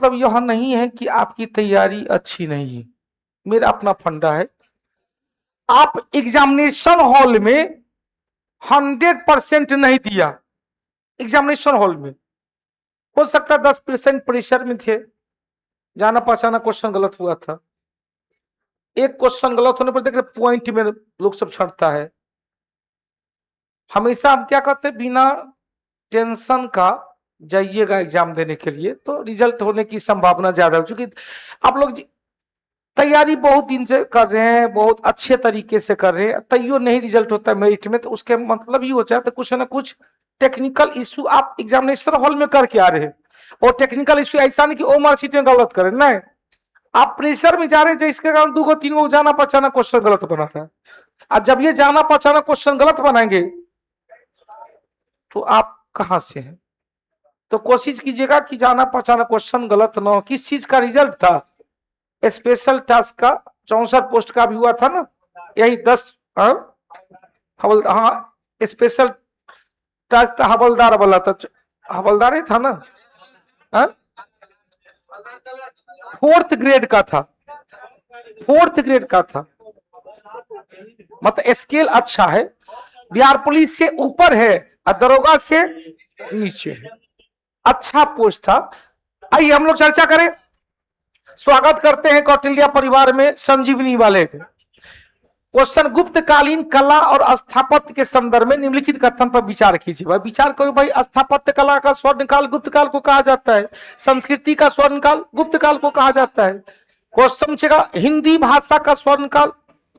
मतलब यह नहीं है कि आपकी तैयारी अच्छी नहीं है। मेरा अपना फंडा है, आप एग्जामिनेशन हॉल में 100% नहीं दिया। एग्जामिनेशन हॉल में हो सकता है 10% प्रेशर में थे, जाना पहचाना क्वेश्चन गलत हुआ था। एक क्वेश्चन गलत होने पर देखिए पॉइंट में लोग सब छंटता है। हमेशा हम क्या कहते हैं, बिना टेंशन का जाइएगा एग्जाम देने के लिए, तो रिजल्ट होने की संभावना ज्यादा है। चूंकि आप लोग तैयारी बहुत दिन से कर रहे हैं, बहुत अच्छे तरीके से कर रहे हैं, तैयो नहीं रिजल्ट होता है मेरिट में, तो उसके मतलब ही हो जाता है कुछ ना कुछ टेक्निकल इश्यू आप एग्जामिनेशन हॉल में करके आ रहे हैं। और टेक्निकल इश्यू ऐसा नहीं कि ओ मार्कशीट में गलत करें, नहीं, आप प्रेशर में जा रहे हैं जिसके कारण 2-3 जाना पहचाना क्वेश्चन गलत बना रहा है। और जब ये जाना पहचाना क्वेश्चन गलत बनाएंगे तो आप कहां से हैं। तो कोशिश कीजिएगा कि जाना पहचाना क्वेश्चन गलत ना हो। किस चीज का रिजल्ट था, स्पेशल टास्क का 64 पोस्ट का भी हुआ था ना, यही 10 हाँ स्पेशल टास्क हवलदार वाला था, हवलदार ही था ना, 4th ग्रेड का था, 4th ग्रेड का था, मतलब स्केल अच्छा है, बिहार पुलिस से ऊपर है और दरोगा से नीचे है, अच्छा पोस्ट था। आइए हम लोग चर्चा करें। स्वागत करते हैं कौटिल्य परिवार में संजीवनी वाले। क्वेश्चन, गुप्तकालीन कला और स्थापत्य के संदर्भ में निम्नलिखित कथन पर विचार कीजिए। भाई विचार करो भाई, स्थापत्य कला का स्वर्णकाल गुप्त काल को कहा जाता है, संस्कृति का स्वर्णकाल गुप्त काल को कहा जाता है। क्वेश्चन पूछेगा, हिंदी भाषा का स्वर्णकाल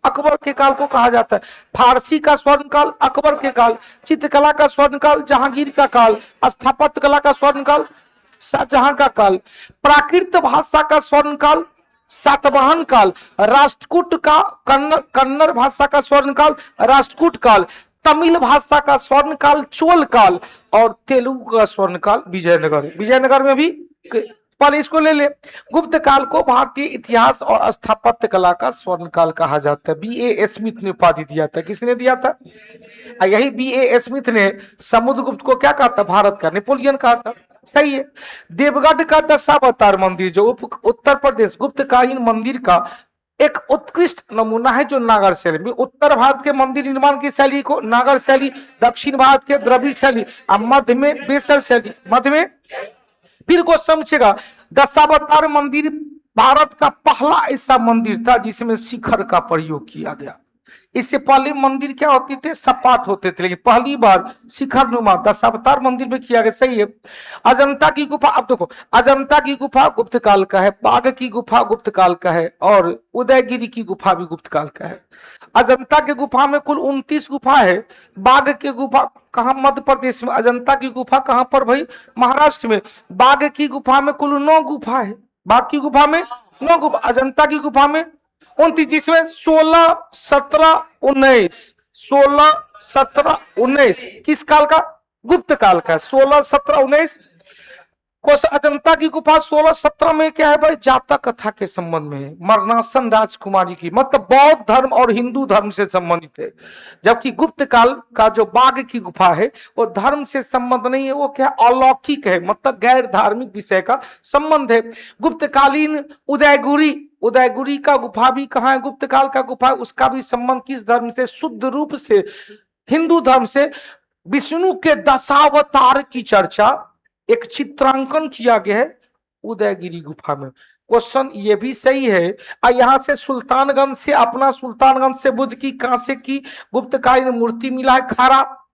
अकबर के काल को कहा जाता है, फारसी का स्वर्णकाल अकबर के काल, चित्रकला का स्वर्णकाल जहांगीर का काल, स्थापत्य कला का स्वर्णकाल शाहजहां का काल, प्राकृत भाषा का स्वर्णकाल सातवाहन काल, राष्ट्रकूट का कन्नड़ भाषा का स्वर्ण काल राष्ट्रकूट काल, तमिल भाषा का स्वर्ण काल चोल काल और तेलुगु का स्वर्ण काल विजयनगर। विजयनगर में भी पहले इसको ले ले। गुप्त काल को भारतीय इतिहास और स्थापत्य कला का स्वर्ण काल कहा जाता है। B.A. स्मिथ ने उपाधि दिया था। किसने दिया था? यही B.A. स्मिथ ने समुद्रगुप्त को क्या कहा था? भारत का नेपोलियन कहा था। सही है। देवगढ़ का दशावतार मंदिर जो उत्तर प्रदेश गुप्तकालीन मंदिर का एक उत्कृष्ट नमूना है, जो नागर शैली में, उत्तर भारत के मंदिर निर्माण की शैली को नागर शैली, दक्षिण भारत के द्रविड़ शैली, मध्य में बेसर शैली, मध्य में। फिर को समझेगा, दशावतार मंदिर भारत का पहला ऐसा मंदिर था जिसमें शिखर का प्रयोग किया गया। इससे पहले मंदिर क्या होते थे? सपाट होते थे, लेकिन पहली बार शिखर नुमा दशावतार मंदिर में किया गया। सही है। अजंता की गुफा, अब देखो, अजंता की गुफा गुप्त काल का है, बाघ की गुफा गुप्त काल का है और उदयगिरी की गुफा भी गुप्त काल का है। अजंता की गुफा में कुल 29 गुफा है। बाघ की गुफा कहां? मध्य प्रदेश में। अजंता की गुफा कहां पर भाई? महाराष्ट्र में। बाघ की गुफा में कुल 9 गुफा है। बाघ की गुफा में 9 गुफा, अजंता की गुफा में 29, जिसमें 16, 17, 19, 16, 17, 19 किस काल का? गुप्त काल का। 16, 17, 19 अजंता की गुफा 16, 17 में क्या है भाई? जातक कथा के संबंध में है, मरणासन राजकुमारी की, मतलब बौद्ध धर्म और हिंदू धर्म से संबंधित है। जबकि गुप्त काल का जो बाघ की गुफा है वो धर्म से संबंध नहीं है, वो क्या अलौकिक है, मतलब गैर धार्मिक विषय का संबंध है। गुप्तकालीन उदयगिरी, उदयगिरी का गुफा भी कहाँ है? गुप्त काल का गुफा, उसका भी संबंध किस धर्म से? शुद्ध रूप से हिंदू धर्म से। विष्णु के दशावतार की चर्चा एक चित्रांकन किया गया है उदयगिरी गुफा में। क्वेश्चन ये भी सही है। यहां से सुल्तानगंज से, अपना सुल्तानगंज से बुद्ध की कांसे की गुप्तकालीन मूर्ति मिला है खारा,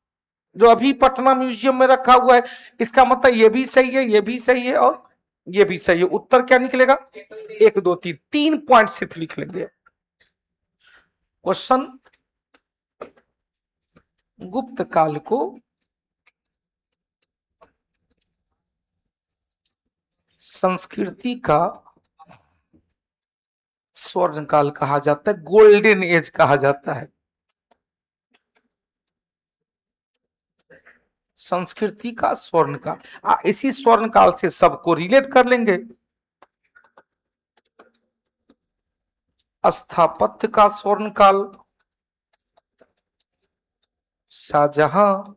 जो अभी पटना म्यूजियम में रखा हुआ है। इसका मतलब ये भी सही है, ये भी सही है और ये भी सही है। उत्तर क्या निकलेगा? 1, 2, 3, 3 पॉइंट सिर्फ लिख लेंगे। क्वेश्चन, गुप्त काल को संस्कृति का स्वर्ण काल कहा जाता है, गोल्डन एज कहा जाता है। संस्कृति का स्वर्ण काल, इसी स्वर्ण काल से सबको रिलेट कर लेंगे। स्थापत्य का स्वर्ण काल शाहजहां,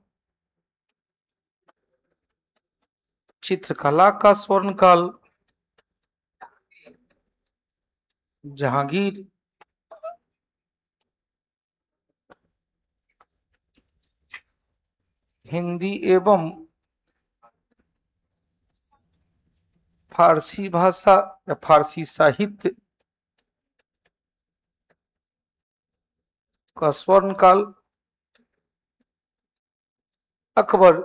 चित्रकला का स्वर्ण काल जहांगीर, हिंदी एवं फारसी भाषा या फारसी साहित्य का स्वर्ण काल। अकबर,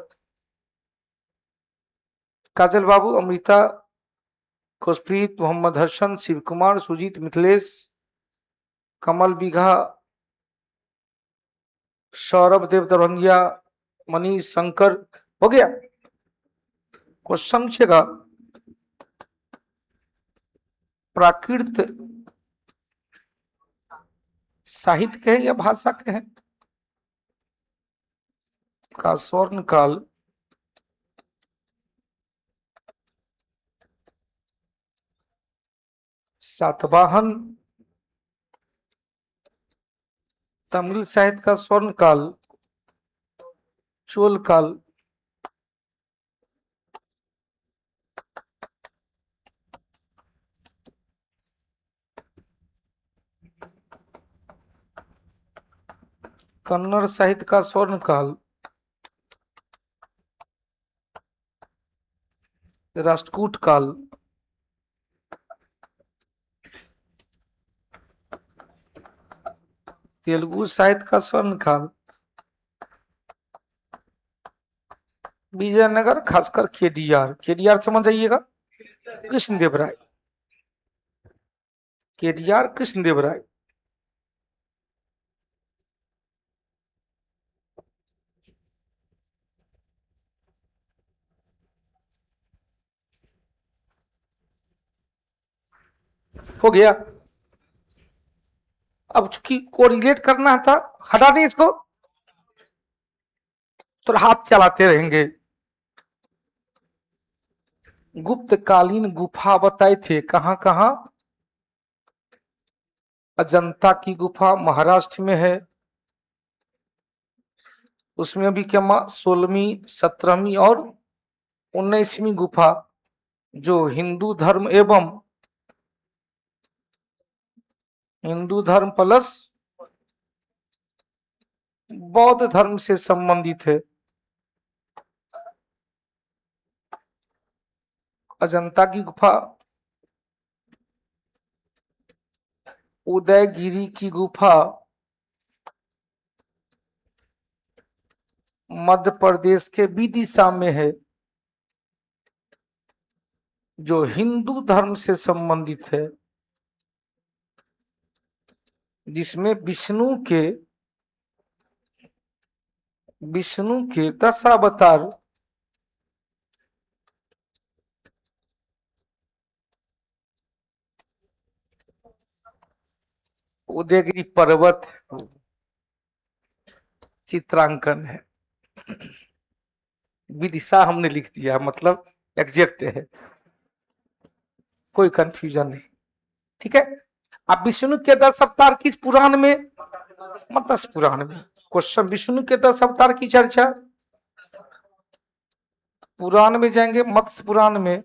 काजल बाबू, अमृता, खुशप्रीत, मोहम्मद हसन, शिव कुमार, सुजीत, मिथिलेश, कमल बीघा, सौरभ देव दरभंगिया, मनीष शंकर। हो गया क्वेश्चन पूछेगा प्राकृत साहित्य के या भाषा के हैं का स्वर्ण काल। सातवाहन, तमिल साहित्य का स्वर्ण काल चोल काल। कन्नड़ साहित्य का स्वर्ण काल राष्ट्रकूट काल। तेलुगु साहित्य का स्वर्ण काल विजयनगर, खासकर केडीआर। केडीआर समझ जाइएगा, कृष्णदेव राय। केडीआर कृष्णदेव राय। हो गया। अब चूंकि कोरिलेट करना था, हटा दें इसको, तो हाथ चलाते रहेंगे। गुप्तकालीन गुफा बताए थे, कहां कहां। अजंता की गुफा महाराष्ट्र में है, उसमें भी क्या 16वीं 17वीं और 19वीं गुफा जो हिंदू धर्म प्लस बौद्ध धर्म से संबंधित है। अजंता की गुफा, उदयगिरी की गुफा मध्य प्रदेश के विदिशा में है, जो हिंदू धर्म से संबंधित है, जिसमें विष्णु के 10 अवतार उदयगिरी पर्वत चित्रांकन है। विदिशा हमने लिख दिया, मतलब एग्जैक्ट है, कोई कंफ्यूजन नहीं। ठीक है। अब विष्णु के 10 अवतार किस पुराण में? मत्स्य पुराण में। क्वेश्चन, विष्णु के 10 अवतार की चर्चा पुराण में जाएंगे, मत्स्य पुराण में।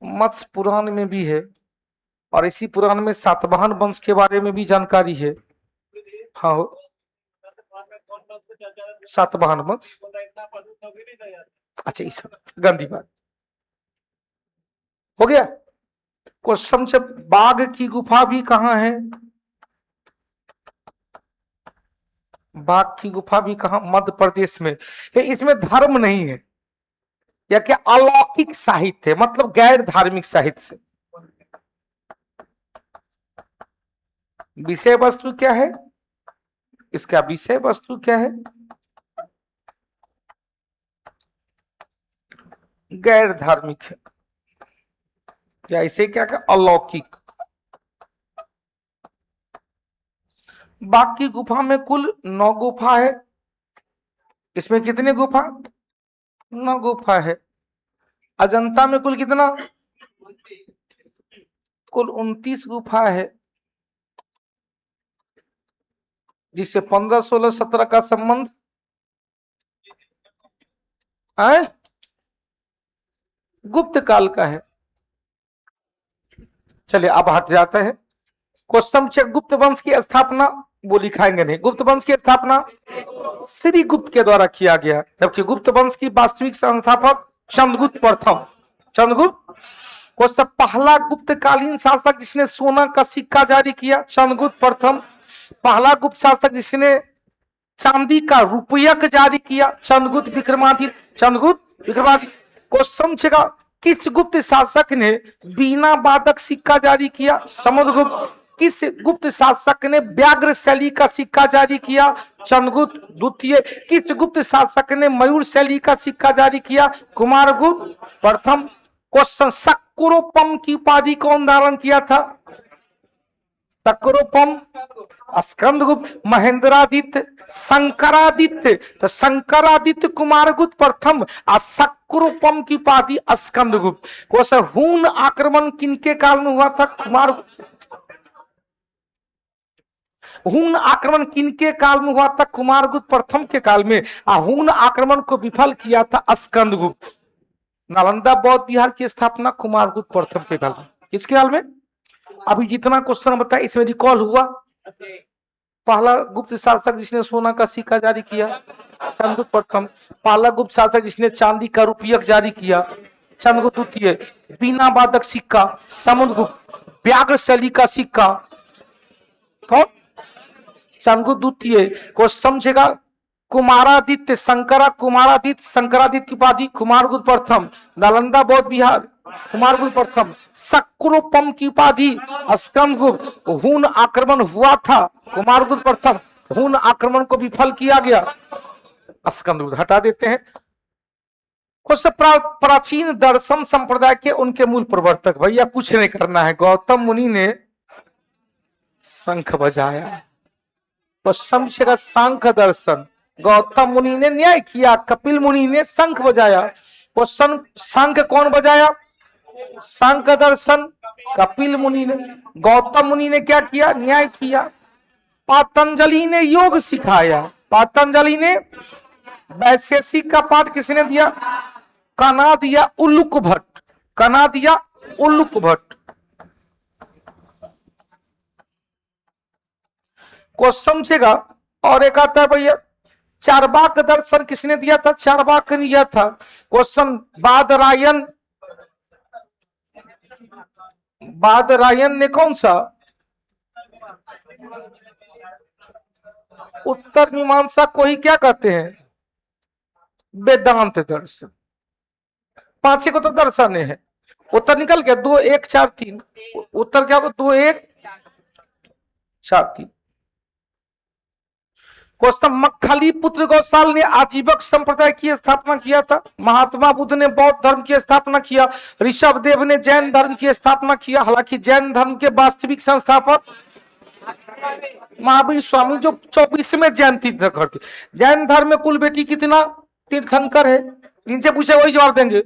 मत्स्य पुराण में भी है, और इसी पुराण में सातवाहन वंश के बारे में भी जानकारी है। हाँ हो, सातवाहन वंश। अच्छा, इस गंदी बात हो गया। क्वेश्चन से, बाघ की गुफा भी कहां है? बाघ की गुफा भी कहां? मध्य प्रदेश में। इसमें धर्म नहीं है, या क्या अलौकिक साहित्य है, मतलब गैर धार्मिक साहित्य से। विषय वस्तु क्या है इसका? विषय वस्तु क्या है? गैर धार्मिक है, या इसे क्या कहा? अलौकिक। बाघ की गुफा में कुल 9 गुफा है। इसमें कितने गुफा? 9 गुफा है। अजंता में कुल कितना? कुल 29 गुफा है, जिससे 15, 16, 17 का संबंध है, गुप्त काल का है। चलिए अब हट जाते हैं। क्वेश्चन चेक, गुप्त वंश की स्थापना वो लिखाएंगे नहीं, गुप्त वंश की स्थापना श्री गुप्त के द्वारा किया गया, जबकि गुप्त वंश की वास्तविक संस्थापक चंद्रगुप्त प्रथम। चंद्रगुप्त। क्वेश्चन, पहला गुप्तकालीन शासक जिसने सोना का सिक्का जारी किया, चंद्रगुप्त प्रथम। पहला गुप्त शासक जिसने चांदी का रुपयक जारी किया, चंद्रगुप्त विक्रमादित्य। चंद्रगुप्त विक्रमादित्य। क्वेश्चन छेगा, किस गुप्त शासक ने बीना वादक सिक्का जारी किया, समुद्रगुप्त। किस गुप्त शासक ने व्याघ्र शैली का सिक्का जारी किया, चंद्रगुप्त द्वितीय। किस गुप्त शासक ने मयूर शैली का सिक्का जारी किया, कुमारगुप्त प्रथम। क्वेश्चन, सक्रोपम की उपाधि कौन धारण किया था, सक्रोपम स्कंदगुप्त। महेंद्रादित्य, शंकरादित्य, तो शंकरादित्य कुमारगुप्त प्रथम और सक्रोपम की उपाधि स्कंदगुप्त। क्वेश्चन, हून आक्रमण किनके काल में हुआ था, कुमारगुप्त। हून आक्रमण किनके काल में हुआ था, कुमारगुप्त प्रथम के काल में। हून आक्रमण को विफल किया था स्कंदगुप्त। नालंदा बौद्ध विहार की स्थापना कुमारगुप्त प्रथम के काल में। किसके काल में? अभी जितना क्वेश्चन बताया इसमें रिकॉल हुआ। पहला गुप्त शासक जिसने सोना का सिक्का जारी किया, चंद्रगुप्त प्रथम। पहला गुप्त शासक जिसने चांदी का रुपयक जारी किया, चंद्रगुप्त द्वितीय। बिना वादक सिक्का, समुद्रगुप्त। व्याघ्र शैली का सिक्का कौन, चंद्रगुप्त द्वितीय। को समझेगा, कुमारादित्य, शंकरादित्य की उपाधि कुमारगुप्त प्रथम। नालंदा बौद्ध विहार कुमारगुप्त प्रथम। सक्रोपम की उपाधि स्कंदगुप्त। हून आक्रमण हुआ था कुमारगुप्त प्रथम, हून आक्रमण को विफल किया गया स्कंदगुप्त। हटा देते हैं। कुछ प्राचीन दर्शन संप्रदाय के उनके मूल प्रवर्तक, भैया कुछ नहीं करना है। गौतम मुनि ने शंख बजाया, तो समझेगा शंख दर्शन। गौतम मुनि ने न्याय किया, कपिल मुनि ने शंख बजाया। क्वेश्चन, शंख कौन बजाया, शंख दर्शन कपिल मुनि ने। गौतम मुनि ने क्या किया, न्याय किया। पतंजलि ने योग सिखाया, पतंजलि ने। वैशेषिक का पाठ किसने दिया, कना दिया उल्लुक भट्ट, कना दिया उल्लुक भट्ट। को समझेगा। और एक आता है भैया, चारवाक दर्शन किसने दिया था, चारवाक ने दिया था। क्वेश्चन, बादरायण ने कौन सा, उत्तर मीमांसा को ही क्या कहते हैं, वेदांत दर्शन। 5 को तो दर्शन है। उत्तर निकल गया, 2 1 4 3। उत्तर क्या होगा, 2 1 4 3। क्वेश्चन, मक्खली पुत्र गौशाल ने आजीवक संप्रदाय की स्थापना किया था। महात्मा बुद्ध ने बौद्ध धर्म की स्थापना किया। ऋषभ देव ने जैन धर्म की स्थापना किया। हालांकि जैन धर्म के वास्तविक संस्थापक महावीर स्वामी, जो 24वें जैन तीर्थंकर थे। जैन धर्म में कुल बेटी कितना तीर्थंकर है, इनसे पूछे वही जवाब देंगे।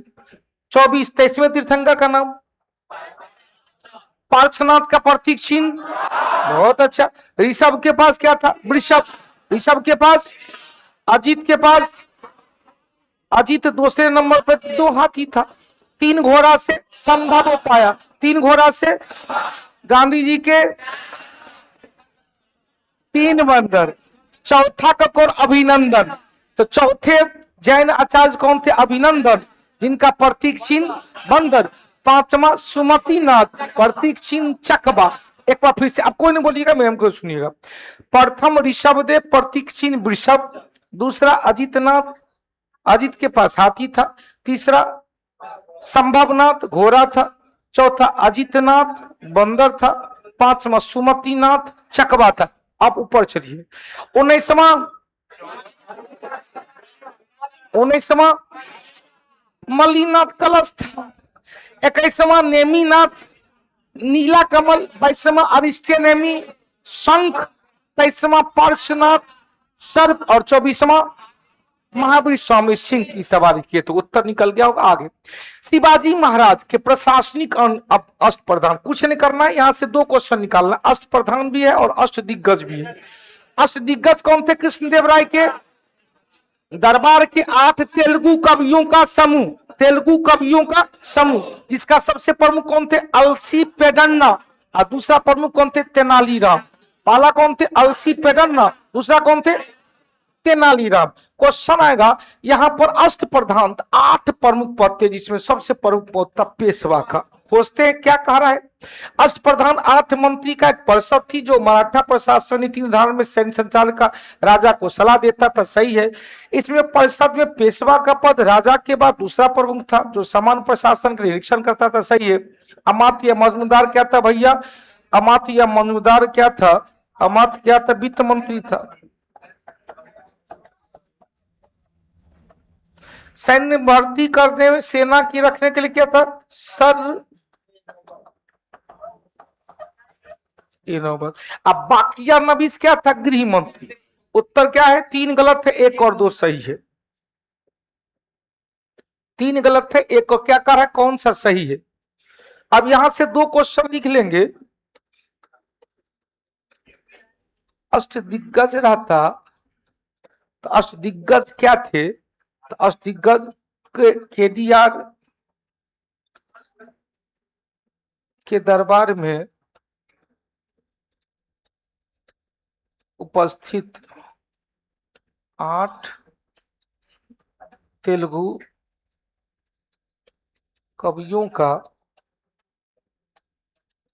24। 23वें तीर्थंकर का नाम, पार्श्वनाथ का प्रतीक चिन्ह। बहुत अच्छा। ऋषभ के पास क्या था, वृषभ। ऋषभ के पास, अजीत के पास, अजीत दूसरे नंबर पर 2 हाथी था। 3 घोड़ा से संभव हो पाया, 3 घोड़ा से। गांधी जी के 3 बंदर। चौथा ककोर अभिनंदन, तो चौथे जैन आचार्य कौन थे, अभिनंदन, जिनका प्रतीक चिन्ह बंदर। 5वां सुमतिनाथ, प्रतीक चिन्ह चकबा। एक बार फिर से, आप कोई नहीं बोलिएगा, मैं हमको सुनिएगा। प्रथम ऋषभदेव, प्रतीक चिन्ह वृषभ। दूसरा अजितनाथ, अजित के पास हाथी था। तीसरा संभवनाथ, घोड़ा था। चौथा अजितनाथ, बंदर था। 5वां सुमतिनाथ, चकबा था। आप ऊपर चलिए। 19वां मल्लीनाथ कलश था। 21वां नेमीनाथ, नीला कमल। 22वां अरिस्टेनेमी, शंख। 23वां पार्श्वनाथ, सर्प। और 24वां महावीर स्वामी सिंह की सवारी किए। तो उत्तर निकल गया होगा। आगे, शिवाजी महाराज के प्रशासनिक अष्ट प्रधान। कुछ नहीं करना है, यहां से 2 क्वेश्चन निकालना। अष्ट प्रधान भी है और अष्ट दिग्गज भी है। अष्ट दिग्गज कौन थे, कृष्णदेव राय के दरबार के 8 तेलुगु कवियों का समूह। तेलुगु कवियों का समूह, जिसका सबसे प्रमुख कौन थे? अलसी पेडन्ना। और दूसरा प्रमुख कौन थे? तेनालीराम। पहला कौन थे? अलसी पेडन्ना, दूसरा कौन थे? तेनालीराम। क्वेश्चन आएगा यहां पर अष्टप्रधान 8 प्रमुख पद थे, जिसमें सबसे प्रमुख पद था पेशवा का। खोजते हैं क्या कह रहा है। अष्टप्रधान 8 मंत्री का एक परिषद थी जो मराठा प्रशासन नीति निर्धारण में सैन्य संचालन का राजा को सलाह देता था। सही है। इसमें परिषद में पेशवा का पद राजा के बाद दूसरा प्रमुख था, जो समान प्रशासन का निरीक्षण करता था। सही है। अमात्य मजूमदार क्या था भैया? अमात्य मजूमदार क्या था? अमात्य क्या था? वित्त मंत्री था। सैन्य भर्ती करने में सेना की रखने के लिए क्या था? सर। अब बाकिया नबीस क्या था? गृह मंत्री। उत्तर क्या है? 3 गलत है, 1 और 2 सही है। 3 गलत है, 1 को क्या कर रहा है? कौन सा सही है? अब यहां से 2 क्वेश्चन लिख लेंगे। अष्टदिग्गज रहता तो अष्टदिग्गज क्या थे? तो अष्टदिग्गज केडीआर के दरबार में उपस्थित 8 तेलुगु कवियों का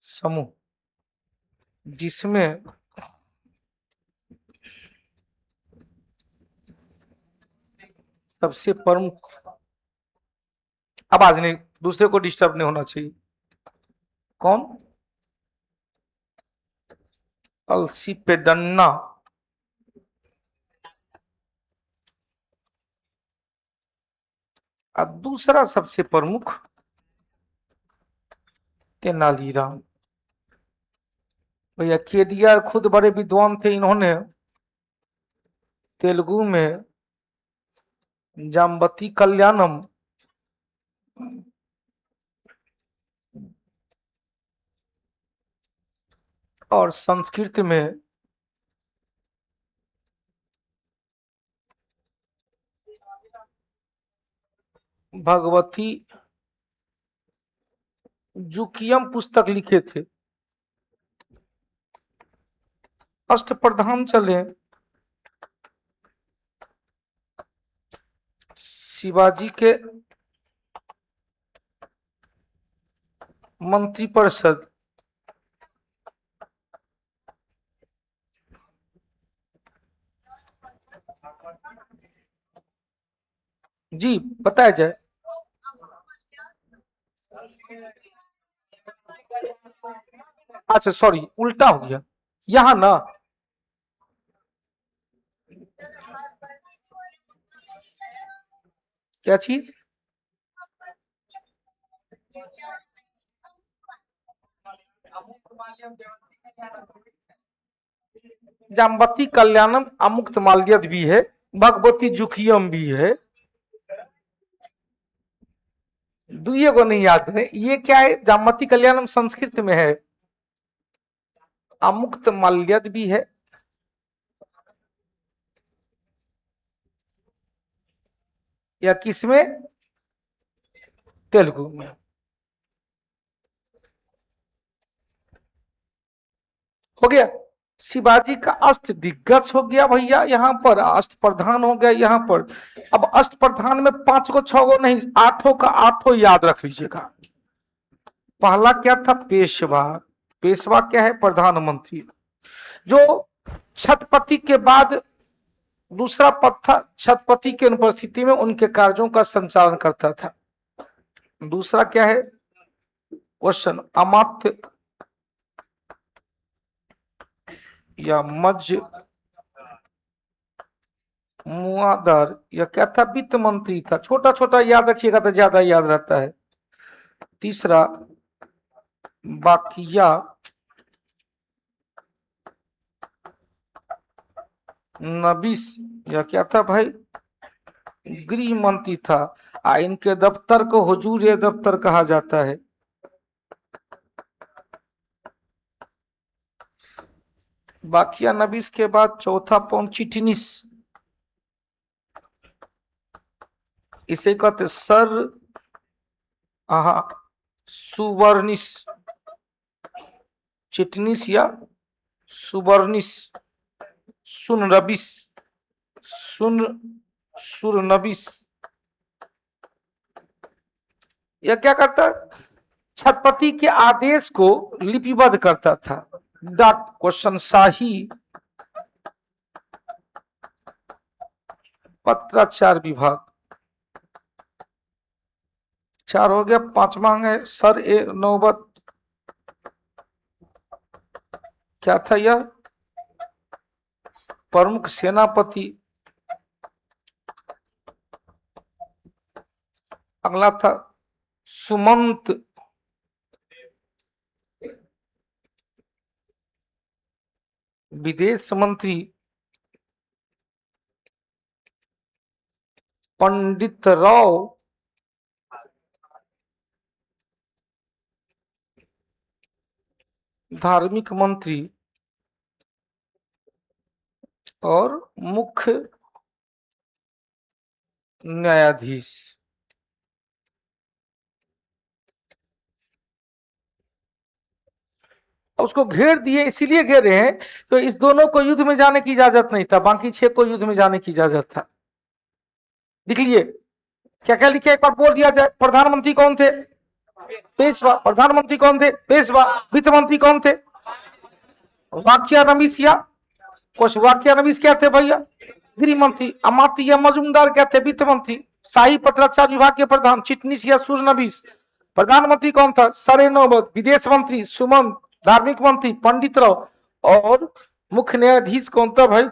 समूह, जिसमें सबसे प्रमुख, आवाज नहीं, दूसरे को डिस्टर्ब नहीं होना चाहिए। कौन? अलसी पेडन्ना। और दूसरा सबसे प्रमुख तेनालीराम। भैया केडीआर खुद बड़े विद्वान थे। इन्होंने तेलुगु में जाम्बती कल्याणम और संस्कृत में भगवती जुकियम पुस्तक लिखे थे। अष्टप्रधान चले शिवाजी के मंत्रिपरिषद, जी बताया जाए। अच्छा सॉरी, उल्टा हो गया यहां ना। क्या चीज? जाम्बती कल्याणम अमुक्त माल्यद भी है, भगवती जुखियम भी है। दुइये को नहीं याद है। ये क्या है? जाम्बती कल्याणम संस्कृत में है, अमुक्त माल्यद भी है। या किसमें? तेलुगु में। हो गया। शिवाजी का अष्ट दिग्गज हो गया भैया, यहां पर अष्ट प्रधान हो गया यहां पर। अब अष्ट प्रधान में 5 को 6 को नहीं, 8 का 8 याद रख लीजिएगा। पहला क्या था? पेशवा। पेशवा क्या है? प्रधानमंत्री। जो छत्रपति के बाद दूसरा पद था, छत्रपति की अनुपस्थिति में उनके कार्यों का संचालन करता था। दूसरा क्या है क्वेश्चन? अमात्य या मध्य मुआदर या क्या था? वित्त मंत्री था। छोटा छोटा याद रखिएगा तो ज्यादा याद रहता है। तीसरा बाकिया नबीस या क्या था भाई? गृह मंत्री था। इनके दफ्तर को हुजूर ए दफ्तर कहा जाता है। बाकिया नबीस के बाद चौथा चिटनिस, इसे कहते सर हाँ, सुवर्णिस, चिटनिस या सुवर्णिस, सुनरबिस, सुरनबिस। यह क्या करता, छत्रपति के आदेश को लिपिबद्ध करता था। डॉट क्वेश्चन, शाही पत्राचार विभाग। 4 हो गया। 5वां है सर ए नौबत, क्या था यह, प्रमुख सेनापति। अगला था सुमंत, विदेश मंत्री। पंडित राव, धार्मिक मंत्री। और मुख्य न्यायाधीश। उसको घेर दिए, इसीलिए घेरे हैं तो इस दोनों को युद्ध में जाने की इजाजत नहीं था, बाकी 6 को युद्ध में जाने की इजाजत था। लिख लिए क्या क्या लिखे, एक बार बोल दिया जाए। प्रधानमंत्री कौन थे, पेशवा। प्रधानमंत्री कौन थे, पेशवा। वित्त मंत्री कौन थे, वाक्यानवीस या कुछ। वाक्यानवीस क्या थे भैया, गृह मंत्री। अमात्य या मजूमदार क्या थे, वित्त मंत्री। शाही पत्राचार विभाग के प्रधान चिटनिस या सुरनबीस। प्रधानमंत्री कौन था, सर ए नौबत। विदेश मंत्री सुमंत। धार्मिक मंत्री पंडित राव। और मुख्य न्यायाधीश कौन था भाई,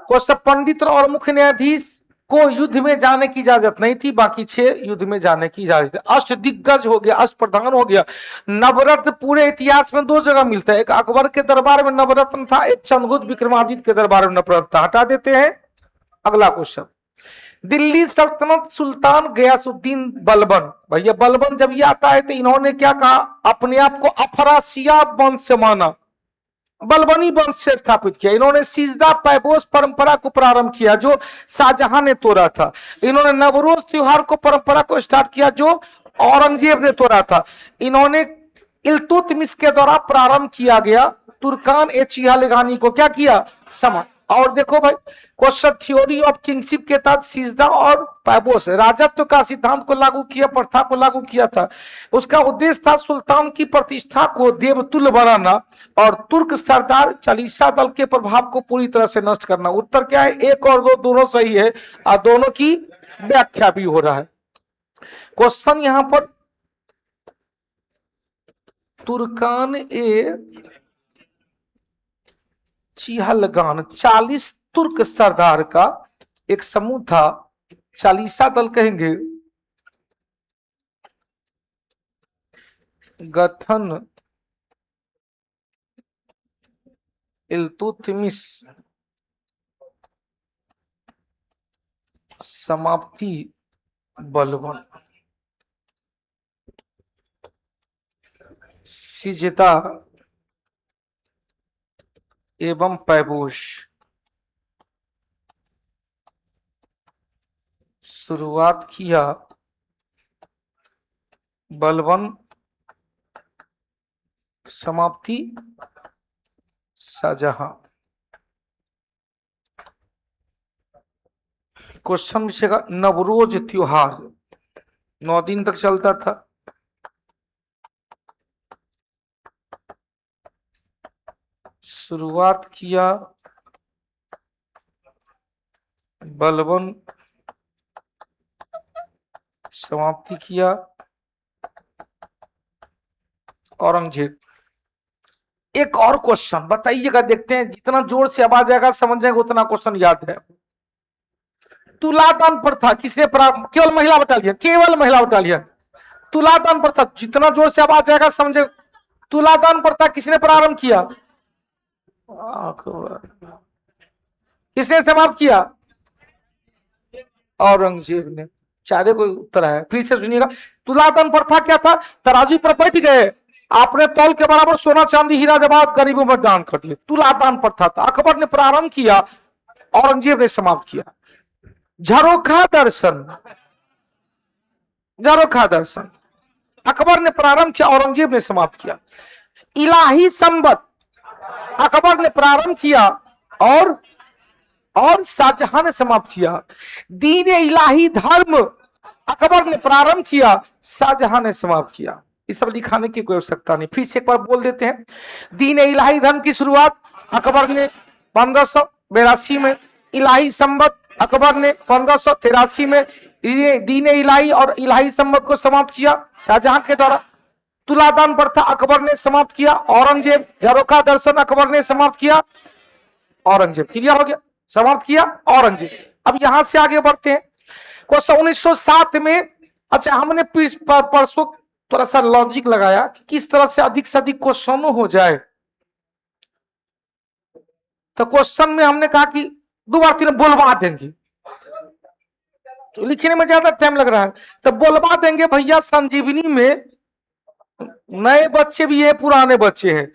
क्वेश्चन। पंडित और मुख्य न्यायाधीश को युद्ध में जाने की इजाजत नहीं थी, बाकी 6 युद्ध में जाने की इजाजत। अष्ट दिग्गज हो गया, अष्ट प्रधान हो गया। नवरत्न पूरे इतिहास में 2 जगह मिलता है, एक अकबर के दरबार में नवरत्न था, एक चंद्रगुप्त विक्रमादित्य के दरबार में नवरत्न था। हटा देते हैं। अगला क्वेश्चन, दिल्ली सल्तनत सुल्तान गयासुद्दीन बलबन। भैया बलबन जब ये आता है तो इन्होंने क्या कहा, अपने आप को अफरासियाब वंश से माना, बलबनी वंश से स्थापित किया। इन्होंने सिजदा पैबोस परंपरा को प्रारंभ किया जो शाहजहां ने तोड़ा था। इन्होंने नवरोज त्योहार को परंपरा को स्टार्ट किया जो औरंगजेब ने तोड़ा था। इन्होंने इल्तुतमिश के द्वारा प्रारंभ किया गया तुर्कान ए चिहालगानी को क्या किया, समा। और देखो भाई क्वेश्चन, थ्योरी ऑफ किंगशिप के तहत सिजदा और पैबोस राजत्व का सिद्धांत को लागू किया, प्रथा को लागू किया था। उसका उद्देश्य था सुल्तान की प्रतिष्ठा को देवतुल्य बनाना और तुर्क सरदार चालीसा दल के प्रभाव को पूरी तरह से नष्ट करना। उत्तर क्या है, 1 और 2 दोनों सही है और दोनों की व्याख्या भी हो रहा है। क्वेश्चन यहां पर, तुर्कान ए चिहलगान 40 तुर्क सरदार का एक समूह था, चालीसा दल कहेंगे। गठन इल्तुतमिश, समाप्ति बलबन। सिजदा एवं पैबोश। शुरुआत किया बलबन, समाप्ति शाहजहां। क्वेश्चन पूछेगा, नवरोज त्योहार 9 दिन तक चलता था। शुरुआत किया बलबन, समाप्ति किया औरंगजेब। एक और क्वेश्चन बताइएगा, देखते हैं जितना जोर से आवाज आएगा समझ जाएगा उतना क्वेश्चन याद है। तुलादान प्रथा किसने प्रारंभ, केवल महिला बटालियन, केवल महिला बटालियन। तुलादान प्रथा, जितना जोर से आवाज आएगा समझे। तुलादान प्रथा किसने प्रारंभ किया, किसने समाप्त किया, औरंगजेब ने। चारे को उत्तर है, फिर से सुनिएगा। तुलादान प्रथा क्या था, तराजू पर बैठ गए, आपने तौल के बराबर सोना चांदी हीरा जवाहरात गरीबों में दान कर दिए, तुलादान प्रथा था। अकबर ने प्रारंभ किया, औरंगजेब ने समाप्त किया। झरोखा दर्शन, झरोखा दर्शन अकबर ने प्रारंभ किया, औरंगजेब ने समाप्त किया। इलाही संबत अकबर ने प्रारंभ किया और शाहजहां ने समाप्त किया। दीन इलाही धर्म अकबर ने प्रारंभ किया, शाहजहां ने समाप्त किया। इस सब दिखाने की कोई आवश्यकता नहीं, फिर से एक बार बोल देते हैं। दीन इलाही धर्म की शुरुआत अकबर ने 1582 में, इलाही संबत अकबर ने 1583 में, दीन इलाही और इलाही संबत को समाप्त किया शाहजहां के द्वारा। तुलादान प्रथा अकबर ने समाप्त किया, औरंगजेब। झरोखा दर्शन अकबर ने समाप्त किया, औरंगजेब। क्लियर हो गया, समाप्त किया औरंगजेब। अब यहां से आगे बढ़ते हैं क्वेश्चन 1907 में। अच्छा, हमने परसों थोड़ा सा लॉजिक लगाया कि किस तरह से अधिक क्वेश्चन हो जाए। तो क्वेश्चन में हमने कहा कि 2 बार 3 बोलवा देंगे, तो लिखने में ज्यादा टाइम लग रहा है, तो बोलवा देंगे भैया। संजीवनी में नए बच्चे भी है, पुराने बच्चे हैं,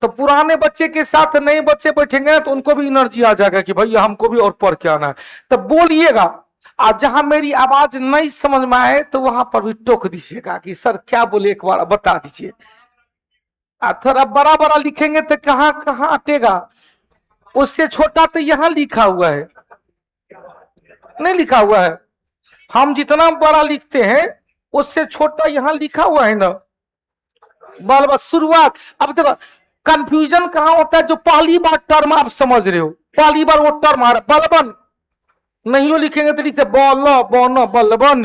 तो पुराने बच्चे के साथ नए बच्चे बैठेंगे तो उनको भी एनर्जी आ जाएगा कि भैया हमको भी और पढ़ के आना है। तो बोलिएगा, आज जहां मेरी आवाज नहीं समझ में आए तो वहां पर भी टोक दीजिएगा कि सर क्या बोले, एक बार बता दीजिए। थोड़ा बड़ा बड़ा लिखेंगे तो कहां कहां अटेगा। उससे छोटा तो यहां लिखा हुआ है, नहीं लिखा हुआ है। हम जितना बड़ा लिखते हैं उससे छोटा यहां लिखा हुआ है ना। बस शुरुआत। अब देखो कंफ्यूजन कहां होता है, जो पहली बार टर्म आप समझ रहे हो, पहली बार वो टर्म आ रहा है बलबन, नहीं हो लिखेंगे तो लिखते बल बन बलबन।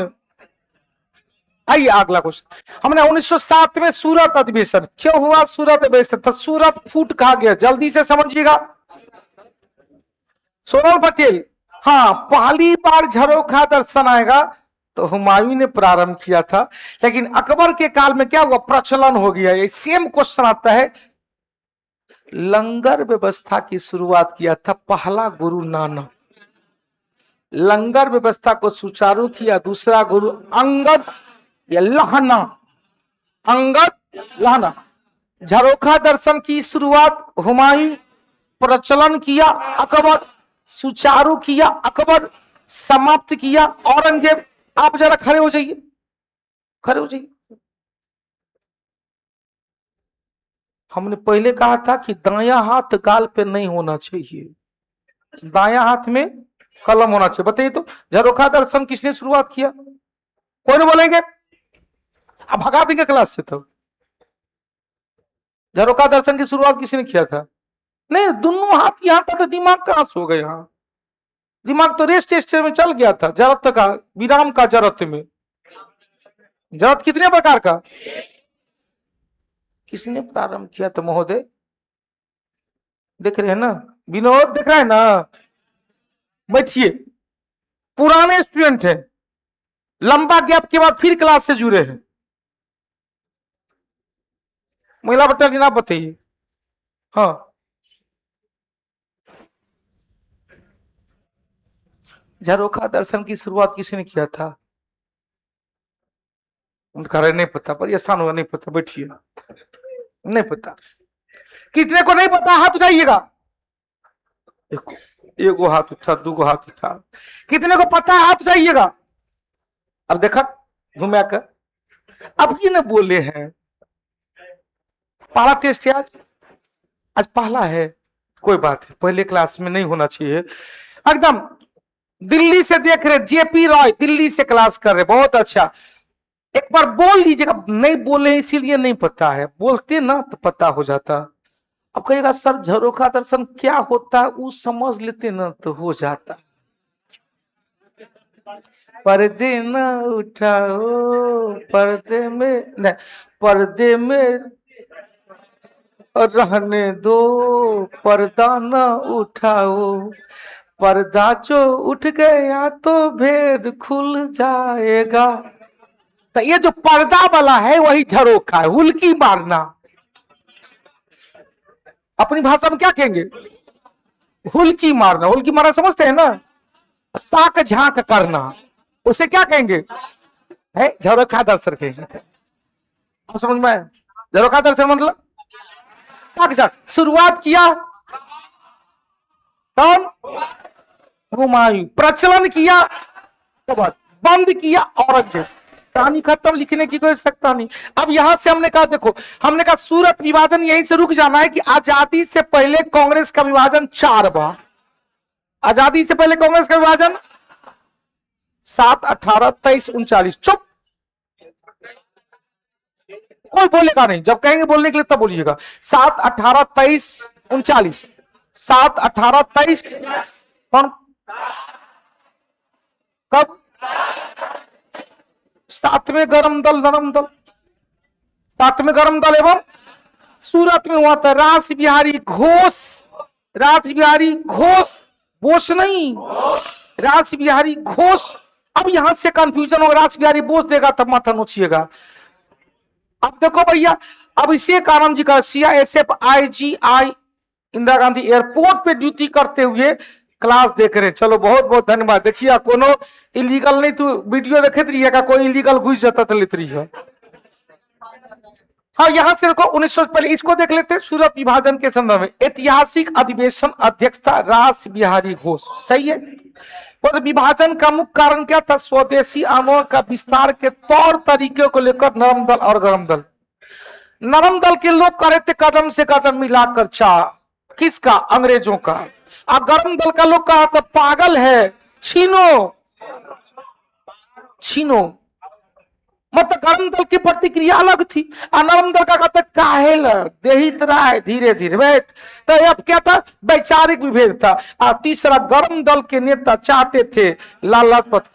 आइए अगला क्वेश्चन। हमने 1907 में सूरत अधिवेशन, क्यों हुआ सूरत अधिवेशन? तो सूरत फूट कहा गया, जल्दी से समझिएगा। सोनल पटेल, हाँ, पहली बार झरोखा दर्शन आएगा तो हुमायूं ने प्रारंभ किया था, लेकिन अकबर के काल में क्या हुआ, प्रचलन हो गया। ये सेम क्वेश्चन आता है। लंगर व्यवस्था की शुरुआत किया था पहला गुरु नानक, लंगर व्यवस्था को सुचारू किया दूसरा गुरु अंगद या लहना, अंगद लहना। झरोखा दर्शन की शुरुआत हुमायूं, प्रचलन किया अकबर, सुचारू किया अकबर, समाप्त किया औरंगजेब। आप जरा खड़े हो जाइए, खड़े हो जाइए। हमने पहले कहा था कि दायां हाथ गाल पे नहीं होना चाहिए, दायां हाथ में कलम होना चाहिए। बताइए तो झरोखा दर्शन किसने शुरुआत किया? कोई नहीं बोलेंगे, अब भगा देंगे क्लास से। तो झरोखा दर्शन की शुरुआत किसने किया था? नहीं, दोनों हाथ यहां था तो दिमाग कहां सो गया? यहां दिमाग तो रेस्ट स्टेज में चल गया था, जरत का, विराम का जरत में। जरत कितने प्रकार का? किसने प्रारंभ किया था महोदय? देख रहे हैं ना, विनोद देख रहा है ना? बैठिए, पुराने स्टूडेंट हैं, लंबा गैप के बाद फिर क्लास से जुड़े हैं। महिला बटालियन आप बताइए। हाँ, झरोखा दर्शन की शुरुआत किसने किया था? नहीं पता, पर आसान होगा, नहीं पता, बैठिए। नहीं पता, कितने को नहीं पता हाथ उठाइएगा। देखो, एगो हाथ उठा, दूगो हाथ उठा। कितने को पता है हाथ उठाइएगा। अब देखा घुमा कर, अब ये ना बोले हैं पहला टेस्ट है आज, आज पहला है, कोई बात है, पहले क्लास में नहीं होना चाहिए। एकदम दिल्ली से देख रहे, जेपी रॉय दिल्ली से क्लास कर रहे, बहुत अच्छा। एक बार बोल लीजिएगा, नहीं बोले इसीलिए नहीं पता है, बोलते ना तो पता हो जाता। अब कहेगा सर झरोखा दर्शन क्या होता है, वो समझ लेते ना तो हो जाता। पर्दे न उठाओ, पर्दे में नहीं, पर्दे में रहने दो, पर्दा न उठाओ, पर्दा जो उठ गया तो भेद खुल जाएगा। तो ये जो पर्दा वाला है वही झरोखा है, हुल्की मारना। अपनी भाषा में क्या कहेंगे? हुल्की मारना। हुल्की मारना समझते हैं ना, ताक झांक करना, उसे क्या कहेंगे? है झरोखा दर्शन कहेंगे। आप समझ में आया? झरोखा दर्शन मतलब ताक झांक। शुरुआत किया कौन? हुमायूं। प्रचलन किया, बंद किया औरंगजेब। कहानी खत्म, लिखने की कोई आवश्यकता नहीं। अब यहां से हमने कहा, देखो हमने कहा सूरत विभाजन यहीं से रुक जाना है कि आजादी से पहले कांग्रेस का विभाजन 4 बार। आजादी से पहले कांग्रेस का विभाजन 7, 18, 23, 39। चुप, कोई बोलेगा नहीं, जब कहेंगे बोलने के लिए तब बोलिएगा। 7, 18, 23, 39। 7, 18, 23 कौन, कब? 7 में गरम दल, नरम दल। 7 में गरम दल एवं सूरत में हुआ था रास बिहारी घोष। रास बिहारी घोष, बोस नहीं, रास बिहारी घोष। अब यहां से कंफ्यूजन होगा, रास बिहारी बोस देगा तब माथा नोचिएगा। अब देखो भैया, अब इसे कारण जी का CISF IGI Indira Gandhi airport पे ड्यूटी करते हुए क्लास देख रहे हैं। चलो बहुत बहुत धन्यवाद। देखिए कोनो इलीगल नहीं, तू वीडियो देखते रहिएगा, कोई इलीगल घुस जाता तो लेते रहिए। हाँ यहां से देखो 1900, पहले इसको देख लेते हैं। सूरत विभाजन के संदर्भ में ऐतिहासिक अधिवेशन अध्यक्षता रास बिहारी घोष, सही है। और विभाजन का मुख्य कारण क्या था? स्वदेशी आंदोलन का विस्तार के तौर तरीके को लेकर नरम दल और गरम दल। नरम दल के लोग करे थे कदम से कदम मिलाकर चाह, किसका? अंग्रेजों का। और गरम दल का लोग कहा था पागल है, छीनो छीनो। मतलब गरम दल की प्रतिक्रिया अलग थी, और नरम दल का कहता काहे लग देहित रहा है धीरे धीरे बैठ। तो अब क्या था? वैचारिक विभेद था। और तीसरा, गरम दल के नेता चाहते थे लाल लाजपत।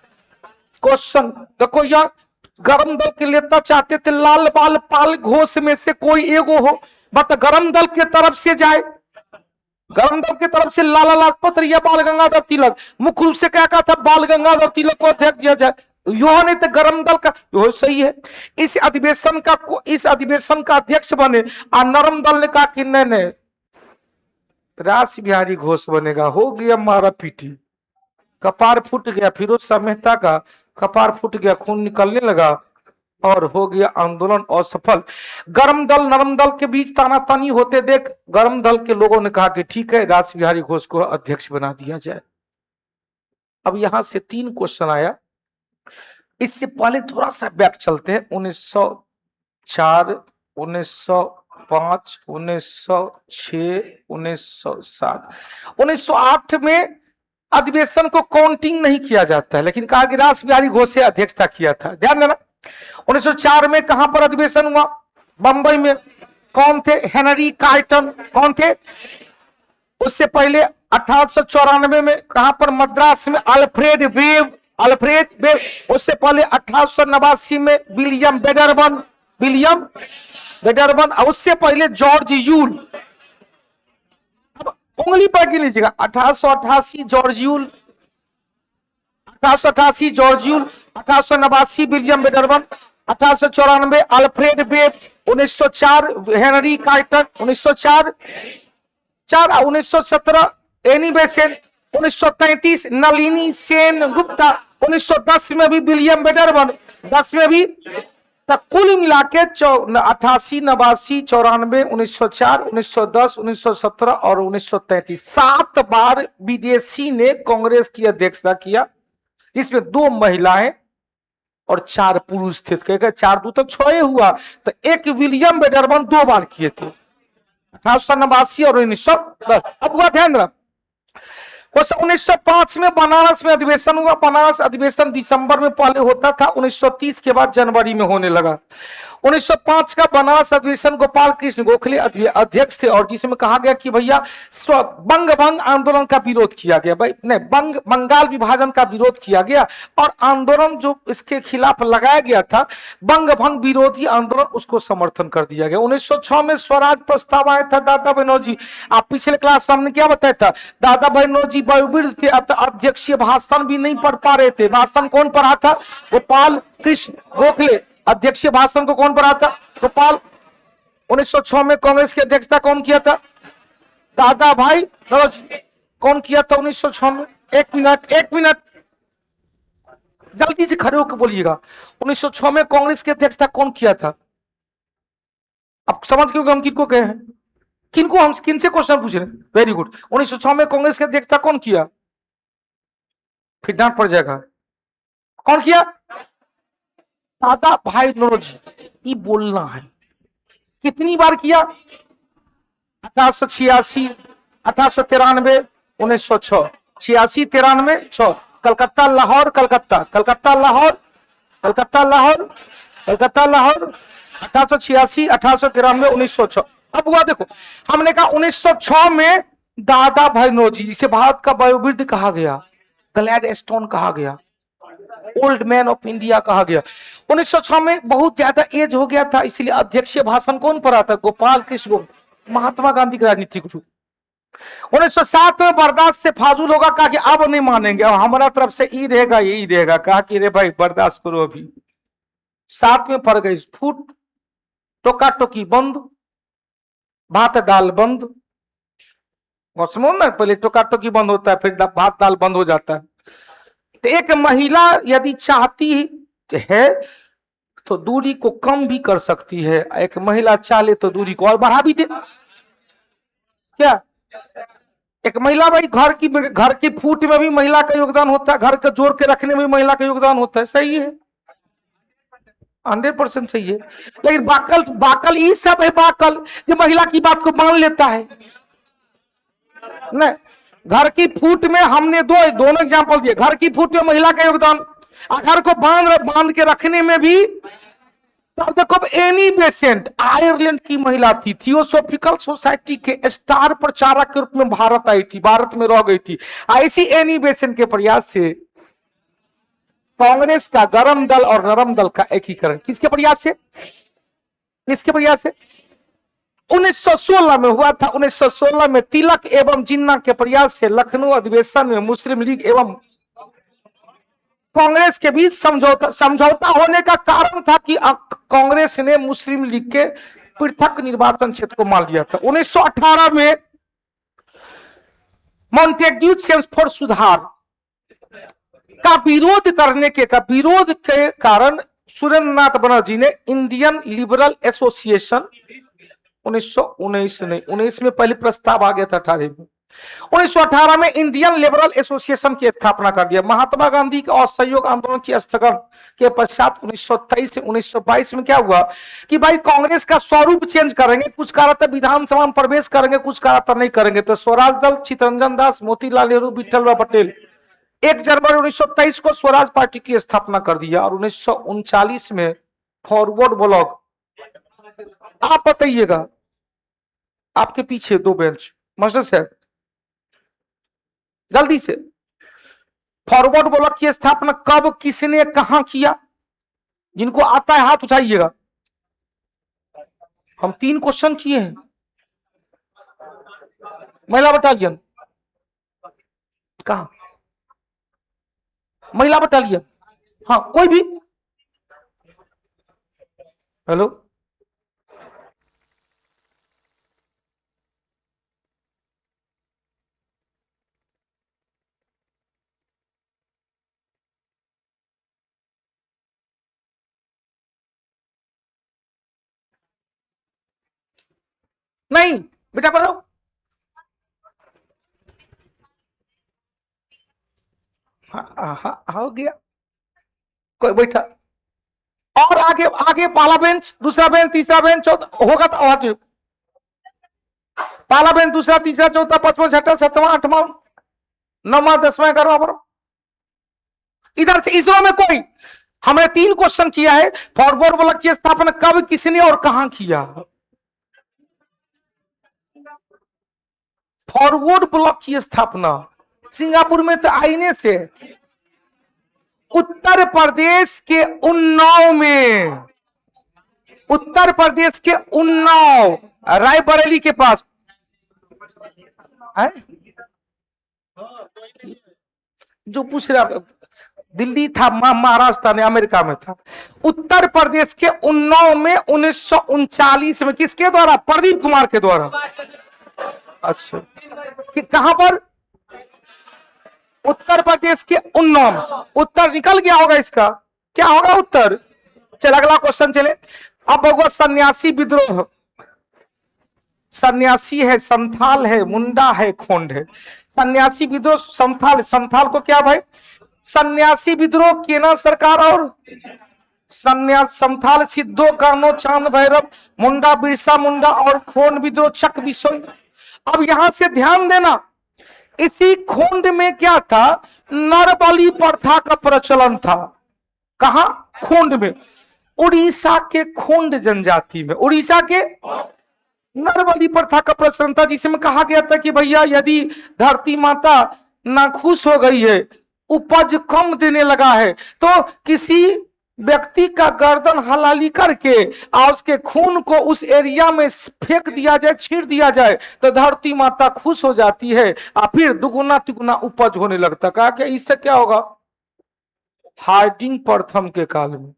क्वेश्चन देखो यार, गरम दल के नेता चाहते थे लाल बाल पाल घोष में से कोई एगो हो, बट गरम दल के तरफ से जाए, गरम दल की तरफ से लाला लाजपत या बाल गंगाधर तिलक। मुख्य रूप से क्या कहा था? बाल गंगाधर तिलक को अध्यक्ष दिया जाए। यह नहीं तो गरम दल का, यह सही है। इस अधिवेशन का अध्यक्ष बने, और नरम दल ने कहा कि नहीं नहीं रास बिहारी घोष बनेगा। हो गया मारा पीटी, कपार फूट गया। फिरोज शाह मेहता का कपार फूट गया, खून निकलने लगा, और हो गया आंदोलन असफल। गरम दल नरम दल के बीच तानातानी होते देख गरम दल के लोगों ने कहा कि ठीक है रास बिहारी घोष को अध्यक्ष बना दिया जाए। अब यहां से 3 क्वेश्चन आया। इससे पहले थोड़ा सा बैक चलते हैं। 1904, 1905, 1906, 1907, 1908 में अधिवेशन को काउंटिंग नहीं किया जाता है, लेकिन कहा कि रास बिहारी घोष से अध्यक्षता किया था। ध्यान देना। 1904 में कहां पर अधिवेशन हुआ? बंबई में। कौन थे? Henry carton. कौन थे? उससे पहले 1894 में कहां पर? मद्रास में अल्फ्रेड वेब। उससे पहले 1889 में विलियम बेडरबन। और उससे पहले जॉर्ज यूल। अब उंगली पर गिन लीजिएगा। 1888 George Yule, 1889 William Wedderburn, 1894 Alfred Webb, 1904 Henry Carter, 1904 1917 Annie Besant, 1933 Nalini Sen Gupta, 1910 में भी विलियम बेडरबन, 10 में भी। कुल मिला के 88, 89, 94, 1904, 1910, 1917 और 1933 7 बार विदेशी ने कांग्रेस की अध्यक्षता किया, जिसमें 2 महिलाएं और 4 पुरुष थे। 4 2 तो 6 हुआ, तो एक विलियम बेडरबन 2 बार किए थे, 1889 और 1910। अब हुआ ध्यान रख। 1905 में बनारस में अधिवेशन हुआ। बनारस अधिवेशन दिसंबर में पहले होता था, 1930 के बाद जनवरी में होने लगा। 1905 का बनारस अधिवेशन गोपाल कृष्ण गोखले अध्यक्ष थे, और जिसमें कहा गया कि भैया बंग भंग आंदोलन का विरोध किया गया। भाई नहीं, बंगाल विभाजन का विरोध किया गया, और आंदोलन जो इसके खिलाफ लगाया गया था बंग भंग विरोधी आंदोलन, उसको समर्थन कर दिया गया। 1906 में स्वराज प्रस्ताव आया था दादा बनोजी। आप पिछले क्लास में हमने क्या बताया था? दादा बनोजी वयोवृद्ध थे, अध्यक्षीय भाषण भी नहीं पढ़ पा रहे थे। भाषण कौन पढ़ा था? गोपाल कृष्ण गोखले। अध्यक्षीय भाषण को कौन पढ़ा था? गोपाल। 1906 में कांग्रेस की अध्यक्षता कौन किया था? दादा भाई नौरोजी। कौन किया था 1906 में? एक मिनट जल्दी से खड़े होकर बोलिएगा। 1906 में कांग्रेस की अध्यक्षता कौन किया था? अब समझ गए हम किनको कहे हैं, किनको हम किनसे क्वेश्चन पूछ रहे हैं। Very good. 1906 में कांग्रेस की अध्यक्षता कौन किया? फिर डांट पड़ जाएगा। कौन किया? दादा भाई नौरोजी, ये बोलना है। कितनी बार किया? 1886, 1893, 1906, 86, 93, 6। कलकत्ता लाहौर, कलकत्ता, कलकत्ता लाहौर, कलकत्ता लाहौर, कलकत्ता लाहौर, 1886, 1893, 1906। अब हुआ देखो, हमने कहा 1906 में दादा भाई नौरोजी, जिसे भारत का वयोवृद्ध कहा गया, ग्लैडस्टोन कहा गया, ओल्ड मैन ऑफ इंडिया कहा गया। 1906 में बहुत ज्यादा एज हो गया था, इसलिए अध्यक्षीय भाषण कौन पढ़ा था? गोपाल कृष्ण गोखले, महात्मा गांधी के राजनीतिक गुरु। 1907 में बर्दाश्त से फाजुल होगा, कहा कि अब नहीं मानेंगे, और हमारा तरफ से ई रहेगा, यही रहेगा। कहा कि रे भाई बर्दाश्त करो अभी। 7 में पड़ गई फूट, टोका टोकी बंद, भात दाल बंद। पहले टोका टोकी बंद होता है, फिर भात दाल बंद हो जाता है। तो एक महिला यदि चाहती है तो दूरी को कम भी कर सकती है, एक महिला चाहे तो दूरी को और बढ़ा भी दे। क्या एक महिला, भाई घर की फूट में भी महिला का योगदान होता है, घर को जोड़ के रखने में भी महिला का योगदान होता है। सही है, 100% सही है। लेकिन बाकल ये सब है, बाकल जो महिला की बात को मान लेता है। नहीं, घर की फूट में हमने दोनों एग्जांपल दिए। घर की फूट में महिला का योगदान, घर को बांध के रखने में भी। तब देखो, एनी बेसेंट आयरलैंड की महिला थी, थियोसॉफिकल सोसाइटी के स्टार प्रचारक के रूप में भारत आई थी, भारत में रह गई थी। ऐसी एनी बेसेंट के प्रयास से कांग्रेस का गरम दल और नरम दल का एकीकरण, किसके प्रयास से? किसके प्रयास से? 1916 में हुआ था। 1916 में तिलक एवं जिन्ना के प्रयास से लखनऊ अधिवेशन में मुस्लिम लीग एवं कांग्रेस के बीच समझौता होने का कारण था कि कांग्रेस ने मुस्लिम लीग के पृथक निर्वाचन क्षेत्र को मान लिया था। 1918 में मॉन्टेग्यू चेम्सफोर्ड सुधार का विरोध के कारण सुरेंद्रनाथ बनर्जी ने इंडियन लिबरल एसोसिएशन 1919 में पहले प्रस्ताव आ गया था 18 में। 1918 में इंडियन लिबरल एसोसिएशन की स्थापना कर दिया। महात्मा गांधी के असहयोग आंदोलन की स्थगन के पश्चात 1923 से 1922 में क्या हुआ कि भाई कांग्रेस का स्वरूप चेंज करेंगे, कुछ कहा था विधानसभा में प्रवेश करेंगे, कुछ कहा था नहीं करेंगे। तो स्वराज दल चित्तरंजन दास, मोतीलाल नेहरू, विठल भाई पटेल 1 जनवरी 1923 को स्वराज पार्टी की स्थापना कर दिया। और 1939 में फॉरवर्ड ब्लॉक, आप बताइएगा, आपके पीछे 2 बेंच, मास्टर साहब जल्दी से, फॉरवर्ड ब्लॉक की स्थापना कब, किसने, कहां किया? जिनको आता है हाथ उठाइएगा। हम 3 क्वेश्चन किए हैं। महिला बटालियन कहां? महिला बटालियन, हाँ कोई भी। हेलो, नहीं बेटा पढ़ो। हाँ हो गया, कोई बैठा। और आगे आगे पहला बेंच, दूसरा बेंच, तीसरा बेंच, चौथा होगा तो पहला बेंच, दूसरा, तीसरा, चौथा, पांचवा, छठा, सातवां, आठवां, 9वां, 10वां, 11वां, 12वां। इधर से इसरो में कोई, हमने 3 क्वेश्चन किया है। फॉरवर्ड ब्लॉक की स्थापना कब, किसने और कहां किया? फॉरवर्ड ब्लॉक की स्थापना सिंगापुर में तो आईने से, उत्तर प्रदेश के उन्नाव में, उत्तर प्रदेश के उन्नाव, रायबरेली के पास है? जो पूछ रहा, दिल्ली था, महाराष्ट्र ने, अमेरिका में था। उत्तर प्रदेश के उन्नाव में 1939 में किसके द्वारा? प्रदीप कुमार के द्वारा। अच्छा, कि कहां पर? उत्तर प्रदेश के उन्नाव। उत्तर निकल गया होगा, इसका क्या होगा उत्तर? चल अगला क्वेश्चन चले। अब होगा सन्यासी विद्रोह। सन्यासी है, संथाल है, मुंडा है, खोंड है। सन्यासी विद्रोह, संथाल, संथाल को क्या भाई? सन्यासी विद्रोह केंद्र सरकार और संन्यास, संथाल, सिद्धो, कानो, चांद भैरव, मुंडा, बिरसा मुंडा और खोंड विद्रोह, चक बिसोई। अब यहां से ध्यान देना, इसी खोंड में क्या था, नरबलि प्रथा का प्रचलन था। कहा? खोंड में, उड़ीसा के खोंड जनजाति में, उड़ीसा के नरबलि प्रथा का प्रचलन था, जिसमें कहा गया था कि भैया यदि धरती माता नाखुश हो गई है, उपज कम देने लगा है, तो किसी व्यक्ति का गर्दन हलाली करके और उसके खून को उस एरिया में फेंक दिया जाए, छींट दिया जाए, तो धरती माता खुश हो जाती है और फिर दुगुना तिगुना उपज होने लगता। कहा कि इससे क्या होगा? हार्डिंग प्रथम के काल में,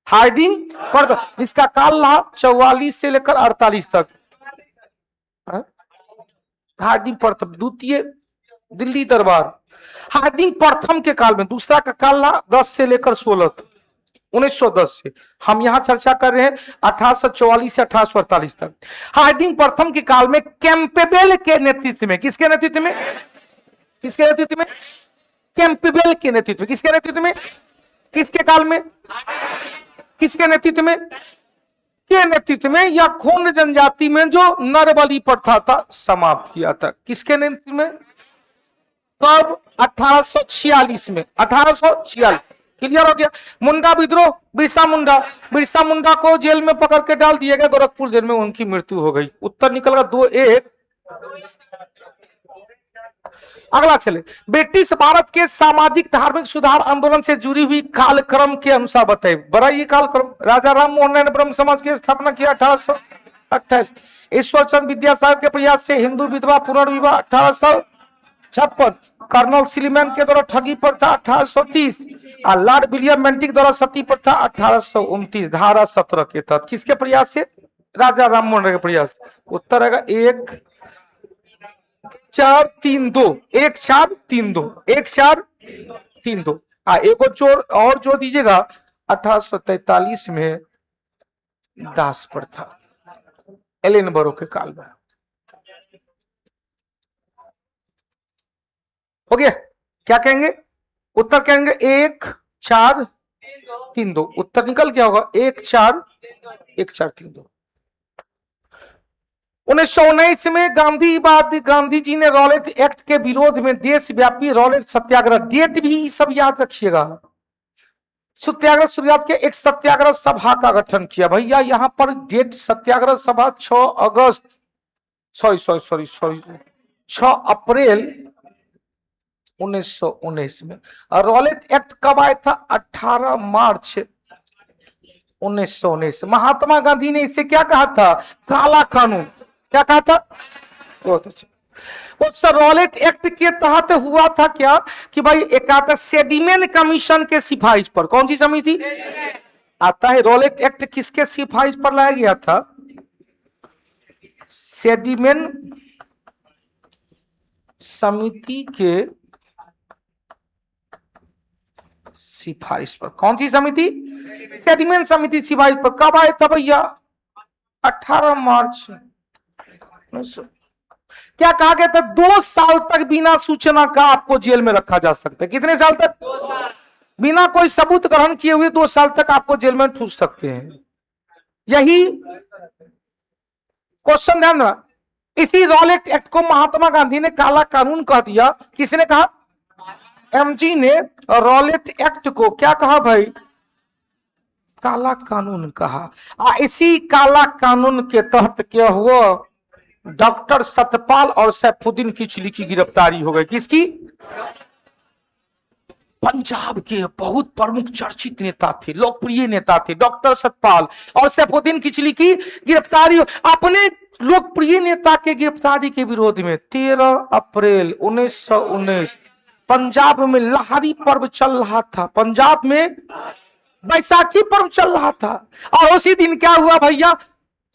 हार्डिंग प्रथम, इसका काल रहा 44 से लेकर 48 तक। हार्डिंग प्रथम द्वितीय दिल्ली दरबार, हार्डिंग प्रथम के काल में। दूसरा का काल रहा 10 से लेकर 16 तक, 1910 से। हम यहां चर्चा कर रहे हैं 1844 से 1848 तक। हार्डिंग प्रथम के काल में कैंपबेल के नेतृत्व में, किसके नेतृत्व में? किसके नेतृत्व में? कैंपबेल के नेतृत्व में। किसके नेतृत्व में? किसके काल में? किसके नेतृत्व में? के नेतृत्व में, या खोंड जनजाति में जो नरबलि प्रथा था समाप्त किया था। किसके नेतृत्व में? कब? 1846 में, 1846। क्लियर हो गया? मुंडा विद्रोह, बिरसा मुंडा, बिरसा मुंडा को जेल में पकड़ के डाल दिया गया, गोरखपुर जेल में उनकी मृत्यु हो गई। उत्तर निकल गया 2-1। अगला चले, ब्रिटिश भारत के सामाजिक धार्मिक सुधार आंदोलन से जुड़ी हुई कालक्रम के अनुसार बताइए। बड़ा ये कालक्रम, राजा राम मोहन राय ने ब्रह्म समाज की स्थापना किया 1828। ईश्वर चंद्र विद्यासागर के प्रयास से हिंदू विधवा पुनर्विवाह 1856। कर्नल सिलीमैन के द्वारा ठगी प्रथा 1830 और लॉर्ड विलियम बेंटिक द्वारा सती प्रथा 1829 धारा 17 के तहत। किसके प्रयास से? राजा राम मोहन राय के प्रयास। उत्तर आएगा 1-4-3-2, 1-4-3-2, 1-4-3-2। एक और जोड़ दीजिएगा, 1843 में दास प्रथा, एलेन बरो के काल में। हो गया? क्या कहेंगे? उत्तर कहेंगे 1-4-3-2। उत्तर निकल क्या होगा? 1-4-1-4-3-2। 1919 में गांधी जी ने रॉलेट एक्ट के विरोध में देशव्यापी रॉलेट सत्याग्रह, डेट भी सब याद रखिएगा, सत्याग्रह शुरुआत के एक सत्याग्रह सभा का गठन किया। भैया यहां पर डेट सत्याग्रह सभा 6 अप्रैल 1919 में। और रॉलेट एक्ट कब आया था? 18 मार्च 1919। महात्मा गांधी ने इसे क्या कहा था? काला कानून। क्या कहा था? बहुत अच्छा। उस रॉलेट एक्ट के तहत हुआ था क्या कि भाई एक आता सेडिमेन कमीशन के सिफारिश पर। कौन सी समिति आता है? रॉलेट एक्ट किसके सिफारिश पर लाया गया था? सेडिमेन समिति के सिफारिश पर। कौन सी समिति? सेडिमेन समिति सिफारिश पर। कब आया था भैया? 18 मार्च। क्या कहा गया था? 2 साल तक बिना सूचना का आपको जेल में रखा जा सकता है। कितने साल तक? बिना कोई सबूत ग्रहण किए हुए 2 साल तक आपको जेल में ठूस सकते हैं। यही क्वेश्चन ध्यान रखना। इसी रॉलेट एक्ट को महात्मा गांधी ने काला कानून कह दिया। किसने कहा? एमजी ने रॉलेट एक्ट को क्या कहा भाई? काला कानून कहा। इसी काला कानून के तहत क्या हुआ? डॉक्टर सतपाल और सैफुद्दीन किचली की गिरफ्तारी हो गई। किसकी? पंजाब के बहुत प्रमुख चर्चित नेता थे, लोकप्रिय नेता थे डॉक्टर सतपाल और सैफुद्दीन किचली की गिरफ्तारी। अपने लोकप्रिय नेता के गिरफ्तारी के विरोध में 13 अप्रैल 1919 पंजाब में लहारी पर्व चल रहा था। पंजाब में बैसाखी पर्व चल रहा था और उसी दिन क्या हुआ भैया?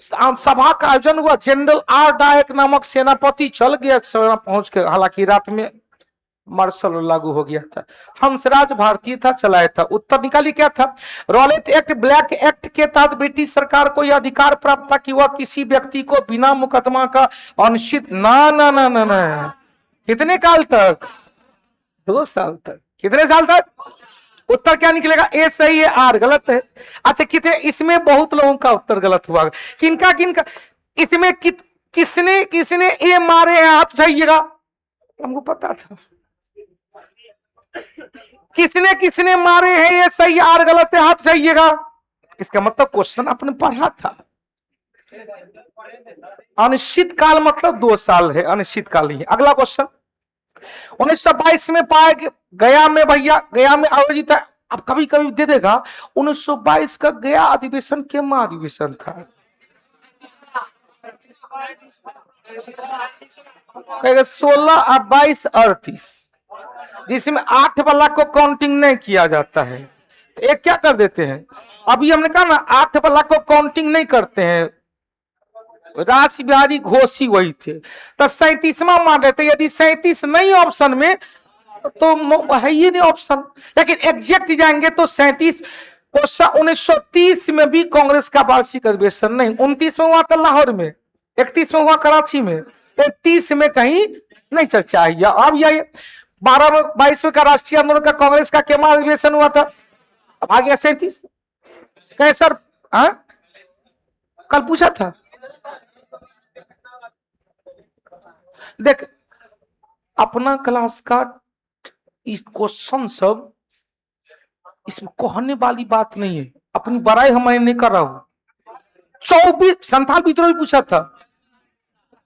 सभा का आयोजन हुआ। जनरल आर डायक नामक सेनापति चल गया सेना पहुंच के, हालांकि रात में मार्शल लागू हो गया था। हंसराज भारतीय था, चलाया था। उत्तर निकाली क्या था? रॉलेट एक्ट ब्लैक एक्ट के तहत ब्रिटिश सरकार को यह अधिकार प्राप्त था कि वह किसी व्यक्ति को बिना मुकदमा का अनिश्चित ना कितने काल तक? 2 साल तक। कितने साल तक? उत्तर क्या निकलेगा? ए सही है, आर गलत है। अच्छा कितने, इसमें बहुत लोगों का उत्तर गलत हुआ। किनका किनका? इसमें किसने किसने ए मारे हैं, हाथ उठाइएगा। हमको पता था। किसने किसने मारे हैं, ये सही आर गलत है, हाथ उठाइएगा। इसका मतलब क्वेश्चन आपने पढ़ा था। अनिश्चित काल मतलब 2 साल है, अनिश्चित काल ही है। अगला क्वेश्चन 1922 में पाया गया में, भैया गया में आयोजित है। अब कभी कभी दे देगा 1922 का गया अधिवेशन के महाधिवेशन था, 16 और 22 38, जिसमें 8 वाला को काउंटिंग नहीं किया जाता है। तो एक क्या कर देते हैं, अभी हमने कहा ना 8 वाला को काउंटिंग नहीं करते हैं, रास बिहारी घोष ही वही थे, तो 37वां मान रहे थे। यदि 37 नहीं ऑप्शन में तो है ही नहीं ऑप्शन, लेकिन एग्जैक्ट जाएंगे तो 37। 1930 में भी कांग्रेस का वार्षिक अधिवेशन नहीं, 29 में हुआ था लाहौर में, 31 में हुआ कराची में, 30 में कहीं नहीं चर्चा है। अब यह 12 में 22 का राष्ट्रीय आंदोलन का कांग्रेस का क्या अधिवेशन हुआ था? अब आ गया 37 कैसर, कल पूछा था। देख अपना क्लास का क्वेश्चन सब, इसमें कहने वाली बात नहीं है, अपनी बड़ाई हम नहीं कर रहा हूं। 24 संथाल विद्रोह भी पूछा था,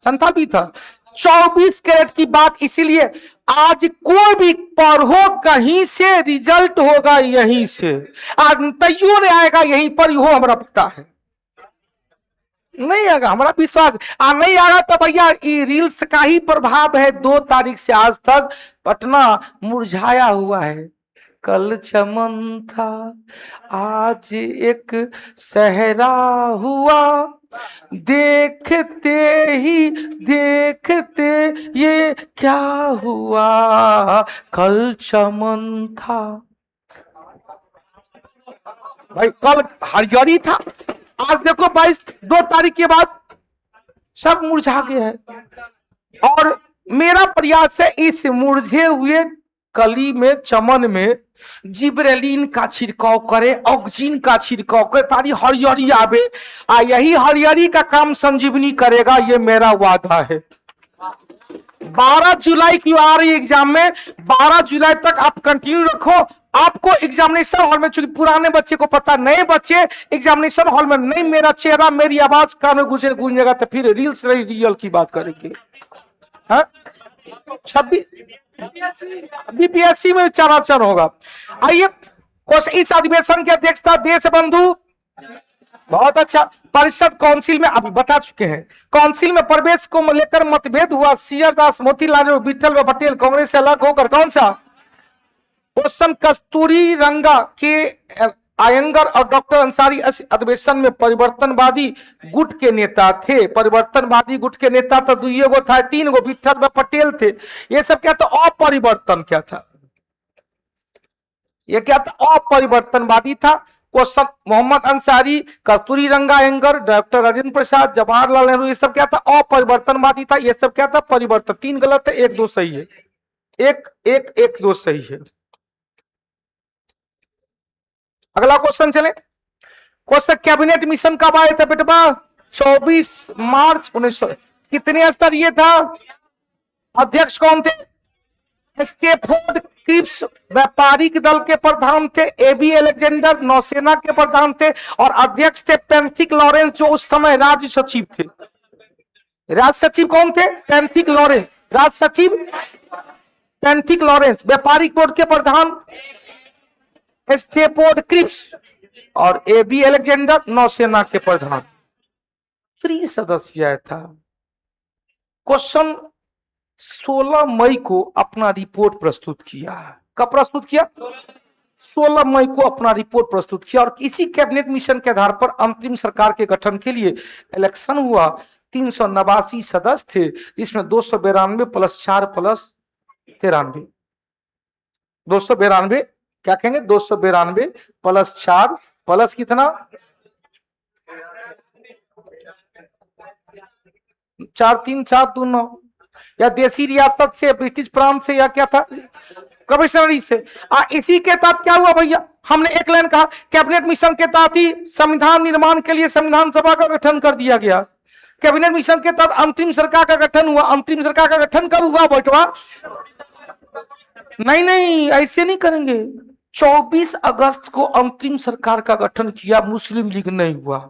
संथाल भी था। 24 कैरेट की बात इसीलिए, आज कोई भी पढ़ो कहीं से रिजल्ट होगा यहीं से, आज तैयार आएगा यहीं पर, हो हमारा पता है। नहीं आएगा, हमारा विश्वास नहीं आएगा तो भैया रील्स का ही प्रभाव है। 2 तारीख से आज तक पटना मुरझाया हुआ है। कल चमन था आज एक सहरा हुआ, देखते ही देखते ये क्या हुआ, कल चमन था। भाई कल हरियाली था, आज देखो 2 तारीख के बाद सब मुरझा गया है। और मेरा प्रयास है इस मुरझे हुए कली में, चमन में जिब्रेलिन का छिड़काव करे, ऑक्सीजन का छिड़काव करे, ताकि हरियाली आवे। यही हरियाली का काम संजीवनी करेगा, ये मेरा वादा है। 12 जुलाई की आ रही एग्जाम में, 12 जुलाई तक आप कंटिन्यू रखो। आपको एग्जामिनेशन हॉल में, चूंकि पुराने बच्चे को पता, नए बच्चे एग्जामिनेशन हॉल में नहीं मेरा चेहरा मेरी आवाज कान में गूंजेगा तो फिर रील्स रही रियल की बात करेंगे। 26 बीपीएससी में चराचर होगा। आइए इस अधिवेशन की अध्यक्षता देश बंधु, बहुत अच्छा, परिषद काउंसिल में अभी बता चुके हैं। काउंसिल में प्रवेश को लेकर मतभेद हुआ, सीआर दास, मोतीलाल नेहरू, विठल पटेल कांग्रेस से अलग होकर कौन सा क्वेश्चन, कस्तूरी रंगा के आयंगर और डॉक्टर अंसारी अधिवेशन में परिवर्तनवादी गुट के नेता थे। परिवर्तनवादी गुट के नेता तो 2 गो था, 3 गो, विठल व पटेल थे। ये सब क्या था? अपरिवर्तन क्या था? ये क्या था? अपरिवर्तनवादी था। क्वेश्चन मोहम्मद अंसारी, कस्तूरी रंगा आयंगर, डॉक्टर राजेंद्र प्रसाद, जवाहरलाल नेहरू, ये सब क्या था? अपरिवर्तनवादी था। ये सब क्या था? परिवर्तन। 3 गलत है, 1 2 सही है, 1 2 सही है। अगला क्वेश्चन चले। क्वेश्चन कैबिनेट मिशन कब आए थे बेटवा? 24 मार्च 1900। कितने स्तरीय था? अध्यक्ष कौन थे? स्टेफोर्ड क्रिप्स व्यापारिक दल के प्रधान थे, एबी अलेक्जेंडर नौसेना के प्रधान थे, और अध्यक्ष थे पेंथिक लॉरेंस जो उस समय राज्य सचिव थे। राज्य सचिव कौन थे? पेंथिक लॉरेंस। राज्य सचिव पेंथिक लॉरेंस। व्यापारिक बोर्ड के प्रधान स्टेफोर्ड क्रिप्स, और एबी अलेक्जेंडर नौसेना के प्रधान। 3 सदस्यीय था। क्वेश्चन 16 मई को अपना रिपोर्ट प्रस्तुत किया। कब प्रस्तुत किया? 16 मई को अपना रिपोर्ट प्रस्तुत किया। और इसी कैबिनेट मिशन के आधार पर अंतरिम सरकार के गठन के लिए इलेक्शन हुआ। 389 सदस्य थे, जिसमें 292 + 4 + 93, 292, क्या कहेंगे? 292 + 4 + कितना? 4 3 4 2 9। या देसी रियासत से, ब्रिटिश प्रांत से, या क्या था? प्रोफेशनली से। इसी के तहत क्या हुआ भैया, हमने एक लाइन कहा, कैबिनेट मिशन के तहत ही संविधान निर्माण के लिए संविधान सभा का गठन कर दिया गया। कैबिनेट मिशन के तहत अंतरिम सरकार का गठन हुआ। अंतरिम सरकार का गठन कब हुआ बेटवा? नहीं नहीं, ऐसे नहीं करेंगे। 24 अगस्त को अंतरिम सरकार का गठन किया, मुस्लिम लीग नहीं हुआ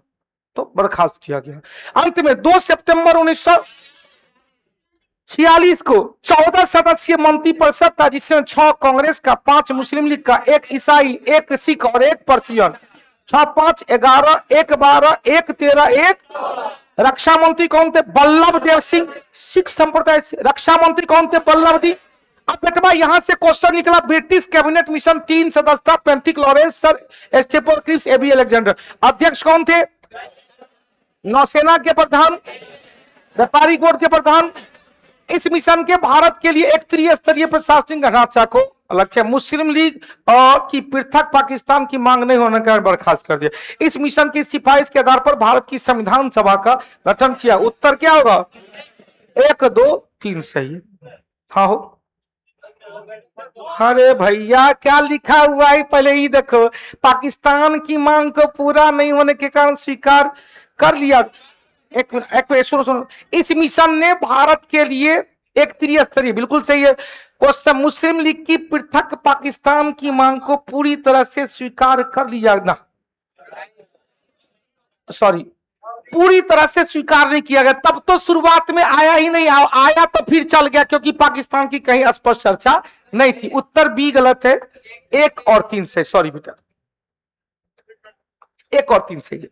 तो बर्खास्त किया गया। अंत में 2 सितंबर 1946 को 14 सदस्यीय मंत्रिपरिषद था, जिसमें 6 कांग्रेस का, 5 मुस्लिम लीग का, 1 ईसाई, 1 सिख और 1 पर्शियन। 6 5 11 1 12 1 13 1। रक्षा मंत्री कौन थे? बल्लभ देव सिंह, सिख संप्रदाय से। रक्षा मंत्री कौन थे? बल्लभ दी। अब बेटवा यहां से क्वेश्चन निकला, ब्रिटिश कैबिनेट मिशन 3 सदस्य था, Pethick Lawrence, sir Stafford Cripps, AB Alexander. अध्यक्ष कौन थे? नौसेना के प्रधान, व्यापारी बोर्ड के प्रधान। इस मिशन के भारत के लिए एक त्रिस्तरीय प्रशासनिक ढांचा को अलग से मुस्लिम लीग और की पृथक पाकिस्तान की मांग नहीं होने के कारण बर्खास्त कर दिया। इस मिशन की सिफारिश के आधार पर भारत की संविधान सभा का गठन किया। उत्तर क्या होगा? 1 2 3 सही। हाँ हो। अरे भैया क्या लिखा हुआ है पहले ही देखो, पाकिस्तान की मांग को पूरा नहीं होने के कारण स्वीकार कर लिया। एक मिनट सुनो। इस मिशन ने भारत के लिए एक त्रिस्तरीय, बिल्कुल सही है क्वेश्चन, मुस्लिम लीग की पृथक पाकिस्तान की मांग को पूरी तरह से स्वीकार कर लिया ना, सॉरी, पूरी तरह से स्वीकार नहीं किया गया। तब तो शुरुआत में आया ही नहीं, आया तो फिर चल गया, क्योंकि पाकिस्तान की कहीं स्पष्ट चर्चा नहीं थी। उत्तर बी गलत है, 1 और 3 से, सॉरी बेटा, 1 और 3 से।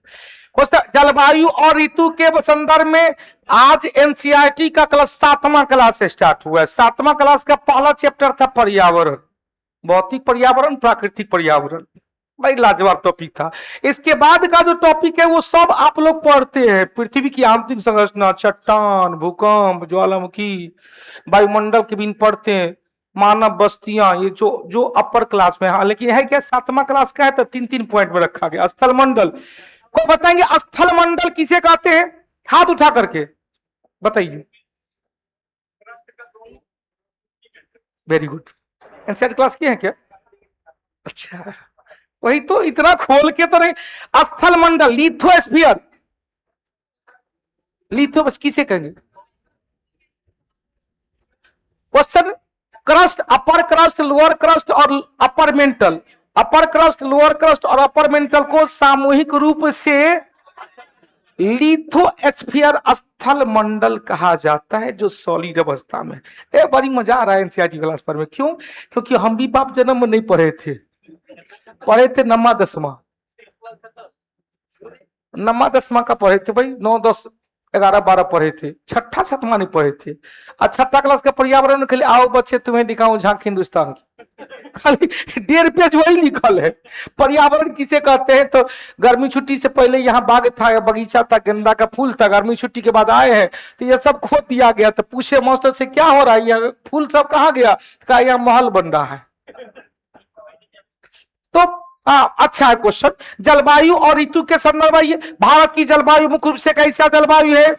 जलवायु और ऋतु के संदर्भ में आज एनसीईआरटी का क्लास 7वां क्लास स्टार्ट हुआ है। 7वां क्लास का पहला चैप्टर था पर्यावरण, भौतिक पर्यावरण, प्राकृतिक पर्यावरण। भाई लाजवाब टॉपिक था। इसके बाद का जो टॉपिक है वो सब आप लोग पढ़ते हैं, पृथ्वी की आंतरिक संरचना, चट्टान, भूकंप, ज्वालामुखी, वायुमंडल के बिन पढ़ते हैं, मानव बस्तियां, ये जो अपर क्लास में। हाँ, लेकिन है क्या 7वां क्लास का है तो 3 पॉइंट में रखा गया। स्थल मंडल को बताएंगे, स्थल मंडल किसे कहते हैं? हाथ उठा करके बताइए। Very good. एनसीईआरटी क्लास की है क्या? अच्छा, वही तो, इतना खोल के तो नहीं। स्थल मंडल, लिथोस्फीयर, लिथो बस किसे कहेंगे? क्वेश्चन, क्रस्ट, अपर क्रस्ट, लोअर क्रस्ट और अपर मेंटल। अपर क्रस्ट, लोअर क्रस्ट और अपर मेंटल को सामूहिक रूप से लिथोस्फीयर, स्थल मंडल कहा जाता है, जो सॉलिड अवस्था में। बड़ी मजा आ रहा है एनसीईआरटी क्लास पर में। क्यों? क्योंकि हम भी बाप जन्म में नहीं पढ़े थे, पढ़े थे 9वां 10वां, 9वां 10वां का पढ़े थे भाई, 9 10 11 12 पढ़े थे, 6ठा 7वां नहीं पढ़े थे। और 6ठा क्लास का पर्यावरण के लिए आओ बच्चे तुम्हें दिखाऊं झांक हिंदुस्तान की, खाली 1.5 पेज वही लिखल है। पर्यावरण किसे कहते हैं? तो गर्मी छुट्टी से पहले यहाँ बाग था, बगीचा था, गेंदा का फूल था। गर्मी छुट्टी के बाद आए हैं तो ये सब खो दिया गया। तो पूछे मास्टर से क्या हो रहा है, ये फूल सब कहाँ गया? कहा यहाँ महल बन रहा है। तो अच्छा है क्वेश्चन। जलवायु और ऋतु के संदर्भ में भारत की जलवायु मुख्य रूप से कैसा जलवायु है?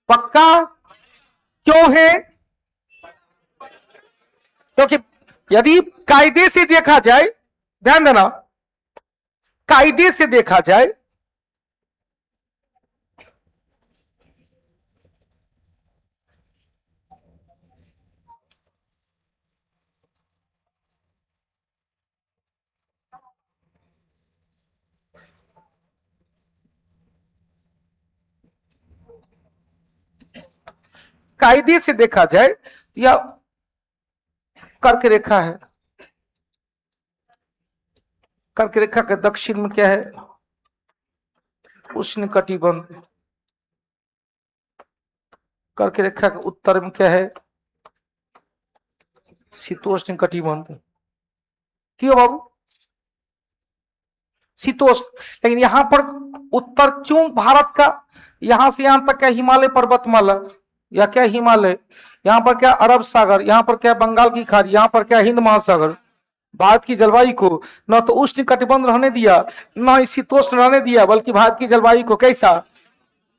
पक्का? क्यों है? क्योंकि यदि कायदे से देखा जाए, ध्यान देना, कायदे से देखा जाए कायदे से देखा जाए या कर्क रेखा है, कर्क रेखा के दक्षिण में क्या है? उष्ण कटिबंध। कर्क रेखा के उत्तर में क्या है? शीतोष्ण कटिबंध। क्यों बाबू? शीतोष्ण। लेकिन यहां पर उत्तर क्यों भारत का? यहां से यहां तक क्या हिमालय पर्वतमाला या क्या हिमालय, यहाँ पर क्या अरब सागर, यहाँ पर क्या बंगाल की खाड़ी, यहाँ पर क्या हिंद महासागर। भारत की जलवायु को न तो उष्ण कटिबंध रहने दिया, न ही शीतोष्ण रहने दिया, बल्कि भारत की जलवायु को कैसा?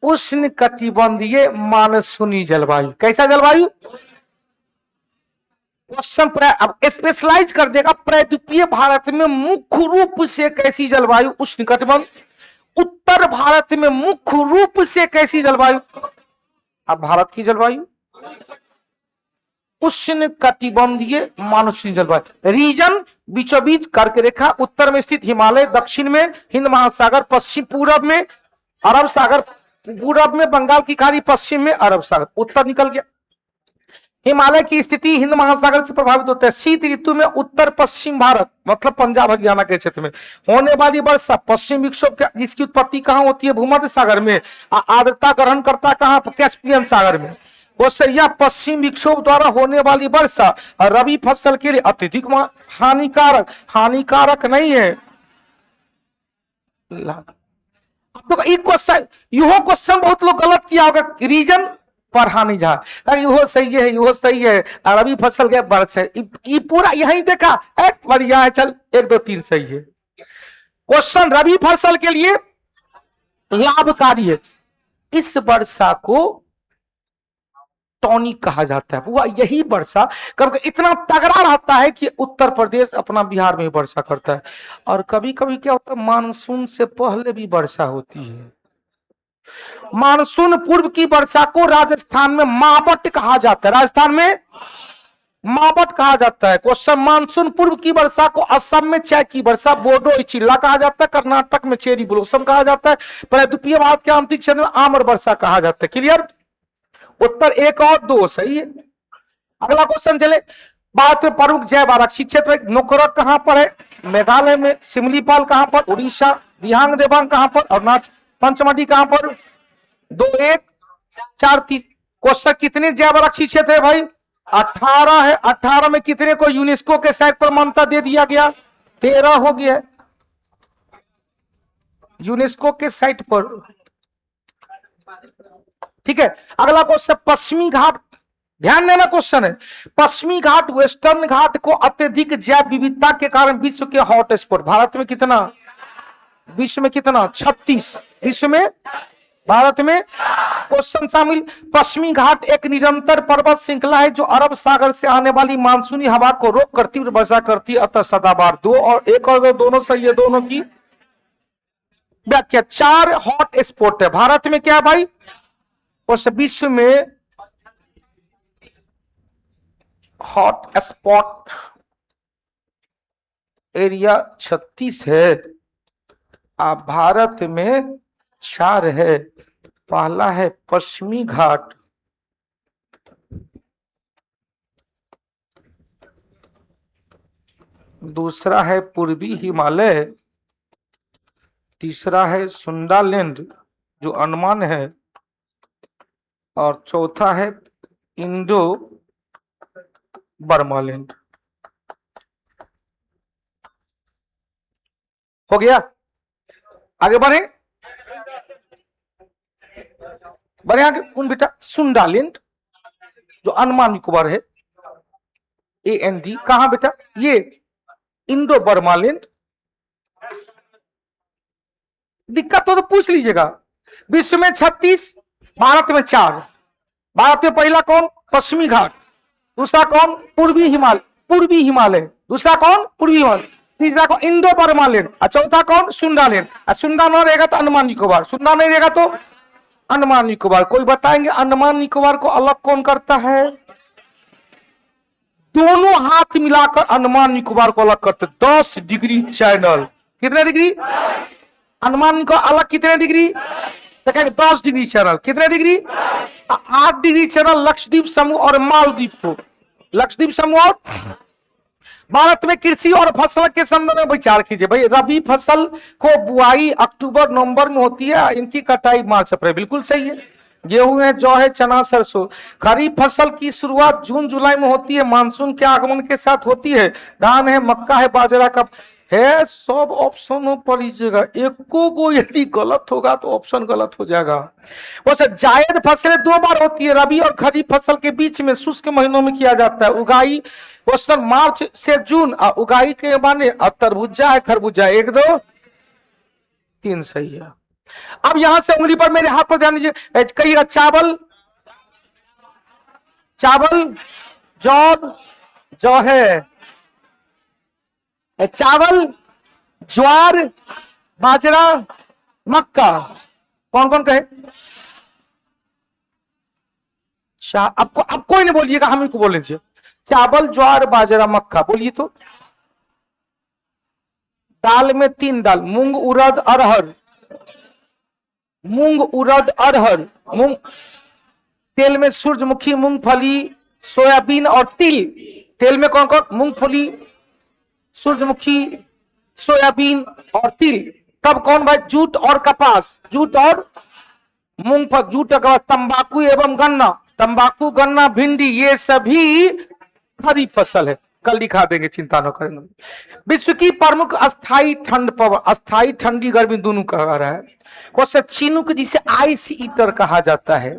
उष्ण कटिबंधीय मानसूनी जलवायु। कैसा जलवायु? क्वेश्चन अब स्पेशलाइज कर देगा। प्रायद्वीपीय भारत में मुख्य रूप से कैसी जलवायु? उष्णकटिबंध। उत्तर भारत में मुख्य रूप से कैसी जलवायु? अब भारत की जलवायु उष्ण कटिबंधीय मानसूनी जलवायु। रीजन बीचों बीच करके रेखा, उत्तर में स्थित हिमालय, दक्षिण में हिंद महासागर, पश्चिम पूरब में अरब सागर, पूरब में बंगाल की खाड़ी, पश्चिम में अरब सागर। उत्तर निकल गया। हिमालय की स्थिति हिंद महासागर से प्रभावित होता है। शीत ऋतु में उत्तर पश्चिम भारत मतलब पंजाब हरियाणा के क्षेत्र में होने वाली वर्षा पश्चिम विक्षोभ जिसकी उत्पत्ति कहां होती है? भूमध्य सागर में। आर्द्रता ग्रहण करता कहां? कैस्पियन सागर में। यह पश्चिम विक्षोभ द्वारा होने वाली वर्षा रबी फसल के लिए अत्यधिक हानिकारक नहीं है। तो यह क्वेश्चन बहुत लोग गलत किया होगा। रीजन पढ़ानी जा यो सही है, यो सही है, रबी फसल के वर्ष है, ये पूरा यही देखा एक बढ़िया है, चल 1 2 3 सही है। क्वेश्चन रबी फसल के लिए लाभकारी है। इस वर्षा को टॉनिक कहा जाता है। वो यही वर्षा कभी इतना तगड़ा रहता है कि उत्तर प्रदेश अपना बिहार में वर्षा करता है। और कभी कभी क्या होता है, मानसून से पहले भी वर्षा होती है। मानसून पूर्व की वर्षा को राजस्थान में मावट कहा जाता है। राजस्थान में मावट कहा जाता है। क्वेश्चन मानसून पूर्व की वर्षा को असम में चाय की वर्षा बोडो चिल्ला कहा जाता है। कर्नाटक में चेरी ब्लॉसम कहा जाता है। प्रायद्वीपीय भारत के आंतरिक क्षेत्र में आम्र वर्षा कहा जाता है। क्लियर? उत्तर 1 और 2 सही है। अगला क्वेश्चन चले। भारत में प्रमुख जैव आरक्षित क्षेत्र नोकरक कहां पर है? मेघालय में। सिमलीपाल कहां पर? उड़ीसा। दिहांग देवांग कहां पर? अरुणाचल। पंचमढ़ी कहां पर? 2 1 4 3। क्वेश्चन कितने जैव आरक्षित क्षेत्र है भाई? 18 है। 18 में कितने को यूनेस्को के साइट पर मान्यता दे दिया गया? 13 हो गया यूनेस्को के साइट पर। ठीक है। अगला क्वेश्चन पश्चिमी घाट, ध्यान देना क्वेश्चन है। पश्चिमी घाट वेस्टर्न घाट को अत्यधिक जैव विविधता के कारण विश्व के हॉट स्पॉट। भारत में कितना? विश्व में कितना? 36। विश्व में, भारत में। क्वेश्चन शामिल। पश्चिमी घाट एक निरंतर पर्वत श्रृंखला है जो अरब सागर से आने वाली मानसूनी हवा को रोक कर तीव्र वर्षा करती है, अतः सदाबहार। 2 और 1 और 2 दोनों सही है। दोनों की व्याख्या। 4 हॉट स्पॉट है भारत में। क्या भाई? विश्व में हॉट स्पॉट एरिया 36 है। भारत में 4 है। पहला है पश्चिमी घाट, दूसरा है पूर्वी हिमालय, तीसरा है सुंडालैंड जो अंडमान है, और चौथा है इंडो बर्मालैंड। हो गया? आगे बढ़े बढ़े आगे। कौन बेटा? सुंडालैंड जो अंडमान निकोबार है, AND। कहां बेटा? ये इंडो बर्मालैंड। दिक्कत हो तो पूछ लीजिएगा। विश्व में 36, भारत में 4। भारत में पहला कौन? पश्चिमी घाट। दूसरा कौन? पूर्वी हिमालय। दूसरा कौन? पूर्वी हिमालय। तीसरा कौन? इंडो बर्मालैंड। और चौथा कौन? सुंडालैंड। सुंडा न रहेगा तो अंडमान निकोबार, सुंडा नहीं रहेगा तो अंडमान निकोबार। कोई बताएंगे अंडमान निकोबार को अलग कौन करता है? दोनों हाथ मिलाकर अंडमान निकोबार को अलग करते। 10 डिग्री चैनल। कितने डिग्री? अंडमान निकोबार अलग कितने डिग्री? तो कहेंगे 10 डिग्री चैनल। कितने डिग्री? 8 डिग्री चैनल लक्षद्वीप समूह और मालदीव को। लक्षद्वीप समूह और भारत में कृषि और फसल के संदर्भ में विचार कीजिए भाई। रबी फसल को बुआई अक्टूबर नवंबर में होती है, इनकी कटाई मार्च अप्रैल। बिल्कुल सही है। गेहूं है, जौ है, चना, सरसों। खरीफ फसल की शुरुआत जून जुलाई में होती है, मानसून के आगमन के साथ होती है। धान है, मक्का है, बाजरा का है। सब ऑप्शनों पर लीजिएगा, एको को यदि गलत होगा तो ऑप्शन गलत हो जाएगा। वैसे जायद फसलें 2 बार होती है, रबी और खरीफ फसल के बीच में शुष्क महीनों में किया जाता है। उगाई क्वेश्चन मार्च से जून। उगाई के माने तरबूजा है, खरबूजा। 1 2 3 सही है। अब यहां से उंगली पर मेरे हाथ पर ध्यान दीजिए। कहिएगा चावल, चावल, जौ, जौ है, चावल, ज्वार, बाजरा, मक्का। कौन कौन कहे? आपको, अब कोई नहीं बोलिएगा, हम ही को बोले थे। चावल, ज्वार, बाजरा, मक्का, बोलिए तो। दाल में 3 दाल, मूंग, उड़द, अरहर। मूंग, उड़द, अरहर। मूंग, तेल में सूरजमुखी, मूंगफली, सोयाबीन और तिल। तेल में कौन कौन? मूंगफली, सूरजमुखी, सोयाबीन और तिल। तब कौन भाई? जूट और कपास। जूट और मूंगफली, जूट और कपास। तंबाकू एवं गन्ना। तंबाकू, गन्ना, भिंडी, ये सभी खरीफ फसल है। कल दिखा देंगे, चिंता न करेंगे। विश्व की प्रमुख अस्थाई ठंड पवन, अस्थाई ठंडी गर्मी दोनों कहा रहा है। क्वेश्चन, चिनुक जिसे आइस ईटर कहा जाता है।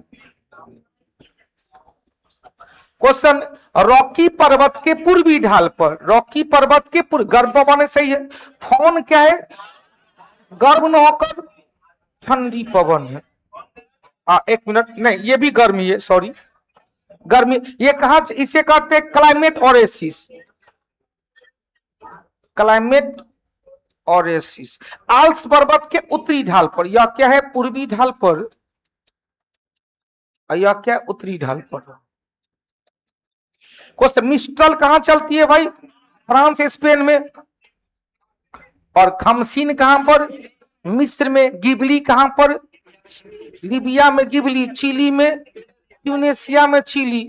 क्वेश्चन, रॉकी पर्वत के पूर्वी ढाल पर, रॉकी पर्वत के पूर्व, गर्म पवन सही है। फोन क्या है? गर्म न होकर ठंडी पवन है। 1 मिनट, नहीं ये भी गर्मी है, सॉरी गर्मी। ये कहा, इसे कहते हैं क्लाइमेट ओरेसिस। क्लाइमेट ओरेसिस। आल्प्स पर्वत के उत्तरी ढाल पर, यह क्या है? पूर्वी ढाल पर, यह क्या? उत्तरी ढाल पर। क्वेश्चन, मिस्ट्रल कहां चलती है भाई? फ्रांस, स्पेन में। और खमसीन कहां पर? मिस्र में। गिबली कहां पर? लीबिया में गिबली। चिली में, ट्यूनेशिया में चिली।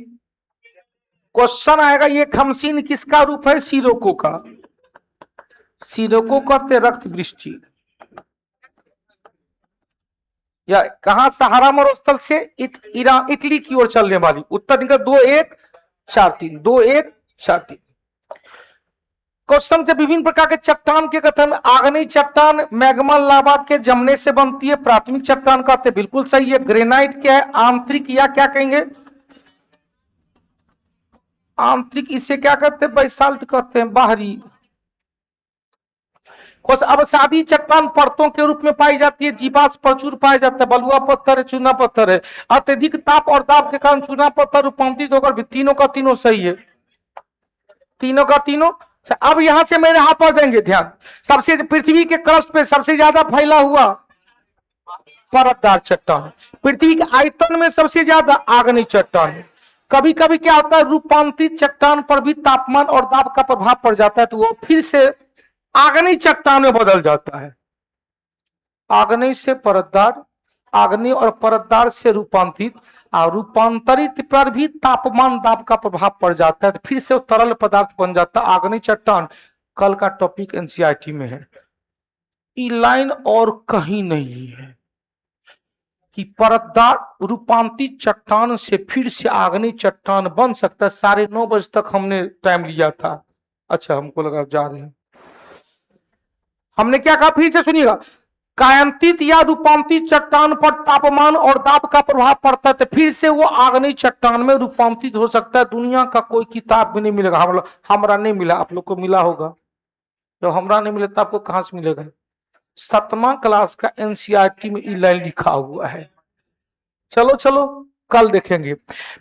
क्वेश्चन आएगा, ये खमसीन किसका रूप है? सिरोको का। सिरोको कहते रक्त वृष्टि। या कहां? सहारा मरुस्थल से इटली की ओर चलने वाली। उत्तर निकल 2-1-4-3, 2-1-4-3। क्वेश्चन से, विभिन्न प्रकार के चट्टान के कथन में आग्नेय चट्टान मैग्मा लावा के जमने से बनती है। प्राथमिक चट्टान कहते हैं, बिल्कुल सही है। ग्रेनाइट क्या है? आंतरिक, या क्या कहेंगे? आंतरिक। इसे क्या कहते हैं? बैसाल्ट कहते हैं, बाहरी। अब सादी चट्टान परतों के रूप में पाई जाती है। जीवाश्म प्रचुर पाया जाता है। बलुआ पत्थर है, चूना पत्थर है। अत्यधिक ताप और दाब के कारण चूना पत्थर रूपांतरित होकर भी, तीनों का तीनों सही है, तीनों का तीनों। अब यहां से मेरे हाथ पर देंगे ध्यान। सबसे, पृथ्वी के क्रस्ट पे सबसे ज्यादा फैला हुआ परतदार चट्टान। पृथ्वी के आयतन में सबसे ज्यादा आग्नेय चट्टान। कभी कभी क्या होता है, रूपांतरित चट्टान पर भी तापमान और दाब का प्रभाव पड़ जाता है, तो वो फिर से आग्नेय चट्टान में बदल जाता है। आग्नेय से परतदार, आग्नेय और परतदार से रूपांतरित, और रूपांतरित पर भी तापमान दाब का प्रभाव पड़ जाता है, तो फिर से वो तरल पदार्थ बन जाता है, आग्नेय चट्टान। कल का टॉपिक एनसीईआरटी में है। ई लाइन और कहीं नहीं है कि परतदार रूपांतरित चट्टान से फिर से आग्नेय चट्टान बन सकता है। 9:30 बजे तक हमने टाइम लिया था। अच्छा, हमको लगा जा रहे हैं। हमने क्या कहा, फिर से सुनिएगा। कायांतित या रूपांतरित चट्टान पर तापमान और दाब का प्रभाव पड़ता है, तो फिर से वो आग्नेय चट्टान में रूपांतरित हो सकता है। दुनिया का कोई किताब भी नहीं मिलेगा। हमरा नहीं मिला, आप लोग को मिला होगा। जब हमरा नहीं मिला तो आपको कहां से मिलेगा? 7वां क्लास का एनसीईआरटी में ई लाइन लिखा हुआ है। चलो चलो, कल देखेंगे।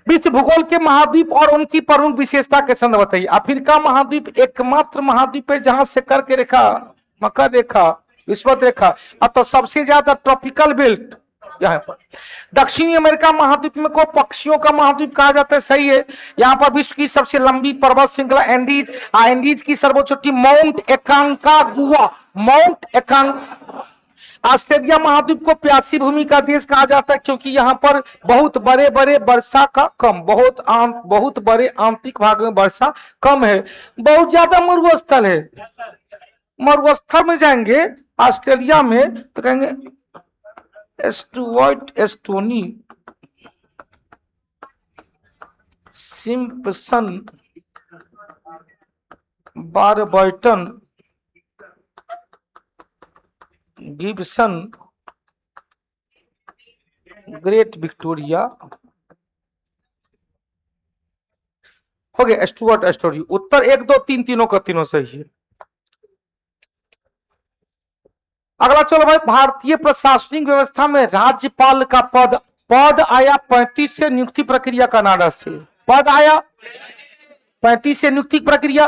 विश्व भूगोल के महाद्वीप और उनकी प्रमुख विशेषता के संदर्भ बताइए। अफ्रीका महाद्वीप एकमात्र महाद्वीप है जहां से कर्क रेखा, मकर रेखा, विषुवत रेखा, अतः सबसे ज्यादा ट्रॉपिकल बेल्ट यहाँ पर। दक्षिणी अमेरिका महाद्वीप में को पक्षियों का महाद्वीप कहा जाता है, सही है। यहाँ पर विश्व की सबसे लंबी पर्वत श्रृंखला एंडीज, एंडीज की सर्वोच्च चोटी माउंट एकांकागुआ, माउंट एकांक। ऑस्ट्रेलिया महाद्वीप को प्यासी भूमि का देश कहा जाता है, क्योंकि यहाँ पर बहुत बड़े बड़े वर्षा का कम, बहुत बड़े आंतरिक भाग में वर्षा कम है। बहुत ज्यादा मरुस्थल है। मरुस्थल में जाएंगे ऑस्ट्रेलिया में तो कहेंगे Stuart, stony, Simpson, Barberton, Gibson, great Victoria, हो गया स्टुअर्ट, एस्टोनी। उत्तर 1, 2, 3 तीनों का तीनों सही है। अगला चलो भाई, भारतीय प्रशासनिक व्यवस्था में राज्यपाल का पद आया 35 से नियुक्ति प्रक्रिया कनाडा से। पद आया 35 से नियुक्ति प्रक्रिया।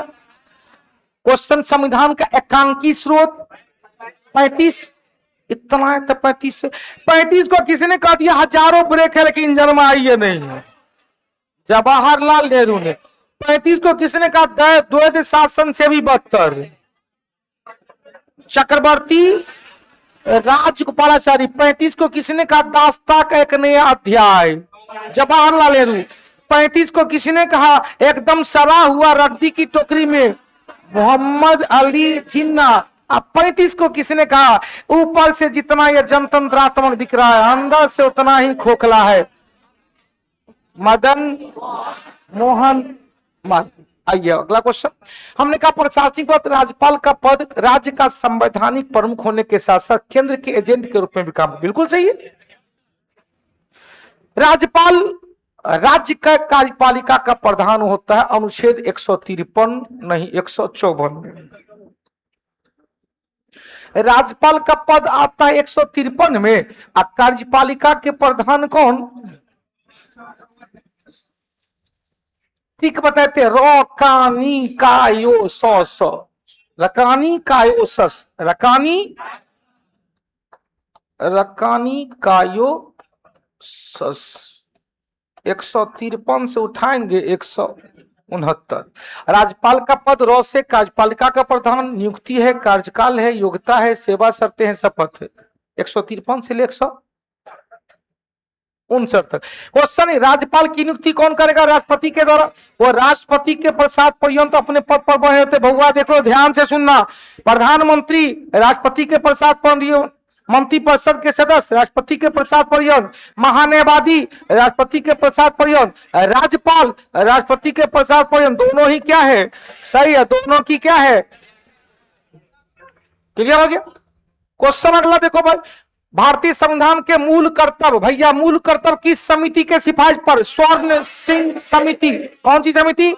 क्वेश्चन संविधान का एकांकी स्रोत 35, इतना है तो 35 से 35 को किसने कहा दिया हजारों ब्रेक है लेकिन इंजन में आई नहीं है, जवाहरलाल नेहरू ने। 35 को किसने कहा द्वैध शासन से भी बदतर, चक्रवर्ती राजगोपालाचारी। 35 को किसने कहा दास्ता का एक नया अध्याय, जवाहरलाल नेहरू। 35 को किसने कहा एकदम सड़ा हुआ रद्दी की टोकरी में, मोहम्मद अली जिन्ना। अब 35 को किसने कहा ऊपर से जितना यह जनतंत्रात्मक दिख रहा है अंदर से उतना ही खोखला है, मदन मोहन मालवीय। आइए अगला क्वेश्चन। हमने कहा प्रशासनिक पद राज्यपाल का पद राज्य का संवैधानिक प्रमुख होने के साथ साथ केंद्र के एजेंट के रूप में भी काम, बिल्कुल सही है। राज्यपाल राज्य का कार्यपालिका का प्रधान होता है अनुच्छेद 153 नहीं 154 में। राज्यपाल का पद आता है 153 में। कार्यपालिका के प्रधान कौन, ठीक बताते रकानी कायो सस, रकानी कायो सस, रकानी कायो सस। 153 से उठाएंगे 169। राज्यपाल का पद रौ से कार्यपालिका का प्रधान, नियुक्ति है, कार्यकाल है, योग्यता है, सेवा शर्तें हैं, शपथ है। 153 से ले 159 तक। क्वेश्चन, राज्यपाल की नियुक्ति कौन करेगा, राष्ट्रपति के द्वारा। वो राष्ट्रपति के प्रसाद पर्यंत अपने पद पर बने होते। भगवा देखो ध्यान से सुनना, प्रधानमंत्री राष्ट्रपति के प्रसाद पर्यंत, मंत्रिपरिषद के सदस्य राष्ट्रपति के प्रसाद पर्यंत, महान्यायवादी राष्ट्रपति के प्रसाद पर्यंत, राज्यपाल राष्ट्रपति के प्रसाद पर्यंत, दोनों ही क्या है, सही है, दोनों की क्या है, क्लियर हो गया। क्वेश्चन अगला देखो भाई, भारतीय संविधान के मूल कर्तव्य, भैया मूल कर्तव्य किस समिति के सिफारिश पर, स्वर्ण सिंह समिति। कौन सी समिति,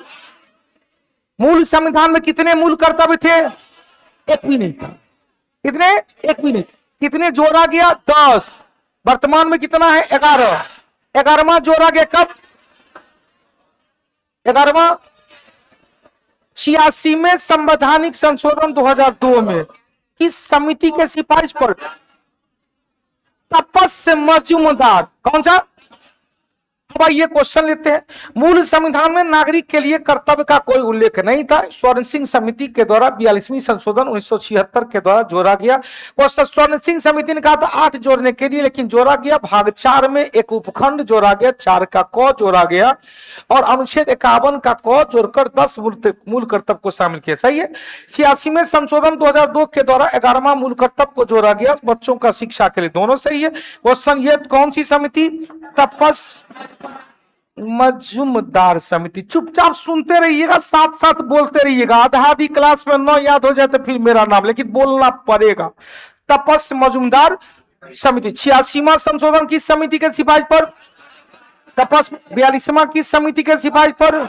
मूल संविधान में कितने मूल कर्तव्य थे, एक भी नहीं था। कितने, एक भी नहीं। कितने जोड़ा गया, 10। वर्तमान में कितना है, 11। 11वां जोड़ा गया कब, 11वां 86 में संवैधानिक संशोधन 2002 में। किस समिति के सिफारिश पर, तपस्य मजूमदार। कौन सा, अब ये क्वेश्चन लेते हैं। मूल संविधान में नागरिक के लिए कर्तव्य का कोई उल्लेख नहीं था। स्वर्ण सिंह समिति के द्वारा 42वीं संशोधन 1976 के द्वारा जोड़ा गया। स्वर्ण सिंह समिति ने कहा था 8 जोड़ने के लिए, लेकिन जोड़ा गया भाग 4 में एक उपखंड जोड़ा गया, 4 का क जोड़ा गया और अनुच्छेद 51 का क जोड़कर 10 मूल कर्तव्य को शामिल किया। सही है। 86 में संशोधन 2002 के द्वारा 11वां मूल कर्तव्य को जोड़ा गया, बच्चों का शिक्षा के लिए, दोनों सही है। क्वेश्चन, ये कौन सी समिति, तपस्य मजूमदार समिति। चुपचाप सुनते रहिएगा, साथ साथ बोलते रहिएगा। आधा आधी क्लास में न याद हो जाए तो फिर मेरा नाम, लेकिन बोलना पड़ेगा। तपस्य मजूमदार समिति। 86वां संशोधन किस समिति के सिफारिश पर, तपस्य। 42वां किस समिति के सिफारिश पर,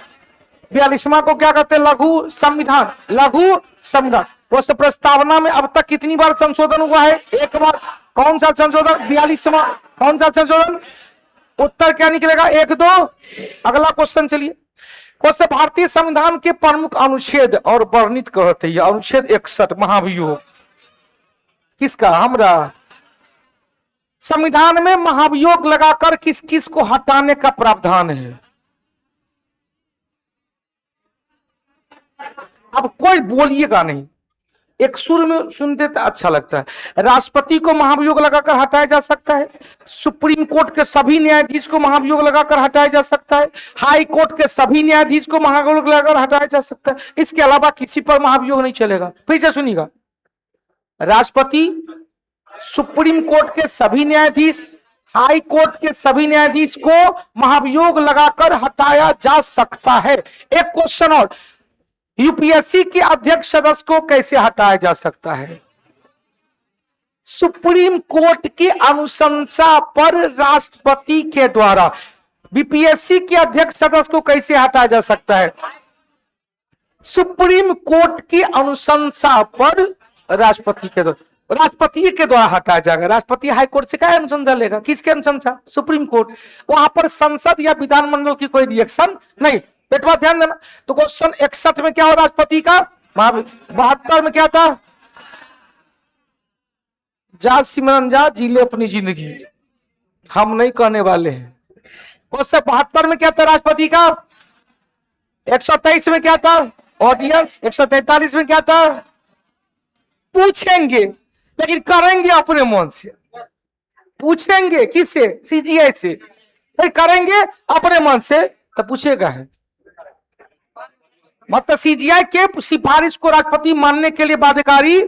42वां को क्या कहते हैं, लघु संविधान, लघु संविधान। उस प्रस्तावना में अब तक कितनी बार संशोधन हुआ है, एक बार। कौन सा संशोधन, 42वां। कौन सा संशोधन, उत्तर क्या निकलेगा, 1 2। अगला क्वेश्चन चलिए। क्वेश्चन, भारतीय संविधान के प्रमुख अनुच्छेद और वर्णित कहते हैं। अनुच्छेद 61 महाभियोग किसका, हमरा। संविधान में महाभियोग लगाकर किस किस को हटाने का प्रावधान है। अब कोई बोलिएगा नहीं, एक सुर में सुनते तो अच्छा लगता है। राष्ट्रपति को महाभियोग लगाकर हटाया जा सकता है, सुप्रीम कोर्ट के सभी न्यायाधीश को महाभियोग लगाकर हटाया जा सकता है, हाई कोर्ट के सभी न्यायाधीश को महाभियोग लगाकर हटाया जा सकता है। इसके अलावा किसी पर महाभियोग नहीं चलेगा। फिर से सुनिएगा, राष्ट्रपति, सुप्रीम कोर्ट के सभी न्यायाधीश, हाई कोर्ट के सभी न्यायाधीश को महाभियोग लगाकर हटाया जा सकता है। एक क्वेश्चन और, यूपीएससी के अध्यक्ष सदस्य को कैसे हटाया जा सकता है। सुप्रीम कोर्ट की अनुशंसा पर राष्ट्रपति के द्वारा। बीपीएससी के अध्यक्ष सदस्य को कैसे हटाया जा सकता है, सुप्रीम कोर्ट की अनुशंसा पर राष्ट्रपति के द्वारा। राष्ट्रपति के द्वारा हटाया जाएगा। राष्ट्रपति हाई कोर्ट से क्या अनुशंसा लेगा, किसके अनुशंसा, सुप्रीम कोर्ट। वहां पर संसद या विधानमंडल की कोई रिएक्शन नहीं। बेटा ध्यान देना। तो क्वेश्चन 61 में क्या हो राष्ट्रपति का, 72 में क्या था, जा सिमरन जा जी ले अपनी जिंदगी, हम नहीं कहने वाले हैं। क्वेश्चन 72 में क्या था राष्ट्रपति का, 123 में क्या था ऑडियंस, 143 में क्या था पूछेंगे, लेकिन करेंगे अपने मन से। पूछेंगे किससे, सीजीआई से, करेंगे अपने मन से तो पूछेगा है। मतलब सीजीआई के सिफारिश को राष्ट्रपति मानने के लिए बाध्यकारी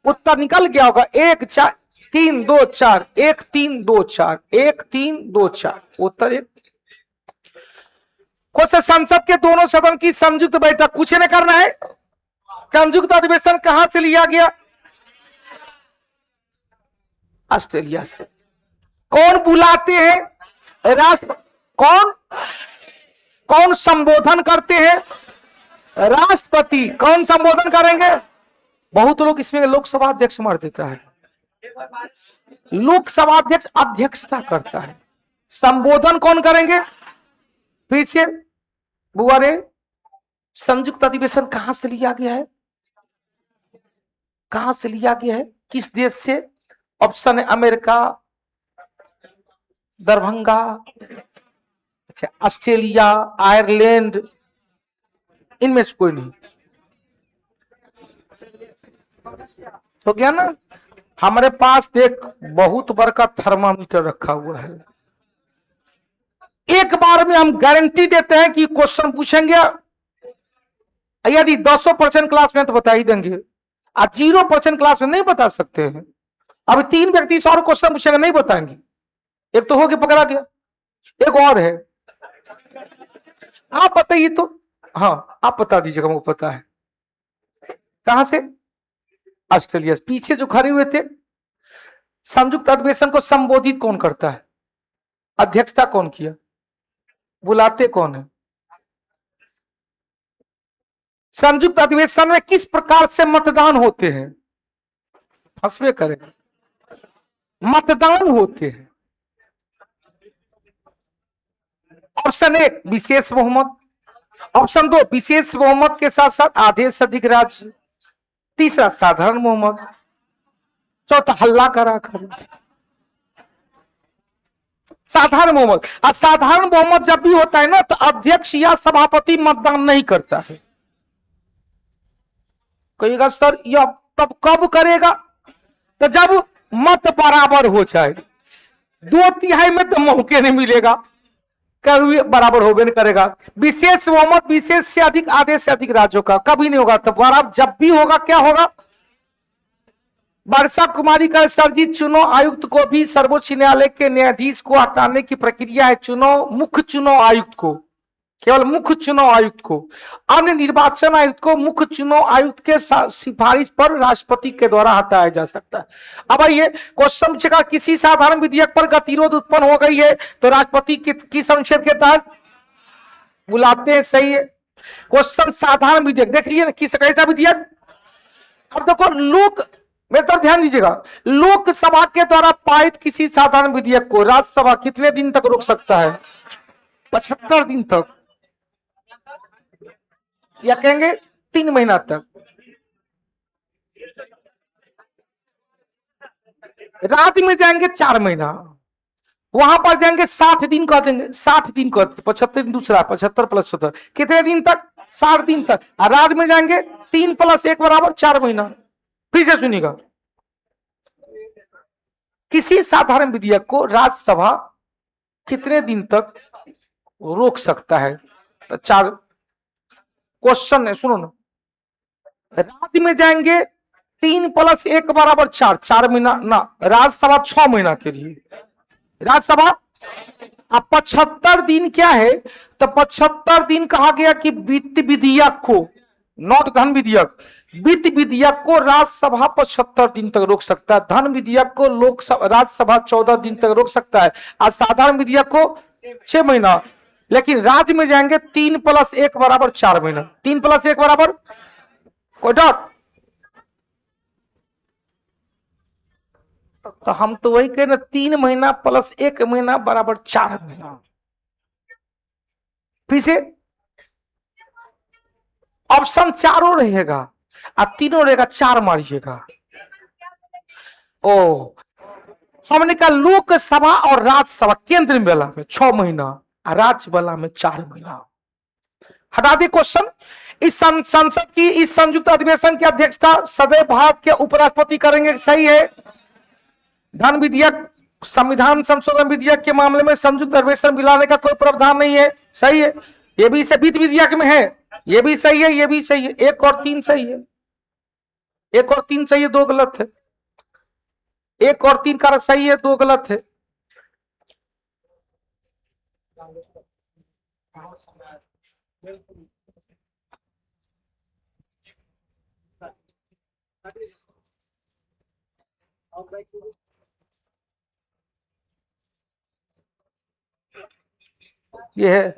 उत्तर निकल गया होगा 1 4 3 2 4 1 3 2 4 1 3 2 4 उत्तर 1। क्वेश्चन संसद के दोनों सदन की संयुक्त बैठक कुछ नहीं करना है। संयुक्त अधिवेशन कहां से लिया गया, ऑस्ट्रेलिया से। कौन बुलाते हैं राष्ट्र, कौन संबोधन करते हैं, राष्ट्रपति। कौन संबोधन करेंगे, बहुत लोग इसमें लोकसभा अध्यक्ष मार देता है, लोकसभा अध्यक्ष अध्यक्षता करता है। संबोधन कौन करेंगे, फिर से बुआ रे संयुक्त अधिवेशन कहां से लिया गया है, कहां से लिया गया है, किस देश से। ऑप्शन है अमेरिका, दरभंगा, अच्छा ऑस्ट्रेलिया, आयरलैंड, इनमें से कोई नहीं। हो गया ना। हमारे पास देख बहुत बड़ा का थर्मामीटर रखा हुआ है, एक बार में हम गारंटी देते हैं कि क्वेश्चन पूछेंगे। यदि 200% क्लास में तो बता ही देंगे, आज 0% क्लास में नहीं बता सकते हैं। अब 3 व्यक्ति से और क्वेश्चन पूछेंगे, नहीं बताएंगे। एक तो हो गया, पकड़ा गया, एक और है, आप बताइए तो। हाँ आप बता दीजिएगा, मुझे पता है कहां से, ऑस्ट्रेलिया से। पीछे जो खड़े हुए थे, संयुक्त अधिवेशन को संबोधित कौन करता है, अध्यक्षता कौन किया, बुलाते कौन है। संयुक्त अधिवेशन में किस प्रकार से मतदान होते हैं, फंसवे करेगा, मतदान होते हैं। ऑप्शन 1 विशेष बहुमत, ऑप्शन 2 विशेष बहुमत के साथ साथ आधे से अधिक राज्य, तीसरा साधारण बहुमत, चौथा हल्ला करा कर साधारण बहुमत। असाधारण बहुमत जब भी होता है ना तो अध्यक्ष या सभापति मतदान नहीं करता है। कहिएगा सर यह तब कब करेगा, तो जब मत बराबर हो जाए, 2/3 में तो मौके नहीं मिलेगा, कभी बराबर होबे नहीं करेगा। विशेष बहुमत, विशेष से अधिक, आधे से अधिक राज्यों का कभी नहीं होगा। तो बराबर जब भी होगा क्या होगा, वर्षा कुमारी का सर जी, चुनाव आयुक्त को भी सर्वोच्च न्यायालय के न्यायाधीश को हटाने की प्रक्रिया है। मुख्य चुनाव आयुक्त को, केवल मुख्य चुनाव आयुक्त को, अन्य निर्वाचन आयुक्त को मुख्य चुनाव आयुक्त के सिफारिश पर राष्ट्रपति के द्वारा हटाया जा सकता है। अब ये क्वेश्चन पूछेगा किसी साधारण विधेयक पर गतिरोध उत्पन्न हो गई है तो राष्ट्रपति किस अनुच्छेद के तहत बुलाते हैं, सही है। क्वेश्चन साधारण विधेयक देख लीजिए किस कैसा विधेयक। अब देखो लोक, मेरे तरफ ध्यान दीजिएगा, लोकसभा के द्वारा पारित किसी साधारण विधेयक को राज्यसभा कितने दिन तक रोक सकता है, 75 दिन तक, या कहेंगे 3 महीना तक। राज्य में जाएंगे 4 महीना, वहां पर जाएंगे 60 दिन कर देंगे, 60 दिन कर, 75 दिन दूसरा, 75 + 70 कितने दिन तक, 60 दिन तक। और राज्य में जाएंगे 3 + 1 = 4 महीना। फिर से सुनिएगा, किसी साधारण विधेयक को राज्यसभा कितने दिन तक रोक सकता है, तो 4 क्वेश्चन है, सुनो ना। राज्य में जाएंगे 3 + 1 = 4, 4 महीना ना, राज्यसभा 6 महीना के लिए राज्यसभा। अब 75 दिन क्या है, तो 75 दिन कहा गया कि वित्त विधेयक को, नॉट धन विधेयक, वित्त विधेयक को राज्यसभा 75 दिन तक रोक सकता है, धन विधेयक को लोकसभा राज्यसभा 14 दिन तक रोक सकता है, और साधारण विधेयक को 6 महीना। लेकिन राज्य में जाएंगे 3 + 1 = 4 महीना, 3 + 1 = कोई डॉट। तो हम तो वही कह रहे 3 महीना + 1 महीना = 4 महीना। फिर से ऑप्शन चारों रहेगा और तीनों रहेगा, चार मारिएगा। ओ हमने कहा लोकसभा और राज्यसभा केंद्र वाला में 6 महीना और राज्य वाला में 4 महीना। हटा दे क्वेश्चन। इस संसद की इस संयुक्त अधिवेशन की अध्यक्षता सदैव भारत के उपराष्ट्रपति करेंगे, सही है। धन विधेयक संविधान संशोधन विधेयक के मामले में संयुक्त अधिवेशन बुलाने का कोई प्रावधान नहीं है, सही है। ये भी वित्त विधेयक में है, ये भी सही है, ये भी सही है। 1 और 3 सही है, 1 और 3 सही है, 2 गलत है। 1 और 3 का सही है, 2 गलत है। ये है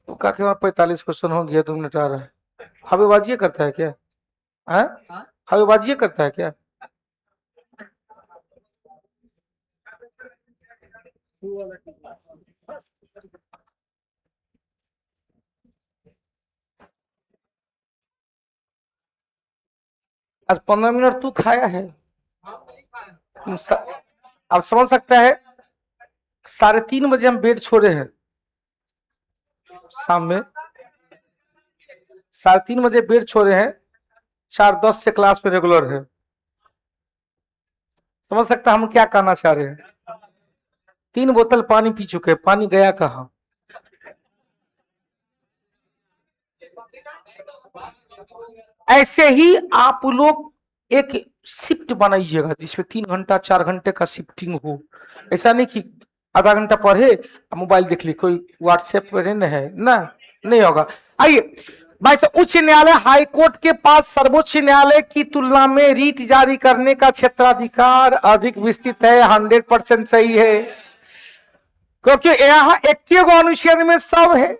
तो क्या 45 क्वेश्चन हो गया, तुम निपटा रहा है। हवेबाजी करता है क्या? हवेबाजी करता है क्या? आज 15 मिनट तू खाया है, अब समझ सकता है। 3:30 बजे हम बेड छोड़े हैं, शाम में 3:30 बजे बेड छोड़े हैं, 4:10 से क्लास में रेगुलर है। समझ सकता हम क्या कहना चाह रहे हैं। 3 बोतल पानी पी चुके, पानी गया कहाँ? ऐसे ही आप लोग एक शिफ्ट बनाइएगा जिसमें 3 घंटा 4 घंटे का शिफ्टिंग हो। ऐसा नहीं कि आधा घंटा पढ़े मोबाइल देख ली, कोई व्हाट्सएप पर न है ना, नहीं होगा। आइए भाई साहब, उच्च न्यायालय हाई कोर्ट के पास सर्वोच्च न्यायालय की तुलना में रीट जारी करने का क्षेत्राधिकार अधिक विस्तृत है। 100% सही है, क्योंकि यहाँ 21 अनुच्छेद में सब है।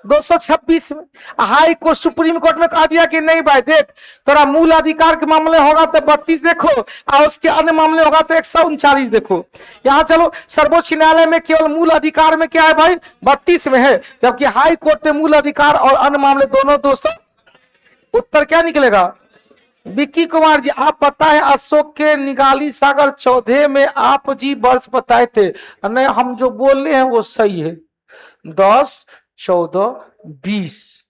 226 में हाई कोर्ट सुप्रीम कोर्ट में कहा दिया कि नहीं भाई देख, तोरा मूल अधिकार के मामले होगा तो 32 देखो और उसके अन्य मामले होगा तो 139 देखो। यहाँ चलो सर्वोच्च न्यायालय में केवल मूल अधिकार में क्या है भाई, 32 में है, जबकि हाई कोर्ट में मूल अधिकार और अन्य मामले दोनों 200। उत्तर क्या निकलेगा? विक्की कुमार जी, आप पता है अशोक के निगाली सागर चौथे में आप जी वर्ष बताए थे, नहीं हम जो बोल रहे हैं वो सही है। 10, 14, 20,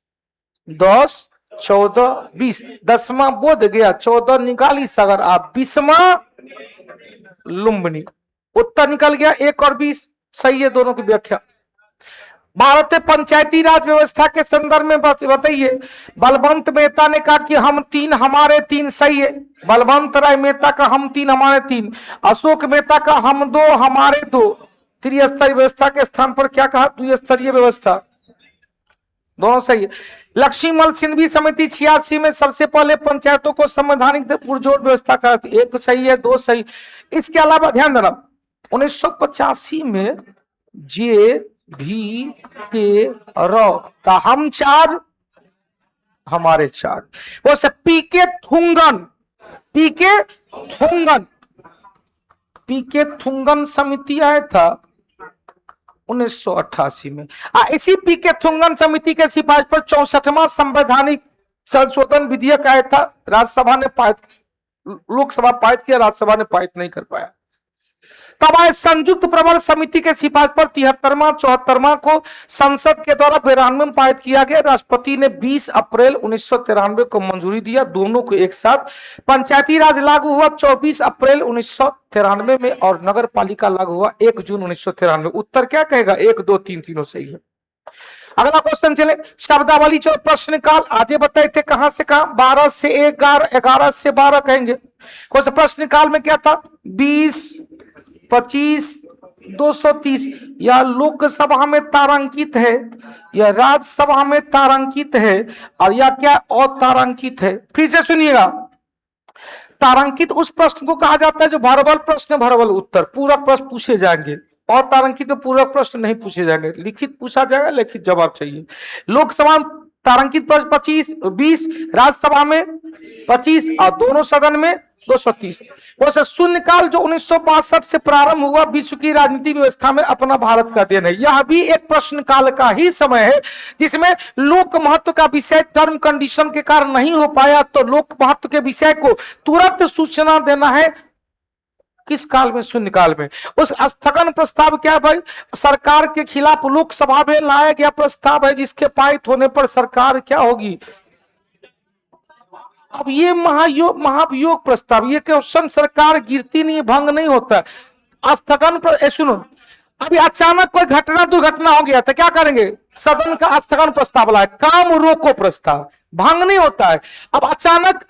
10, 14, 20, 10वां बोध गया, 14 निकाली सागर, आप 20वां लुम्बिनी। उत्तर निकल गया 1 और 20 सही है, दोनों की व्याख्या। भारत में पंचायती राज व्यवस्था के संदर्भ में बताइए। बलवंत मेहता ने कहा कि हम 3 हमारे 3 सही है। बलवंत राय मेहता का हम 3 हमारे 3। अशोक मेहता का हम 2 हमारे 2। त्रिस्तरीय व्यवस्था के स्थान पर क्या कहा, द्विस्तरीय व्यवस्था, दोनों सही है। लक्ष्मीमल सिंघवी समिति 86 में सबसे पहले पंचायतों को संवैधानिक पुरजोर व्यवस्था का, 1 सही है, 2 सही। इसके अलावा ध्यान देना 1985 में जे भी के राव का हम 4 हमारे 4। वो से पीके थुंगन समिति आया था 1988 में। इसी पीके थुंगन समिति के सिफारिश पर 64वां संवैधानिक संशोधन विधेयक आया था। राज्यसभा ने पारित, लोकसभा पारित किया, राज्यसभा ने पारित नहीं कर पाया। तब आए संयुक्त प्रवर समिति के सिफारिश पर 73वां 74वां को संसद के द्वारा 92 में पारित किया गया। राष्ट्रपति ने 20 अप्रैल 1993 को मंजूरी दिया, दोनों को एक साथ। पंचायती राज लागू हुआ 24 अप्रैल 1993 में और नगर पालिका लागू हुआ 1 जून 1993। उत्तर क्या कहेगा? 1, 2, 3 तीनों सही है। अगला क्वेश्चन चले, शब्दावली जो प्रश्न काल आजे बताए थे कहां से कहां, 12 से 11, 11 से 12 कहेंगे। प्रश्न काल में क्या था, 20, 25, 230। यह लोकसभा में तारांकित है, यह राज्यसभा में तारांकित है और यह क्या अतारांकित है। फिर से सुनिएगा, तारांकित उस प्रश्न को कहा जाता है जो भरबल प्रश्न भरबल उत्तर पूरक प्रश्न पूछे जाएंगे। अतारांकित में पूरक प्रश्न नहीं पूछे जाएंगे, लिखित पूछा जाएगा, लिखित जवाब चाहिए। लोकसभा तारांकित 25, 20 राज्यसभा में 25 और दोनों सदन में 230। वैसे शून्यकाल जो 1962 से प्रारंभ हुआ विश्व की राजनीतिक व्यवस्था में अपना भारत का देन है। यह भी एक प्रश्न काल का ही समय है जिसमें लोक महत्व का विषय टर्म कंडीशन के कारण नहीं हो पाया, तो लोक महत्व के विषय को तुरंत सूचना देना है किस काल में? शून्यकाल में। उस स्थगन प्रस्ताव क्या है भाई? सरकार के खिलाफ लोकसभा में लाया गया प्रस्ताव है जिसके पारित होने पर सरकार क्या होगी? अब ये महाभियोग प्रस्ताव, ये क्वेश्चन सरकार गिरती नहीं, भंग नहीं होता। स्थगन पर सुनो, अभी अचानक कोई घटना दुर्घटना हो गया तो क्या करेंगे? सदन का स्थगन प्रस्ताव लाए, काम रोको प्रस्ताव, भंग नहीं होता है। अब अचानक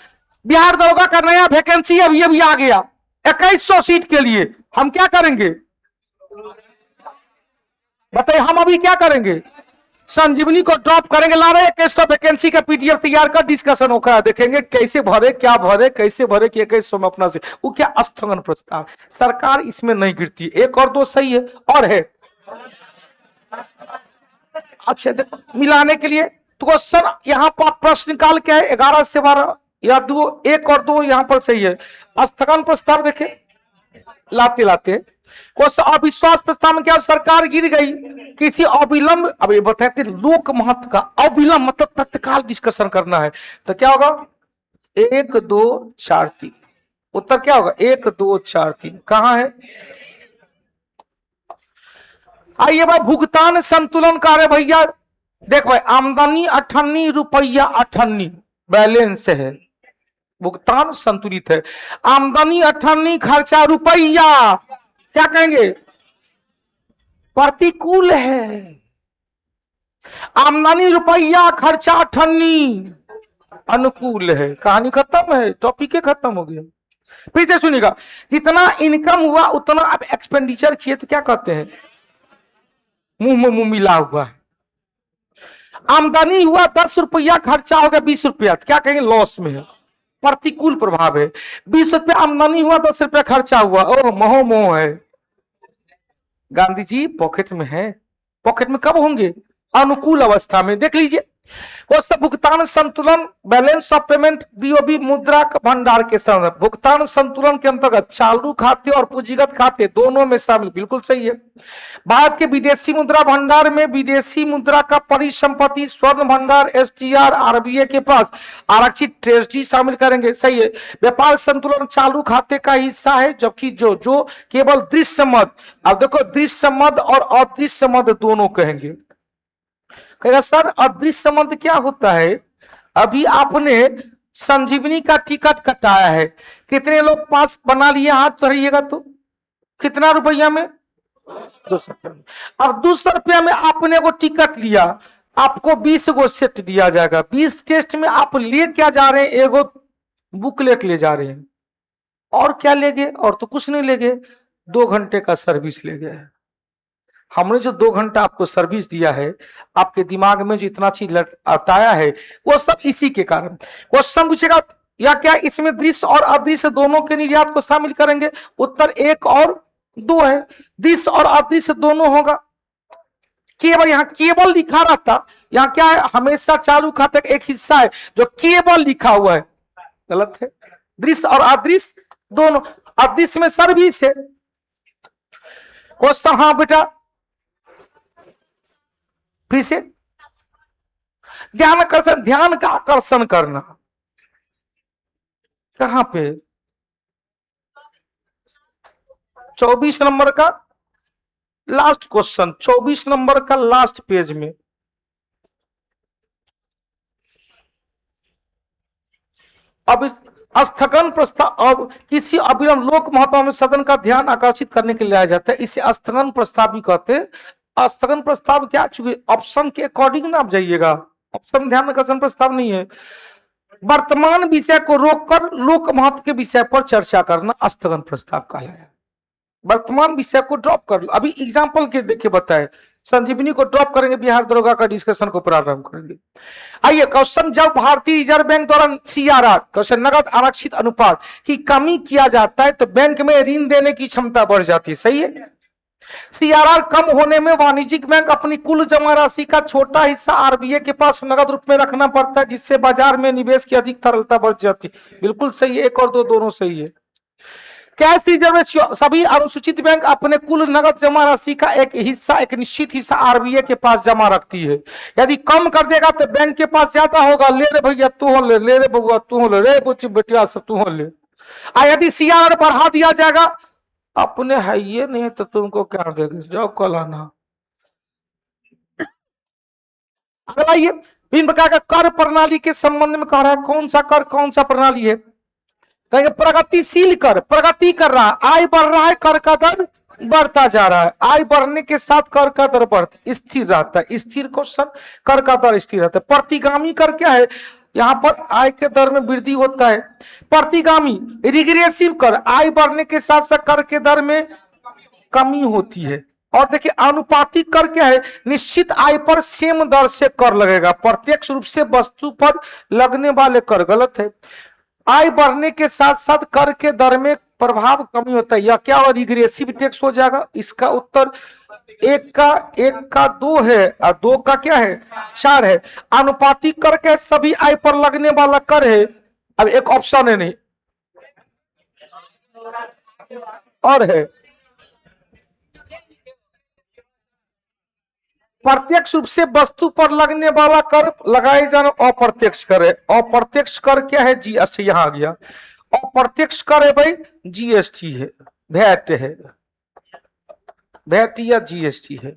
बिहार दरोगा का नया वैकेंसी अभी आ गया 2100 सीट के लिए, हम क्या करेंगे बताइए? हम अभी क्या करेंगे? संजीवनी को ड्रॉप करेंगे, ला रहे 2100 वैकेंसी का पीडीएफ तैयार कर डिस्कशन होगा, देखेंगे कैसे भरे, क्या भरे, कैसे भरे कि 2100 में अपना से वो क्या स्थगन प्रस्ताव। सरकार इसमें नहीं गिरती। एक और दो सही है और है। अच्छा देखो मिलाने के लिए तो क्वेश्चन यहाँ पर प्रश्न काल क्या है? 11 से 12 या दो, एक और दो यहाँ पर सही है। स्थगन प्रस्ताव देखे लाते लाते अविश्वास प्रस्ताव में क्या? सरकार गिर गई किसी अविलंब। अब ये बताते लोक महत्व का अविलंब मतलब तत्काल डिस्कशन करना है तो क्या होगा? 1 2 4 3। उत्तर क्या होगा? 1 2 4 3। कहां है? आइए भाई भुगतान संतुलन कार्य भैया देख भाई, आमदनी 58 रुपया 58 बैलेंस है, भुगतान संतुलित है। आमदनी 58 खर्चा रुपया क्या कहेंगे? प्रतिकूल है। आमदनी रुपया खर्चा 58 अनुकूल है। कहानी खत्म है, टॉपिक खत्म हो गया। फिर से सुनिएगा, जितना इनकम हुआ उतना आप एक्सपेंडिचर किए तो क्या कहते हैं? मुंह में मुंह मिला हुआ है। आमदनी हुआ 10 रुपया, खर्चा हो गया 20 रुपया, क्या कहेंगे? लॉस में है, प्रतिकूल प्रभाव है। 20 रुपया आमदनी हुआ, 10 रुपया खर्चा हुआ, ओ मोह मोह है। गांधी जी पॉकेट में है। पॉकेट में कब होंगे? अनुकूल अवस्था में। देख लीजिए वो सब भुगतान संतुलन बैलेंस ऑफ पेमेंट बीओबी मुद्रा भंडार के संदर्भ। भुगतान संतुलन के अंतर्गत चालू खाते और पूंजीगत खाते दोनों में शामिल, बिल्कुल सही है। भारत के विदेशी मुद्रा भंडार में विदेशी मुद्रा का परिसंपत्ति स्वर्ण भंडार एसटीआर आरबीआई के पास आरक्षित ट्रेजरी शामिल करेंगे, सही है। व्यापार संतुलन चालू खाते का हिस्सा है, जबकि जो केवल दृश्य मद, अब देखो दृश्य मद और अदृश्य मद दोनों कहेंगे। कहेगा सर अदृश्य मद क्या होता है? अभी आपने संजीवनी का टिकट कटाया है, कितने लोग पास बना लिए? हाथ धरिएगा तो कितना रुपया में? 200 रुपया। अब 200 रुपया में आपने वो टिकट लिया, आपको 20 गो सेट दिया जाएगा। 20 टेस्ट में आप ले क्या जा रहे हैं? एगो बुकलेट ले जा रहे हैं। और क्या ले गए? और तो कुछ नहीं ले गए, 2 घंटे का सर्विस ले गए। हमने जो 2 घंटा आपको सर्विस दिया है, आपके दिमाग में जो इतना चीज अटाया है, वो सब इसी के कारण। क्वेश्चन पूछेगा या क्या इसमें दृश्य और अदृश्य दोनों के निर्यात को शामिल करेंगे? उत्तर 1 और 2 है। दृश्य और अदृश्य दोनों होगा। केवल यहाँ केवल लिखा रहता, यहाँ क्या है? हमेशा चालू खाते का एक हिस्सा है जो केवल लिखा हुआ है, गलत है। दृश्य और अदृश्य दोनों, अदृश्य में सर्विस है। क्वेश्चन, हाँ बेटा फिर से ध्यान आकर्षण, ध्यान का आकर्षण करना कहां पे? 24 नंबर का लास्ट क्वेश्चन, 24 नंबर का लास्ट पेज में। अब स्थगन प्रस्ताव, अब किसी अविलंब लोक महत्व में सदन का ध्यान आकर्षित करने के लिए लाया जाता है, इसे स्थगन प्रस्ताव भी कहते हैं। स्थगन प्रस्ताव क्या? चूंकि ऑप्शन के अकॉर्डिंग ना आप जाइएगा, ऑप्शन ध्यान आकर्षण प्रस्ताव नहीं है। वर्तमान विषय को रोककर लोक महत्व के विषय पर चर्चा करना स्थगन प्रस्ताव कहलाया। वर्तमान विषय को ड्रॉप कर लो। अभी एग्जाम्पल के देखे बताए, संजीवनी को ड्रॉप करेंगे, बिहार दरोगा का डिस्कशन को प्रारंभ करेंगे। आइए क्वेश्चन, जब भारतीय रिजर्व बैंक द्वारा सीआरआर क्वेश्चन नगद आरक्षित अनुपात की कमी किया जाता है तो बैंक में ऋण देने की क्षमता बढ़ जाती है, सही है। सीआरआर कम होने में वाणिज्यिक बैंक अपनी कुल जमा राशि का छोटा हिस्सा आरबीआई के पास नगद रूप में रखना पड़ता है, जिससे बाजार में निवेश की अधिक तरलता बढ़ जाती है। बिल्कुल सही है, एक और दो दोनों सही है। कैश रिजर्व में सभी अनुसूचित बैंक अपने कुल नगद जमा राशि का एक हिस्सा, एक निश्चित हिस्सा आरबीआई के पास जमा रखती है। यदि कम कर देगा तो बैंक के पास ज्यादा होगा, ले रे भैया तू हो ले रे बउआ तू हो ले, रे बेटिया सब तू हो ले। यदि सीआरआर बढ़ा दिया जाएगा, अपने है ये नहीं तो तुमको क्या देंगे, जाओ कल आना। अगला ये विभिन्न प्रकार का कर प्रणाली के संबंध में कह रहा है, कौन सा कर कौन सा प्रणाली है? कहेंगे प्रगतिशील कर, प्रगति कर रहा है, आय बढ़ रहा है, कर का दर बढ़ता जा रहा है। आय बढ़ने के साथ कर का दर बढ़ता स्थिर रहता है, स्थिर क्वेश्चन, कर का दर स्थिर रहता है। प्रतिगामी कर क्या है? यहां पर आय के दर में वृद्धि होता है। प्रतिगामी रिग्रेसिव कर, आय बढ़ने के साथ साथ कर के दर में कमी होती है। और देखिए आनुपातिक कर क्या है? निश्चित आय पर सेम दर से कर लगेगा, प्रत्यक्ष रूप से वस्तु पर लगने वाले कर। गलत है। आय बढ़ने के साथ साथ कर के दर में प्रभाव कमी होता है, या क्या और रिग्रेसिव टैक्स हो जाएगा। इसका उत्तर एक का दो है और दो का क्या है? चार है। आनुपातिक कर के सभी आय पर लगने वाला कर है। अब एक ऑप्शन है नहीं और है प्रत्यक्ष रूप से वस्तु पर लगने वाला कर लगाए जाना अप्रत्यक्ष कर है। अप्रत्यक्ष कर क्या है? जीएसटी। यहां आ गया अप्रत्यक्ष कर है भाई, जीएसटी है, वैट है, वैट या जीएसटी है।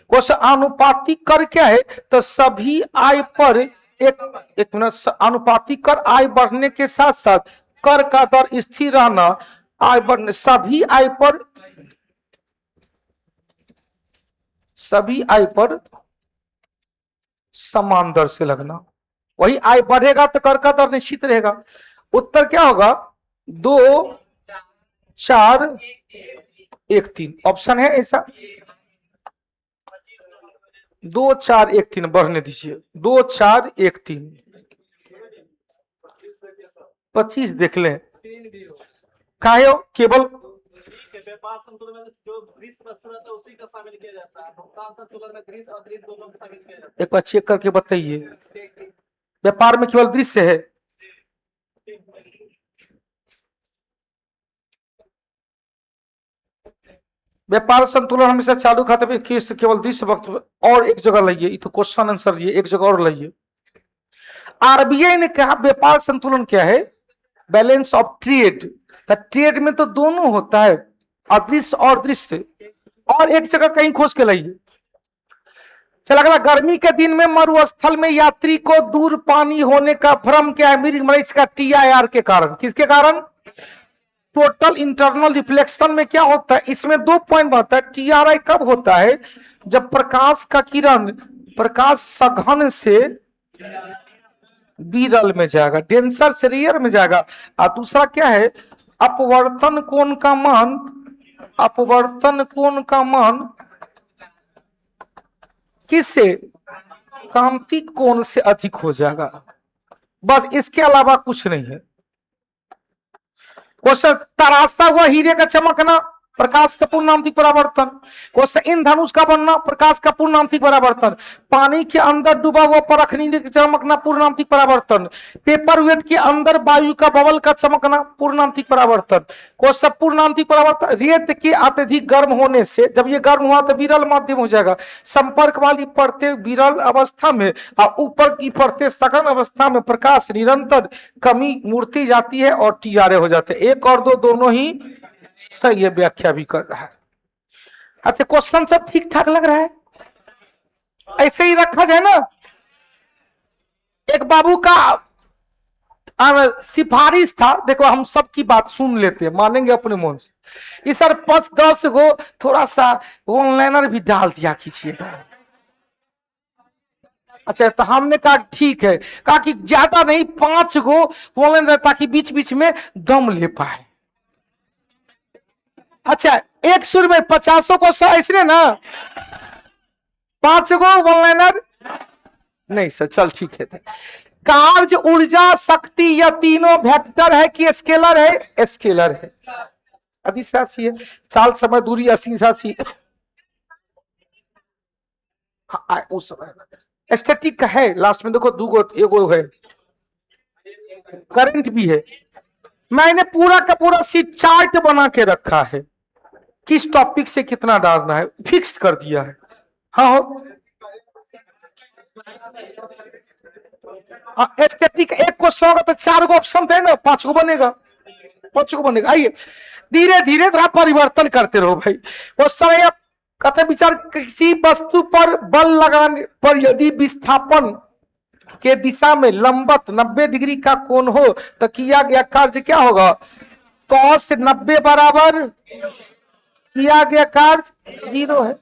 कुछ आनुपातिक कर क्या है? तो सभी आय पर एक मिनट, आनुपातिक कर आय बढ़ने के साथ साथ कर का दर स्थिर रहना, आय बढ़ने सभी आय पर समान दर से लगना। वही आय बढ़ेगा तो कर का दर निश्चित रहेगा। उत्तर क्या होगा? 2 4 1 3 ऑप्शन है ऐसा। 2 4 1 3 बढ़ने दीजिए। 2 4 1 3 25 देख लें। काहे केवल व्यापार संतुलन में जो ग्रीस वस्तु रहता है उसी का शामिल किया जाता है। भुगतान संतुलन में ग्रीस और ग्रीस दोनों को शामिल किया जाता है। एक बार चेक करके बताइए, व्यापार में केवल दृश्य है? व्यापार संतुलन हमेशा चालू खाते में केवल दृश्य वक्त और एक जगह लाइए, तो क्वेश्चन आंसर ये एक जगह और लाइए। आरबीआई ने कहा व्यापार संतुलन क्या है? Balance of trade. ट्रेड में तो दोनों होता है, अदृश्य और दृश्य, और एक जगह कहीं खोज के लाइए। चला अगला, गर्मी के दिन में मरुस्थल में यात्री को दूर पानी होने का भ्रम क्या है? मरीज का टीआईआर के कारण। किसके कारण? टोटल इंटरनल रिफ्लेक्शन में क्या होता है? इसमें 2 पॉइंट बनता है। टीआरआई कब होता है? जब प्रकाश का किरण प्रकाश सघन से विरल में जाएगा, डेंसर से रेयर में जाएगा। और दूसरा क्या है? अपवर्तन कोण का मान, अपवर्तन कोण का मान किससे? कांतिक कोण से अधिक हो जाएगा। बस इसके अलावा कुछ नहीं है। क्वेश्चन, तराशा हुआ हीरे का चमकना प्रकाश का पूर्णांतिक परावर्तन। क्वेश्चन, इन धनुष का बनना प्रकाश का पूर्णांतिक परावर्तन। पानी के अंदर डूबा हुआ परखनीय चमकना पूर्णांतिक परावर्तन। पेपर वेट के अंदर वायु का बबल का चमकना पूर्णांतिक परावर्तन। क्वेश्चन, पूर्णांतिक परावर्तन, रेत के अत्यधिक गर्म होने से, जब ये गर्म हुआ तो विरल माध्यम हो जाएगा। संपर्क वाली परतें विरल अवस्था में और ऊपर की परतें सघन अवस्था में प्रकाश निरंतर कमी मूर्ति जाती है और टीआरए हो जाते हैं। एक और दो दोनों ही सही है, व्याख्या भी कर रहा है। अच्छा, क्वेश्चन सब ठीक ठाक लग रहा है? ऐसे ही रखा जाए ना। एक बाबू का सिफारिश था, देखो हम सबकी बात सुन लेते हैं, मानेंगे अपने मन से। इस सर 5-10 गो थोड़ा सा ऑनलाइनर भी डाल दिया कीजिएगा। अच्छा, तो हमने कहा ठीक है, कहा कि ज्यादा नहीं 5 गो ऑनलाइन, ताकि बीच बीच में दम ले पाए। अच्छा, एक सुर में 50 को ऐसे ना 5 गो ऑनलाइनर नहीं सर, चल ठीक है। कार्य, ऊर्जा, शक्ति, यह तीनों वेक्टर है कि स्केलर है? स्केलर है। अदिश राशि है। चाल, समय, दूरी, असीम राशि हाँ उस स्टैटिक का है, लास्ट में देखो दो एगो है, करंट भी है। मैंने पूरा का पूरा सीट चार्ट बना के रखा है, किस टॉपिक से कितना डालना है फिक्स कर दिया है। हाँ हो एस्थेटिक एक क्वेश्चन होगा तो 4 गो ऑप्शन थे ना, 5 गो बनेगा, 5 गो बनेगा। आइए धीरे धीरे थोड़ा परिवर्तन करते रहो भाई। क्वेश्चन है कहते विचार, किसी वस्तु पर बल लगाने पर यदि विस्थापन के दिशा में लंबवत 90 डिग्री का कोण हो तो किया गया कार्य क्या होगा? cos 90 बराबर किया गया कार्य 0 है।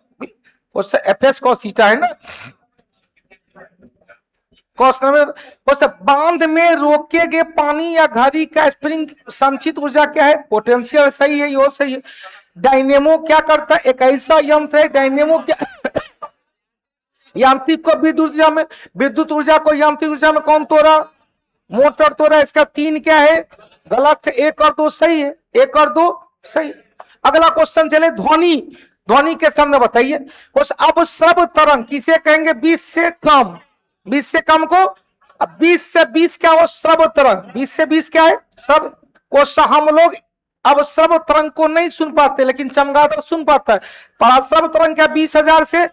उससे एफएस cos थीटा है ना। बांध में रोके गए पानी या घड़ी का स्प्रिंग संचित ऊर्जा क्या है? पोटेंशियल। सही है, यो सही है। डायनेमो क्या करता है? एक ऐसा यंत्र है डायनेमो क्या यांत्रिक को विद्युत ऊर्जा में, विद्युत ऊर्जा को यांत्रिक ऊर्जा में कौन तोड़ा? मोटर तोड़ा। इसका 3 क्या है? गलत है। 1 और 2 सही है, 1 और 2 सही। अगला क्वेश्चन चले, ध्वनि, ध्वनि के सामने बताइए। अब सब तरंग किसे कहेंगे? 20 से कम, 20 से कम को, अब 20 से 20 क्या हो? श्रव्य तरंग। 20 से 20 क्या है? सब को हम लोग अब श्रव्य तरंग को नहीं सुन पाते, लेकिन चमगादड़ सुन पाता है। पराश्रव्य तरंग क्या 20,000 से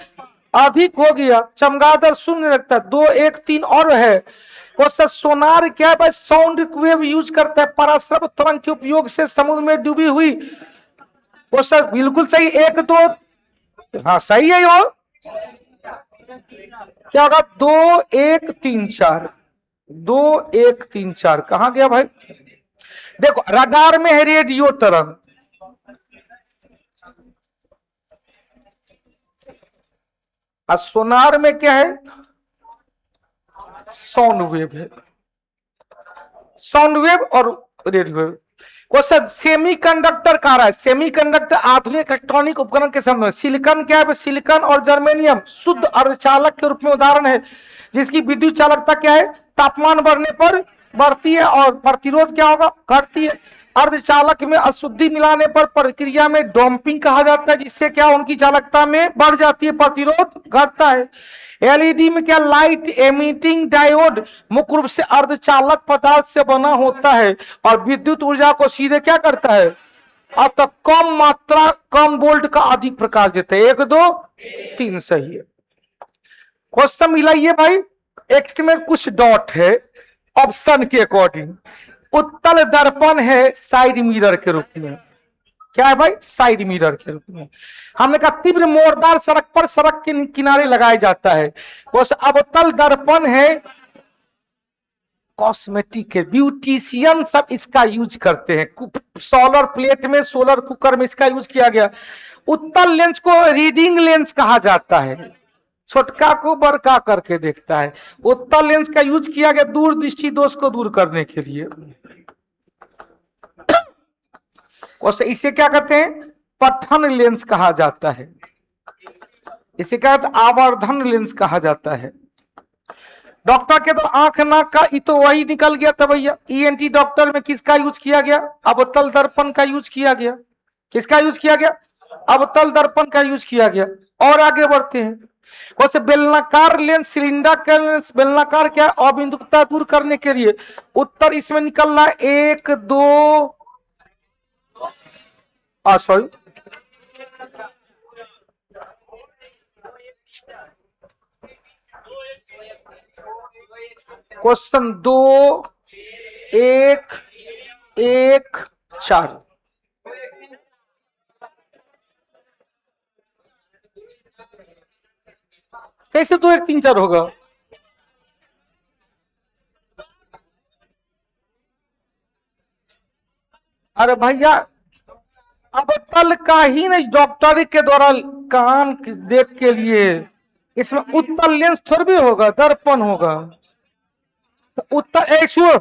अधिक हो गया, चमगादड़ सुनने लगता है। 2 1 3 और है। क्वेश्चन सोनार क्या है? साउंड वेव यूज करता है। पराश्रव्य तरंग के उपयोग से समुद्र में डूबी हुई। क्वेश्चन बिल्कुल सही। 1 2 हाँ सही है। और क्या होगा? 2 1 3 4, 2 1 3 4 कहां गया भाई? देखो रडार में है रेडियो तरंग, और सोनार में क्या है? साउंड वेव है। साउंड वेव और रेडियो वेव। क्वेश्चन सेमीकंडक्टर कह रहा है। सेमीकंडक्टर आधुनिक इलेक्ट्रॉनिक उपकरण के संबंध में। सिलिकॉन क्या है? सिलिकॉन और जर्मेनियम शुद्ध अर्धचालक के रूप में उदाहरण है, जिसकी विद्युत चालकता क्या है? तापमान बढ़ने पर बढ़ती है और प्रतिरोध क्या होगा? घटती है। अर्धचालक में अशुद्धि मिलाने पर प्रक्रिया में डंपिंग कहा जाता है, जिससे क्या उनकी चालकता में बढ़ जाती है, प्रतिरोध घटता है। एलईडी में क्या? लाइट एमिटिंग डायोड मुख्य रूप से अर्धचालक पदार्थ से बना होता है और विद्युत ऊर्जा को सीधे क्या करता है? अब तक कम मात्रा, कम वोल्ट का अधिक प्रकाश देता है। 1 2 3 सही है। क्वेश्चन मिलाइए भाई। एक्स में कुछ डॉट है ऑप्शन के अकॉर्डिंग। उत्तल दर्पण है साइड मिरर के रूप में। क्या है भाई? साइड मिरर के रूप में। हमने कहा तीव्र मोरदार सड़क पर सड़क के किनारे लगाया जाता है। अवतल दर्पण है कॉस्मेटिक है, ब्यूटिशियन सब इसका यूज करते हैं। सोलर प्लेट में, सोलर कुकर में इसका यूज किया गया। उत्तल लेंस को रीडिंग लेंस कहा जाता है, छोटका को बड़का करके देखता है। उत्तल लेंस का यूज किया गया दूर दृष्टि दोष को दूर करने के लिए। इसे क्या कहते हैं? पठन लेंस कहा जाता है। इसे क्या कहते हैं? आवर्धन लेंस कहा जाता है। डॉक्टर के तो आंख नाक का तो वही निकल गया था भैया। ईएनटी डॉक्टर में किसका यूज किया गया? अवतल दर्पण का यूज किया गया। किसका यूज किया गया? अवतल दर्पण का यूज किया गया। और आगे बढ़ते हैं। वैसे बेलनाकार लेंस, सिलिंडर लेंस, बेलनाकार क्या? अबिंदुकता दूर करने के लिए। उत्तर इसमें निकल रहा है 1 2 सॉरी क्वेश्चन 2 1 1 4। कैसे 2 1 3 4 होगा? अरे भैया अवतल का ही नहीं, डॉक्टरी के द्वारा कान देख के लिए इसमें उत्तल लेंस थोड़ा भी होगा, दर्पण होगा। तो उत्तर 1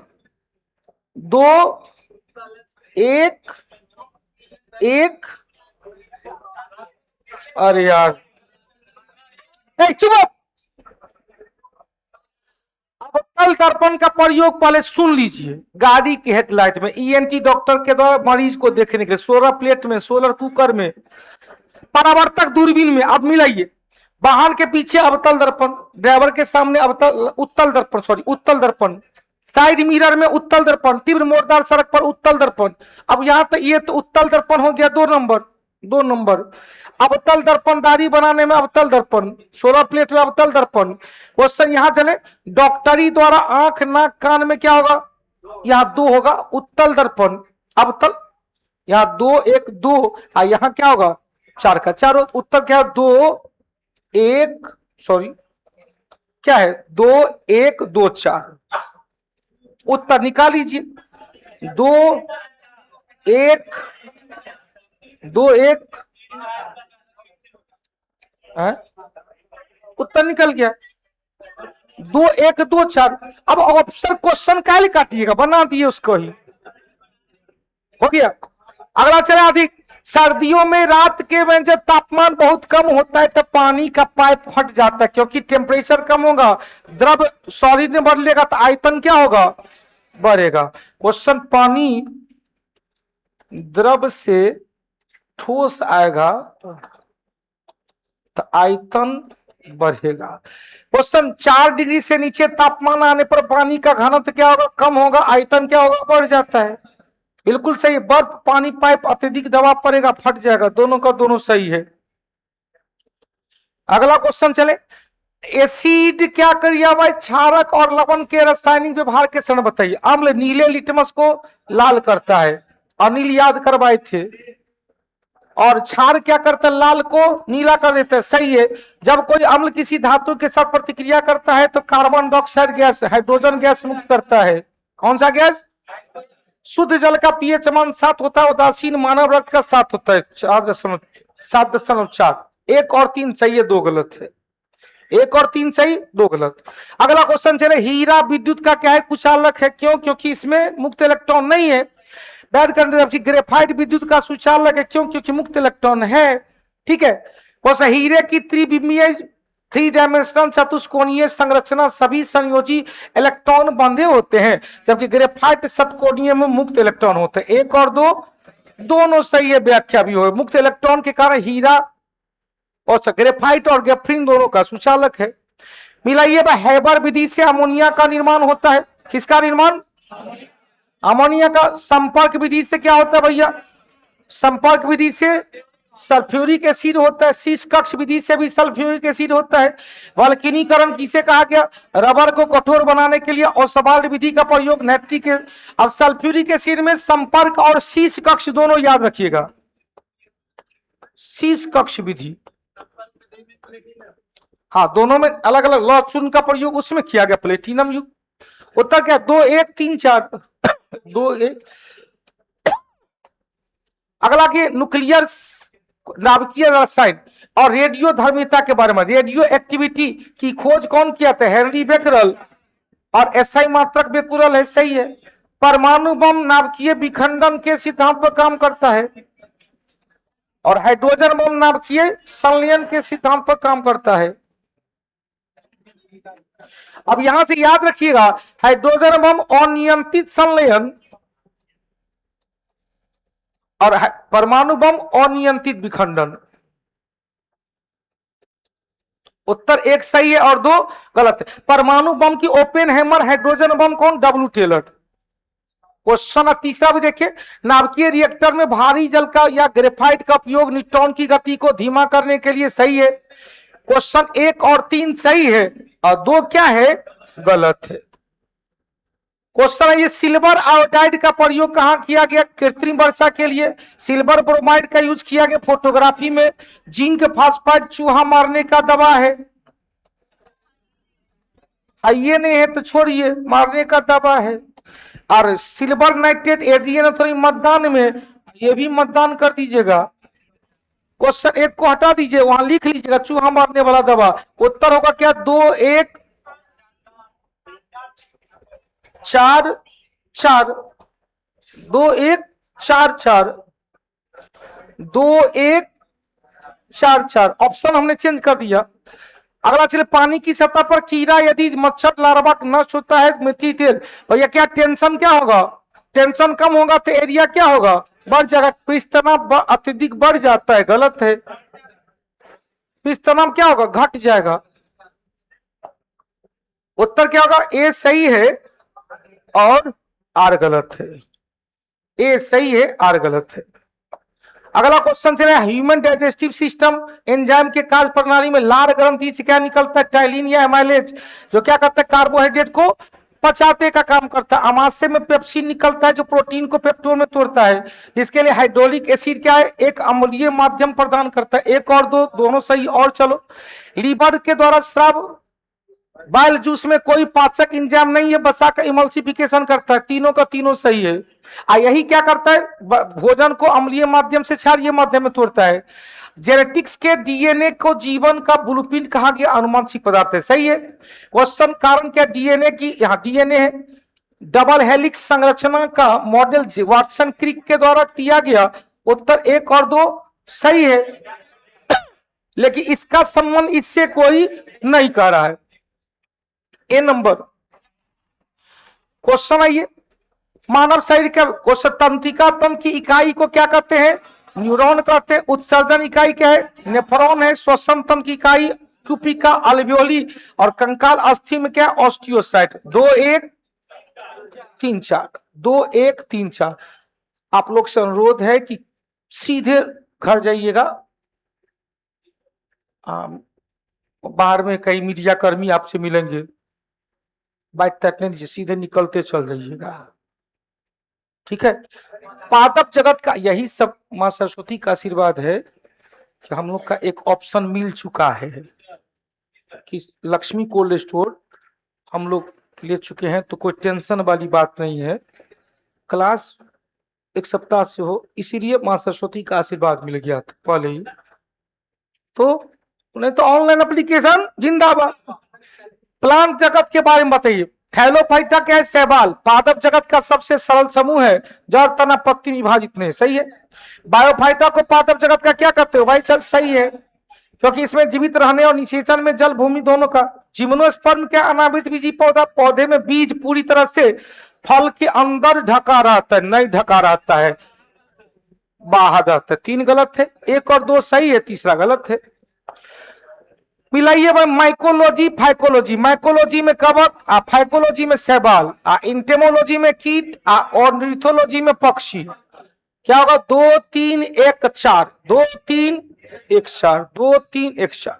2 1 1। अरे यार चुप। अवतल दर्पण का प्रयोग पहले सुन लीजिए। गाड़ी के हेडलाइट में, ईएनटी डॉक्टर के द्वारा मरीज को देखने के लिए, सोलर प्लेट में, सोलर कुकर में, परावर्तक दूरबीन में। अब मिलाइए। वाहन के पीछे अवतल दर्पण, ड्राइवर के सामने उत्तल दर्पण, सॉरी उत्तल दर्पण, साइड मिरर में उत्तल दर्पण, तीव्र मोड़दार सड़क पर उत्तल दर्पण। अब यहां तक ये तो उत्तल दर्पण हो गया 2 नंबर। अवतल दर्पण दाढ़ी बनाने में अवतल दर्पण, 16 प्लेट में अवतल दर्पण। क्वेश्चन यहां चले, डॉक्टरी द्वारा आंख नाक कान में क्या होगा, यहां 2 होगा उत्तल दर्पण अवतल, यहां 2 1 2, यहां क्या होगा 4 का 4, उत्तर क्या है 2 1 सॉरी क्या है 2 1 2 4, उत्तर निकाल लीजिए 2 1 2 1, उत्तर निकल गया 2 1 2 4। अब ऑप्शन क्वेश्चन काहे काटिएगा, बना दिए उसको ही, हो गया। अगला चले अधिक, सर्दियों में रात के में जब तापमान बहुत कम होता है तो पानी का पाइप फट जाता है, क्योंकि टेम्परेचर कम होगा, द्रव सॉलिड में बदलेगा तो आयतन क्या होगा, बढ़ेगा। क्वेश्चन, पानी द्रव से ठोस आएगा तो आयतन बढ़ेगा। क्वेश्चन, 4 डिग्री से नीचे तापमान आने पर पानी का घनत्व क्या होगा, कम होगा, आयतन क्या होगा, बढ़ जाता है। बिल्कुल सही। बर्फ पानी पाइप अत्यधिक दबाव पड़ेगा, फट जाएगा, दोनों का दोनों सही है। अगला क्वेश्चन चले, एसिड क्या करिए भाई, क्षारक और लवण के रासायनिक व्यवहार के क्षण बताइए। अम्ल नीले लिटमस को लाल करता है, अनिल याद करवाए थे, और क्षार क्या करता है, लाल को नीला कर देता है, सही है। जब कोई अम्ल किसी धातु के साथ प्रतिक्रिया करता है तो carbon dioxide gas hydrogen gas मुक्त करता है। कौन सा गैस, शुद्ध जल का पीएच मान 7 होता है, उदासीन मानव रक्त का 7 होता है 7.4। 1 और 3 सही है, 2 गलत है। 1 और 3 सही, 2 गलत। अगला क्वेश्चन चले, हीरा विद्युत का क्या है, कुचालक है, क्यों, क्योंकि इसमें मुक्त इलेक्ट्रॉन नहीं है। बैड करने, ग्रेफाइट विद्युत का सुचालक है, क्यों, क्योंकि मुक्त इलेक्ट्रॉन है। ठीक है। क्वेश्चन, हीरे की त्रिविमीय 3 डायमेंशनल चतुष्कोणीय संरचना सभी संयोजी इलेक्ट्रॉन बंधे होते हैं, जबकि ग्रेफाइट षटकोणीय में मुक्त इलेक्ट्रॉन होते हैं। 1 और 2 दोनों सही है, व्याख्या भी हो। मुक्त इलेक्ट्रॉन के कारण हीरा और ग्रेफाइट और गेफ्रिन दोनों का सुचालक है। मिलाइए, हैबर विधि से अमोनिया का निर्माण होता है। किसका निर्माण, अमोनिया का। संपर्क विधि से क्या होता है भैया, संपर्क विधि से सल्फ्यूरिक एसिड होता है। शीश कक्ष विधि से भी सल्फ्यूरिक एसिड होता है। वल्कनीकरण किसे कहा गया, रबर को कठोर बनाने के लिए ओसवाल्ड विधि का प्रयोग नाइट्रिक। अब सल्फ्यूरिक एसिड में संपर्क और शीश कक्ष दोनों याद रखिएगा, शीश कक्ष विधि, हाँ दोनों में अलग अलग लौह चूर्ण का प्रयोग उसमें किया गया, प्लेटिनम युग। उत्तर क्या, 2 1 3 4 2 1। अगला के न्यूक्लियर नाभिकीय रसायन और रेडियो धर्मिता के बारे में, रेडियो एक्टिविटी की खोज कौन किया था, हेनरी बेकरल, और एसआई मात्रक बेकुरल है, सही है। परमाणु बम नाभिकीय विखंडन के सिद्धांत पर काम करता है, और हाइड्रोजन बम नाभिकीय संलयन के सिद्धांत पर काम करता है। अब यहां से याद रखिएगा, हाइड्रोजन बम अनियंत्रित संलयन और परमाणु बम अनियंत्रित विखंडन। उत्तर 1 सही है और 2 गलत है। परमाणु बम की ओपन हैमर, हाइड्रोजन बम कौन, डब्ल्यू टेलर। क्वेश्चन तीसरा भी देखिए, नाभिकीय रिएक्टर में भारी जल का या ग्रेफाइट का उपयोग न्यूट्रॉन की गति को धीमा करने के लिए, सही है। क्वेश्चन 1 और 3 सही है और 2 क्या है, गलत है। क्वेश्चन है, ये सिल्वर आयोडाइड का प्रयोग कहां किया गया, कृत्रिम वर्षा के लिए। सिल्वर ब्रोमाइड का यूज किया गया फोटोग्राफी में। जिंक फास्फाइड चूहा मारने का दवा है, ये नहीं है तो छोड़िए, मारने का दवा है। और सिल्वर नाइट्रेट एजियन मतदान में, ये भी मतदान कर दीजिएगा। क्वेश्चन 1 को हटा दीजिए, वहां लिख लीजिएगा चूहा मारने वाला दवा। उत्तर होगा क्या, 2 1 4 4 2 1 4 4 2 1 4 4। ऑप्शन हमने चेंज कर दिया। अगला चले, पानी की सतह पर कीड़ा यदि मच्छर लार्वा नष्ट होता है मिट्टी तेल, भैया क्या टेंशन क्या होगा, टेंशन कम होगा तो एरिया क्या होगा, बढ़ जाएगा। पृष्ठ तनाव अत्यधिक बढ़ जाता है, गलत है। तो इसका नाम क्या होगा, घट जाएगा। उत्तर क्या होगा, ए सही है और आर गलत है। ए सही है, आर गलत है। अगला क्वेश्चन चले, ह्यूमन डाइजेस्टिव सिस्टम एंजाइम के कार्य प्रणाली में लार ग्रंथि से क्या निकलता है, टाइलिन या एमाइलेज, जो क्या करता है, कार्बोहाइड्रेट को पचाते का काम करता है। अमाशय में पेप्सिन निकलता है जो प्रोटीन को पेप्टोन में तोड़ता है। इसके लिए हाइड्रोलिक एसिड क्या है, एक अम्लीय माध्यम प्रदान करता है। एक और दो, दोनों सही। और चलो, लीवर के द्वारा स्राव, बाइल जूस में कोई पाचक इंजाइम नहीं है, बसा का इमल्सिफिकेशन करता है। तीनों का तीनों सही है। यही क्या करता है, भोजन को अम्लीय माध्यम से क्षारीय माध्यम में तोड़ता है। जेनेटिक्स के डीएनए को जीवन का ब्लूप्रिंट कहा गया, अनुवांशिक पदार्थ है। सही है। क्वेश्चन, कारण क्या, डीएनए की, यहाँ डीएनए है, डबल हेलिक्स संरचना का मॉडल वाटसन क्रिक के द्वारा किया गया। उत्तर एक और दो सही है, लेकिन इसका संबंध इससे कोई नहीं कर रहा है। ए नंबर क्वेश्चन आइए, मानव शरीर का क्वेश्चन, तंत्रिका तंत्र की इकाई को क्या कहते हैं, न्यूरॉन कहते हैं। उत्सर्जन इकाई क्या है, नेफ्रॉन है। श्वसन तंत्र की इकाई क्यूपिका अल्वियोली, और कंकाल अस्थि में क्या, ऑस्टियोसाइट। 2 1 3 4, 2 1 3 4। आप लोग से अनुरोध है कि सीधे घर जाइएगा, बाहर में कई मीडिया कर्मी आपसे मिलेंगे, बाइक तकने दीजिए, सीधे निकलते चल जाइएगा, ठीक है। पादप जगत का यही सब मां सरस्वती का आशीर्वाद है कि हम लोग का एक ऑप्शन मिल चुका है कि लक्ष्मी कोल्ड स्टोर हम लोग ले चुके हैं, तो कोई टेंशन वाली बात नहीं है। क्लास एक सप्ताह से हो, इसीलिए मां सरस्वती का आशीर्वाद मिल गया था पहले ही, तो उन्हें तो ऑनलाइन एप्लीकेशन जिंदाबाद। प्लांट जगत के बारे में बताइए, थैलोफाइटा क्या है, शैवाल। पादप जगत का सबसे सरल समूह है, जड़ तना पत्ती विभाजित नहीं। सही है। बायोफाइटा को पादप जगत का क्या कहते हो भाई, चल सही है, क्योंकि इसमें जीवित रहने और निषेचन में जल भूमि दोनों का। जिम्नोस्पर्म क्या, अनावृत बीजी पौधा, पौधे में बीज पूरी तरह से फल के अंदर ढका रहता है, नहीं ढका रहता है, बाहर रहता है। 3 गलत है, 1 और 2 सही है, तीसरा गलत है। मिलाइए भाई, माइकोलॉजी फाइकोलॉजी। माइकोलॉजी में कवक, फाइकोलॉजी में शैवाल, इंटेमोलॉजी में कीट, और ऑर्निथोलॉजी में पक्षी। क्या होगा, 2 3 1 4, 2 3 1 4, 2 3 1 4।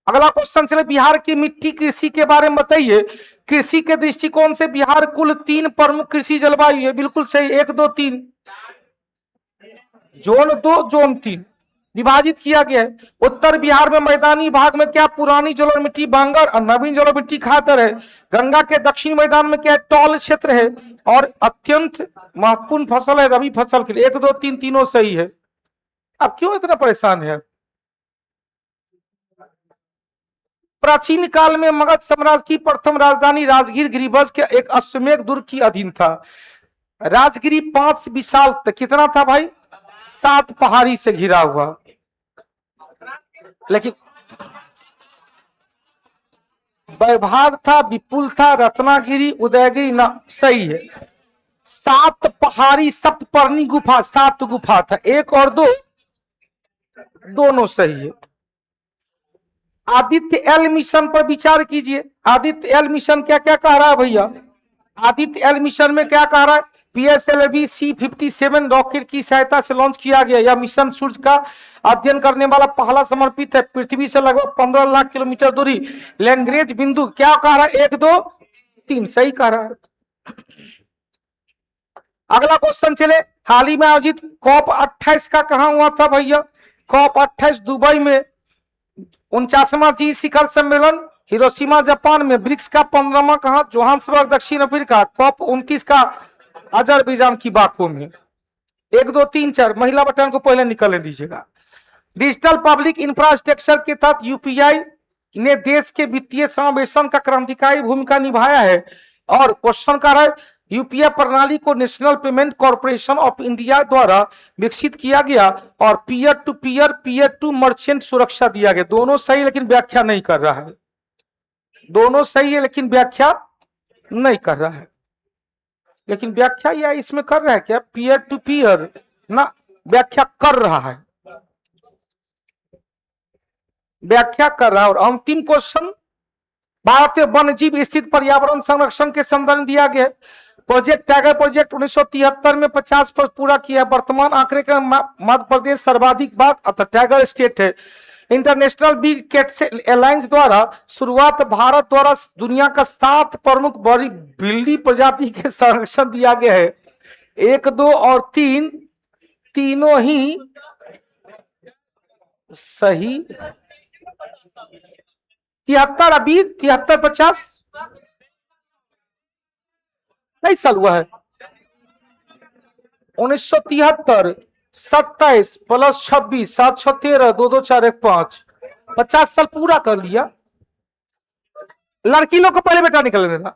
अगला क्वेश्चन चले, बिहार की मिट्टी कृषि के बारे में बताइए। कृषि के दृष्टिकोण से बिहार कुल 3 प्रमुख कृषि जलवायु है। बिल्कुल सही, 1 2 3, जोन 2 जोन 3 विभाजित किया गया है। उत्तर बिहार में मैदानी भाग में क्या, पुरानी जलोढ़ मिट्टी बांगर और नवीन जलोढ़ मिट्टी खातर है। गंगा के दक्षिणी मैदान में क्या, टॉल क्षेत्र है, और अत्यंत महत्वपूर्ण फसल है रबी फसल के लिए। 1 2 3 तीनों सही है। अब क्यों इतना परेशान है। प्राचीन काल में मगध साम्राज्य की प्रथम राजधानी राजगीर गिरिवंश के एक अश्वमेध दुर्ग की अधीन था। राजगिरी 5 विशाल कितना था भाई, 7 पहाड़ी से घिरा हुआ, लेकिन वैभाग था, विपुल था, रत्नागिरी, उदयगिरी ना। सही है, 7 पहाड़ी सप्तपर्णी गुफा, 7 गुफा था। 1 और 2 दोनों सही है। आदित्य एल मिशन पर विचार कीजिए। आदित्य एल मिशन क्या क्या कह रहा है भैया, आदित्य एल मिशन में क्या कह रहा है, PSLV C-57 रॉकेट की सहायता से लॉन्च किया गया। यह मिशन सूर्य का अध्ययन करने वाला पहला समर्पित है। पृथ्वी से लगभग 15 लाख किलोमीटर दूरी, लैग्रेंज बिंदु क्या कह रहा है, 1 2 3 सही कह रहा है। अगला क्वेश्चन चले, हाल ही में आयोजित COP 28 का कहां हुआ था भैया, COP 28 दुबई में। 49वां जी शिखर सम्मेलन हिरोशिमा जापान में। ब्रिक्स का 15वां कहां, जोहान्सबर्ग दक्षिण अफ्रीका। COP 29 का अजरबैजान की बाकू में। 1 2 3 4, महिला बटन को पहले निकलने दीजिएगा। डिजिटल पब्लिक इंफ्रास्ट्रक्चर के तहत यूपीआई ने देश के वित्तीय समावेशन का क्रांतिकारी भूमिका निभाया है। और क्वेश्चन का है, यूपीआई प्रणाली को national payment corporation of India द्वारा विकसित किया गया और पीयर टू मर्चेंट सुरक्षा दिया गया। दोनों सही, लेकिन व्याख्या नहीं कर रहा है। दोनों सही है, लेकिन व्याख्या नहीं कर रहा है। लेकिन व्याख्या या इसमें कर रहा है क्या, पीयर टू पीयर ना, व्याख्या कर रहा है। व्याख्या कर रहा है। और अंतिम क्वेश्चन, भारतीय वन्यजीव स्थित पर्यावरण संरक्षण के संदर्भ में दिया गया है। प्रोजेक्ट टाइगर प्रोजेक्ट 1973 में 50 पर पूरा किया। वर्तमान आंकड़े के मध्य प्रदेश सर्वाधिक बाघ अतः टाइगर स्टेट है। इंटरनेशनल बिग कैट्स अलायंस द्वारा शुरुआत भारत द्वारा दुनिया का 7 प्रमुख बड़ी बिल्ली प्रजाति के संरक्षण दिया गया है। 1, 2 और 3 तीनों ही सही। 73 20 73 50 नहीं साल हुआ है। 1973 27 प्लस 26 713 2 2 4 1 5 50 साल पूरा कर लिया। लड़की लोग को पहले बेटा निकल देना।